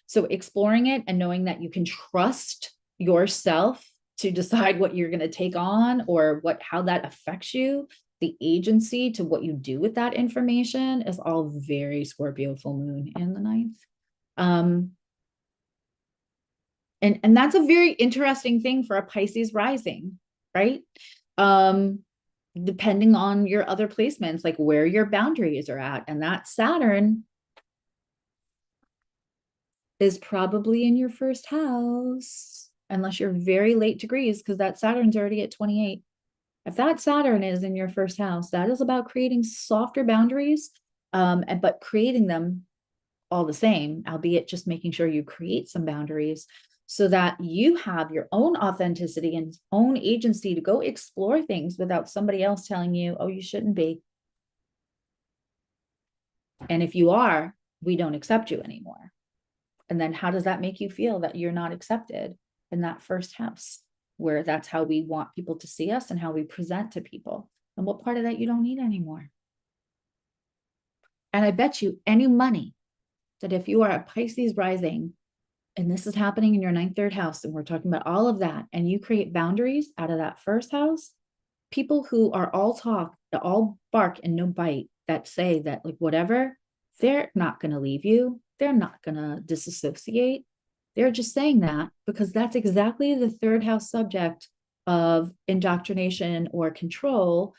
So exploring it and knowing that you can trust yourself to decide what you're going to take on, or how that affects you, the agency to what you do with that information, is all very Scorpio full moon in the ninth. And that's a very interesting thing for a Pisces rising, right? Depending on your other placements, like where your boundaries are at. And that Saturn is probably in your first house, unless you're very late degrees, because that Saturn's already at 28. If that Saturn is in your first house, that is about creating softer boundaries, but creating them all the same, albeit just making sure you create some boundaries so that you have your own authenticity and own agency to go explore things without somebody else telling you, oh, you shouldn't be. And if you are, we don't accept you anymore. And then how does that make you feel that you're not accepted in that first house, where that's how we want people to see us and how we present to people? And what part of that you don't need anymore? And I bet you any money that if you are a Pisces rising, and this is happening in your ninth, third house, and we're talking about all of that, and you create boundaries out of that first house, people who are all talk, all bark and no bite, that say that like whatever, they're not going to leave you. They're not going to disassociate. They're just saying that because that's exactly the third house subject of indoctrination or control,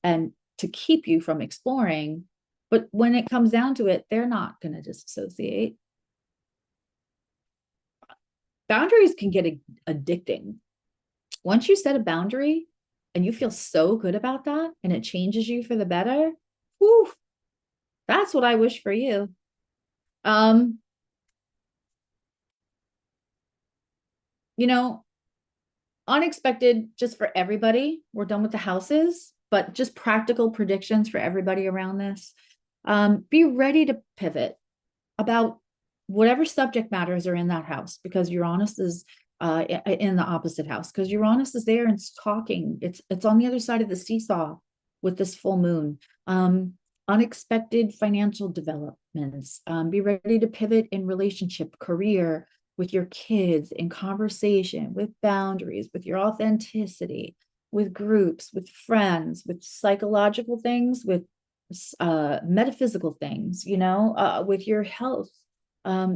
and to keep you from exploring. But when it comes down to it, they're not going to disassociate. Boundaries can get addicting. Once you set a boundary and you feel so good about that, and it changes you for the better, whew, that's what I wish for you. You know, unexpected just for everybody. We're done with the houses, but just practical predictions for everybody around this. Be ready to pivot about whatever subject matters are in that house, because Uranus is in the opposite house, because Uranus is there and it's talking. It's on the other side of the seesaw with this full moon. Unexpected financial developments. Be ready to pivot in relationship, career, with your kids, in conversation, with boundaries, with your authenticity, with groups, with friends, with psychological things, with metaphysical things, with your health.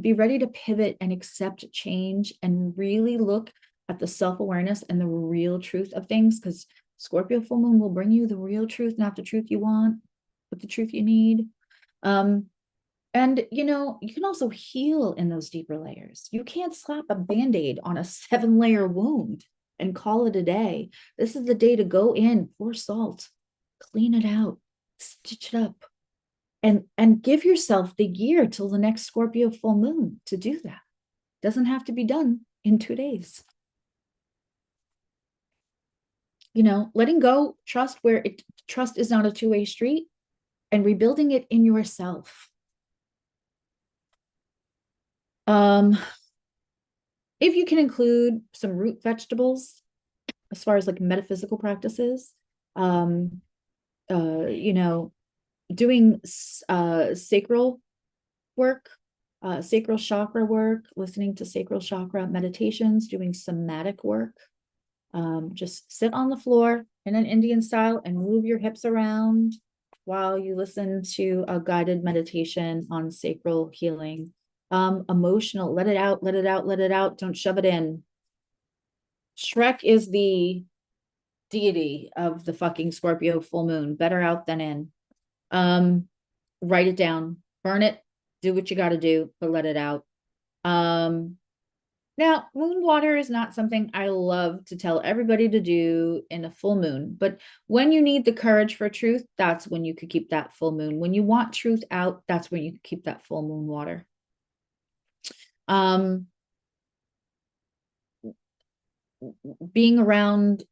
Be ready to pivot and accept change and really look at the self-awareness and the real truth of things, because Scorpio full moon will bring you the real truth, not the truth you want, but the truth you need. And you can also heal in those deeper layers. You can't slap a band-aid on a 7-layer wound and call it a day. This is the day to go in, pour salt, clean it out, stitch it up, and give yourself the year till the next Scorpio full moon to do that. Doesn't have to be done in 2 days. Letting go, trust trust is not a two-way street, and rebuilding it in yourself. If you can include some root vegetables as far as like metaphysical practices, doing sacral work, sacral chakra work, listening to sacral chakra meditations, doing somatic work. Just sit on the floor in an Indian style and move your hips around while you listen to a guided meditation on sacral healing. Emotional, let it out, let it out, let it out. Don't shove it in. Shrek is the deity of the fucking Scorpio full moon. Better out than in. Write it down, burn it, do what you got to do, but let it out. Now, moon water is not something I love to tell everybody to do in a full moon, but when you need the courage for truth, that's when you could keep that full moon. When you want truth out, that's when you could keep that full moon water. Being around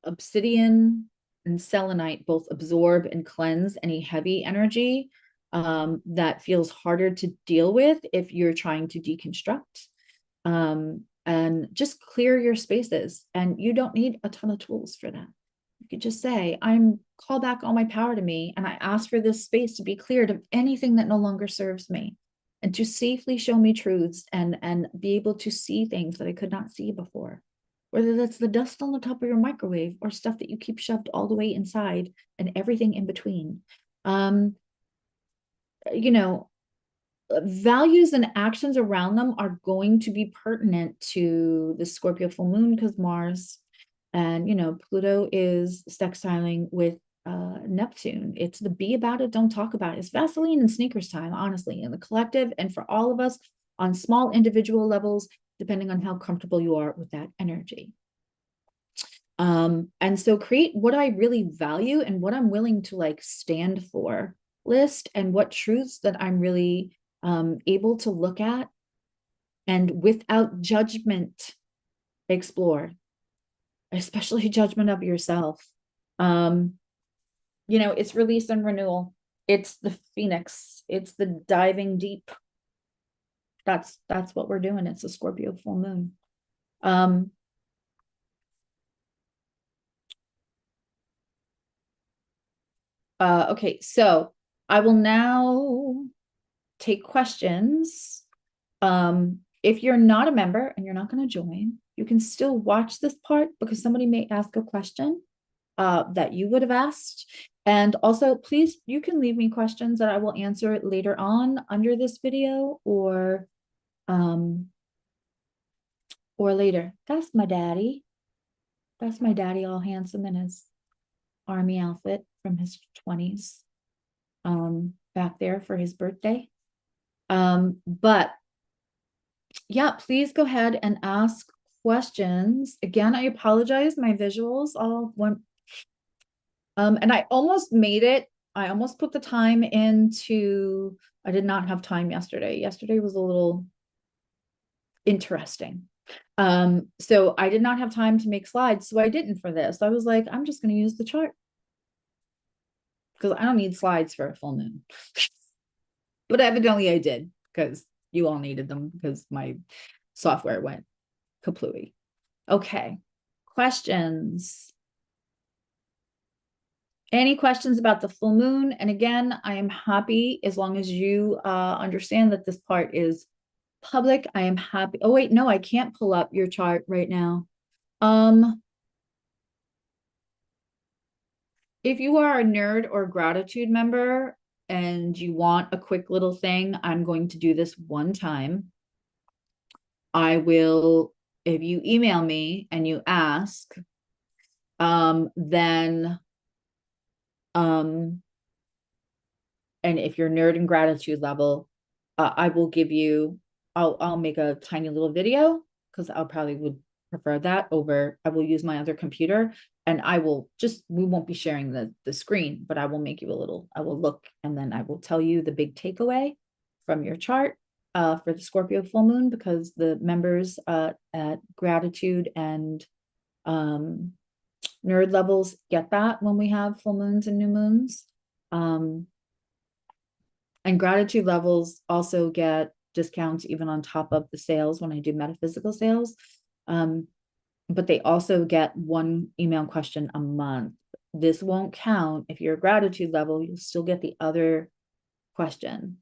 obsidian and selenite both absorb and cleanse any heavy energy that feels harder to deal with if you're trying to deconstruct. And just clear your spaces. And you don't need a ton of tools for that. You could just say, I'm call back all my power to me, and I ask for this space to be cleared of anything that no longer serves me, and to safely show me truths and be able to see things that I could not see before. Whether that's the dust on the top of your microwave or stuff that you keep shoved all the way inside and everything in between. Values and actions around them are going to be pertinent to the Scorpio full moon, because Mars and Pluto is sextiling with Neptune. It's the be about it, don't talk about it. It's Vaseline and sneakers time, honestly, in the collective and for all of us on small individual levels, depending on how comfortable you are with that energy. And so create what I really value and what I'm willing to stand for list, and what truths that I'm really able to look at and without judgment explore, especially judgment of yourself. It's release and renewal. It's the phoenix. It's the diving deep. That's what we're doing. It's a Scorpio full moon. Okay, so I will now take questions. If you're not a member and you're not going to join, you can still watch this part, because somebody may ask a question that you would have asked. And also, please, you can leave me questions that I will answer later on under this video or later. That's my daddy. That's my daddy, all handsome in his army outfit from his 20s, back there for his birthday. But yeah, please go ahead and ask questions. Again, I apologize. My visuals all went And I almost made it. I almost put the time into, I did not have time yesterday. Yesterday was a little interesting. So I did not have time to make slides, so I didn't for this. I was like, I'm just going to use the chart because I don't need slides for a full moon. But evidently I did, because you all needed them because my software went kaplooey. Okay. Questions? Any questions about the full moon? And again, I am happy as long as you understand that this part is public. I am happy. Oh, wait, no, I can't pull up your chart right now. If you are a nerd or gratitude member and you want a quick little thing, I'm going to do this one time. I will, if you email me and you ask, then and if you're nerd and gratitude level, I will give you, I'll make a tiny little video because I'll probably would prefer that over, I will use my other computer and I will just, we won't be sharing the screen, but I will make you a little, I will look and then I will tell you the big takeaway from your chart for the Scorpio full moon, because the members at gratitude and nerd levels get that when we have full moons and new moons. And gratitude levels also get discounts even on top of the sales when I do metaphysical sales. But they also get one email question a month. This won't count. If you're a gratitude level, you'll still get the other question.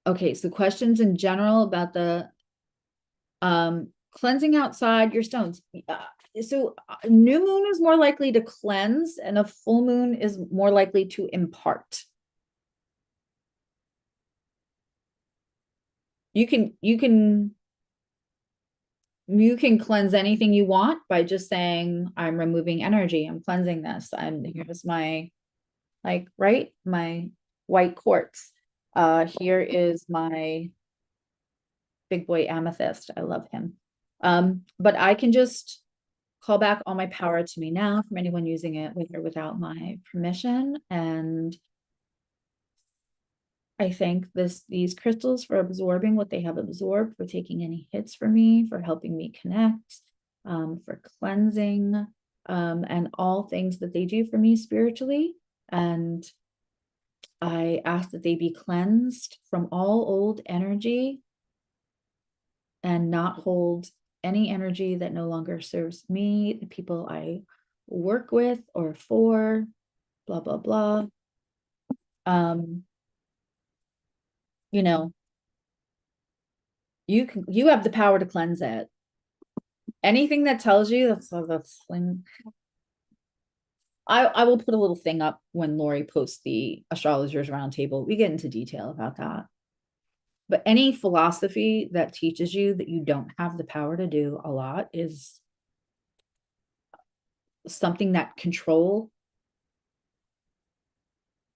Okay, so questions in general about the cleansing outside your stones. So new moon is more likely to cleanse and a full moon is more likely to impart. You can cleanse anything you want by just saying, I'm removing energy, I'm cleansing this, and here's my, like, right, my white quartz. Here is my big boy amethyst. I love him. But I can just call back all my power to me now from anyone using it with or without my permission. And I thank these crystals for absorbing what they have absorbed, for taking any hits for me, for helping me connect, for cleansing, and all things that they do for me spiritually. And I ask that they be cleansed from all old energy and not hold any energy that no longer serves me, the people I work with or for, blah, blah, blah. You know, you have the power to cleanse it. Anything that tells you that's when I will put a little thing up when Lori posts the astrologers roundtable. We get into detail about that. But any philosophy that teaches you that you don't have the power to do a lot is something that control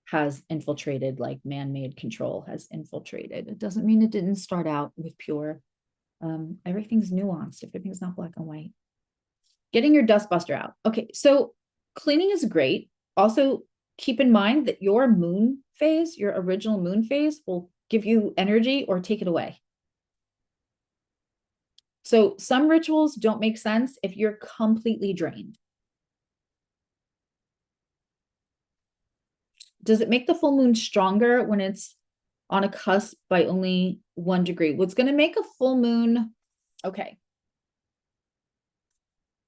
has infiltrated, like man-made control has infiltrated. It doesn't mean it didn't start out with pure. Everything's nuanced. Everything's not black and white. Getting your dust buster out. Okay, so cleaning is great. Also, keep in mind that your moon phase, your original moon phase, will give you energy or take it away. So some rituals don't make sense if you're completely drained. Does it make the full moon stronger when it's on a cusp by only 1 degree? What's going to make a full moon? Okay.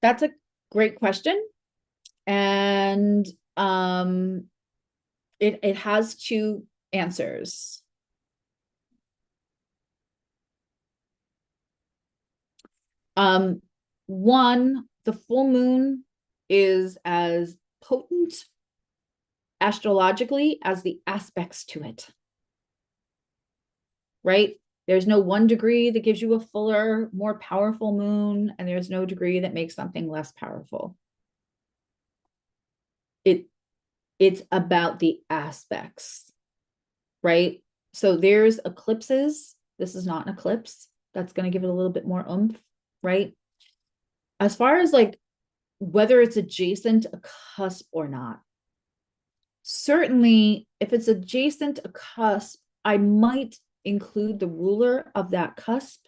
That's a great question. And it has 2 answers. One, the full moon is as potent astrologically as the aspects to it, right? There's no 1 degree that gives you a fuller, more powerful moon, and there's no degree that makes something less powerful. It's about the aspects, right? So there's eclipses. This is not an eclipse. That's going to give it a little bit more oomph, right? As far as like whether it's adjacent a cusp or not, certainly if it's adjacent a cusp, I might include the ruler of that cusp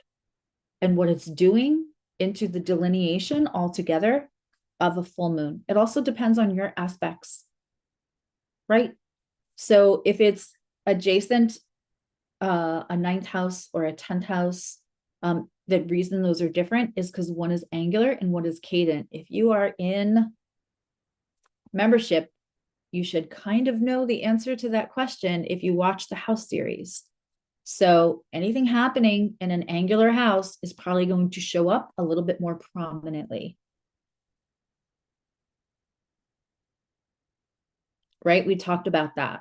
and what it's doing into the delineation altogether of a full moon. It also depends on your aspects, right? So if it's adjacent a ninth house or a 10th house, the reason those are different is because one is angular and one is cadent. If you are in membership, you should kind of know the answer to that question if you watch the house series. So anything happening in an angular house is probably going to show up a little bit more prominently. Right? We talked about that.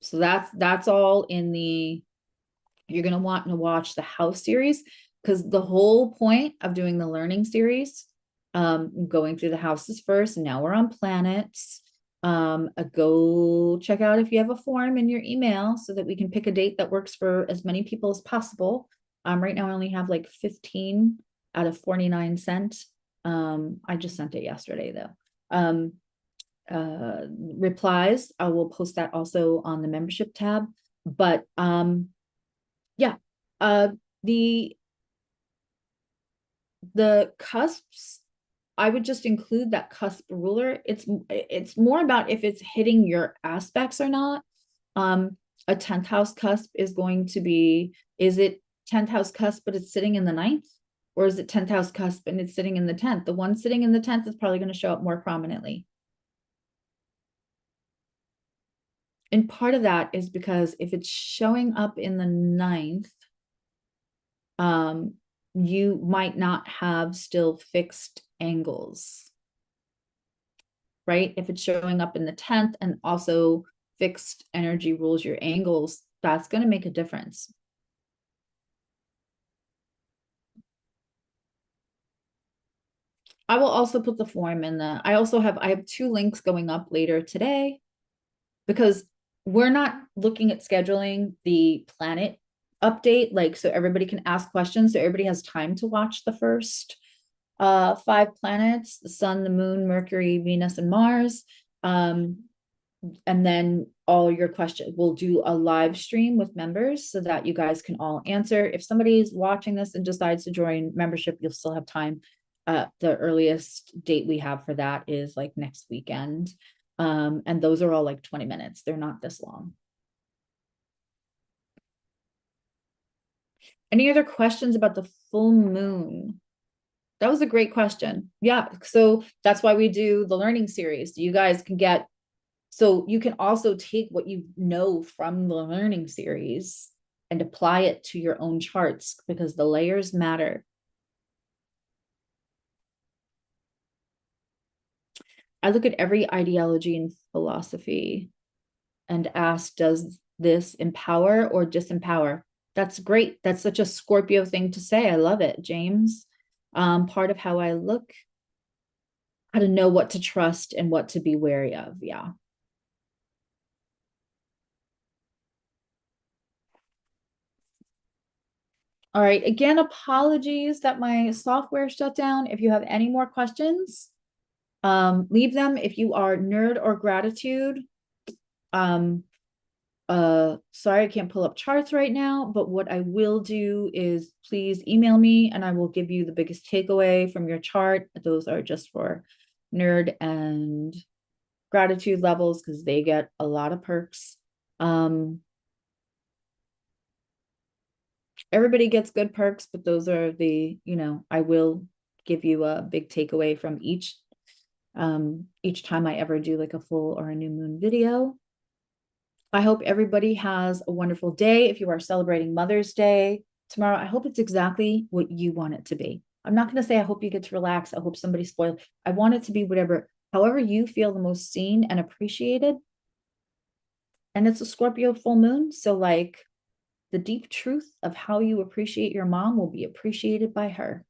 So that's all in the, you're going to want to watch the house series, because the whole point of doing the learning series, going through the houses first, and now we're on planets. Go check out if you have a form in your email so that we can pick a date that works for as many people as possible. Right now I only have like 15 out of 49 sent. I just sent it yesterday though. Replies, I will post that also on the membership tab. But yeah, the cusps, I would just include that cusp ruler. It's more about if it's hitting your aspects or not. A 10th house cusp is going to be, is it 10th house cusp but it's sitting in the ninth, or is it 10th house cusp and it's sitting in the 10th? The one sitting in the 10th is probably going to show up more prominently. And part of that is because if it's showing up in the ninth, you might not have still fixed angles, right? If it's showing up in the 10th and also fixed energy rules your angles, that's going to make a difference. I will also put the form in the, I have 2 links going up later today, because we're not looking at scheduling the planet update, like, so everybody can ask questions, so everybody has time to watch the first 5 planets: the sun, the moon, Mercury, Venus, and Mars. And then all your questions, we'll do a live stream with members so that you guys can all answer. If somebody's watching this and decides to join membership, you'll still have time. The earliest date we have for that is like next weekend. And those are all like 20 minutes. They're not this long. Any other questions about the full moon? That was a great question. Yeah. So that's why we do the learning series. You guys can get, so you can also take what you know from the learning series and apply it to your own charts, because the layers matter. I look at every ideology and philosophy and ask, does this empower or disempower? That's great. That's such a Scorpio thing to say. I love it, James. Part of how I look, how to know what to trust and what to be wary of. Yeah. All right. Again, apologies that my software shut down. If you have any more questions, leave them. If you are nerd or gratitude, sorry, I can't pull up charts right now, but what I will do is please email me and I will give you the biggest takeaway from your chart. Those are just for nerd and gratitude levels, because they get a lot of perks. Everybody gets good perks, but those are the, I will give you a big takeaway from each time I ever do like a full or a new moon video. I hope everybody has a wonderful day. If you are celebrating Mother's Day tomorrow, I hope it's exactly what you want it to be. I'm not going to say I hope you get to relax. I hope somebody's spoiled. I want it to be however you feel the most seen and appreciated. And it's a Scorpio full moon. So like, the deep truth of how you appreciate your mom will be appreciated by her.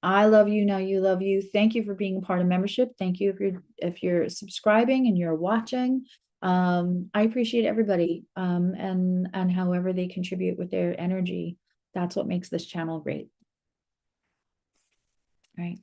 I love you. Now you love you. Thank you for being a part of membership. Thank you if you're subscribing and you're watching. I appreciate everybody, and however they contribute with their energy. That's what makes this channel great. All right.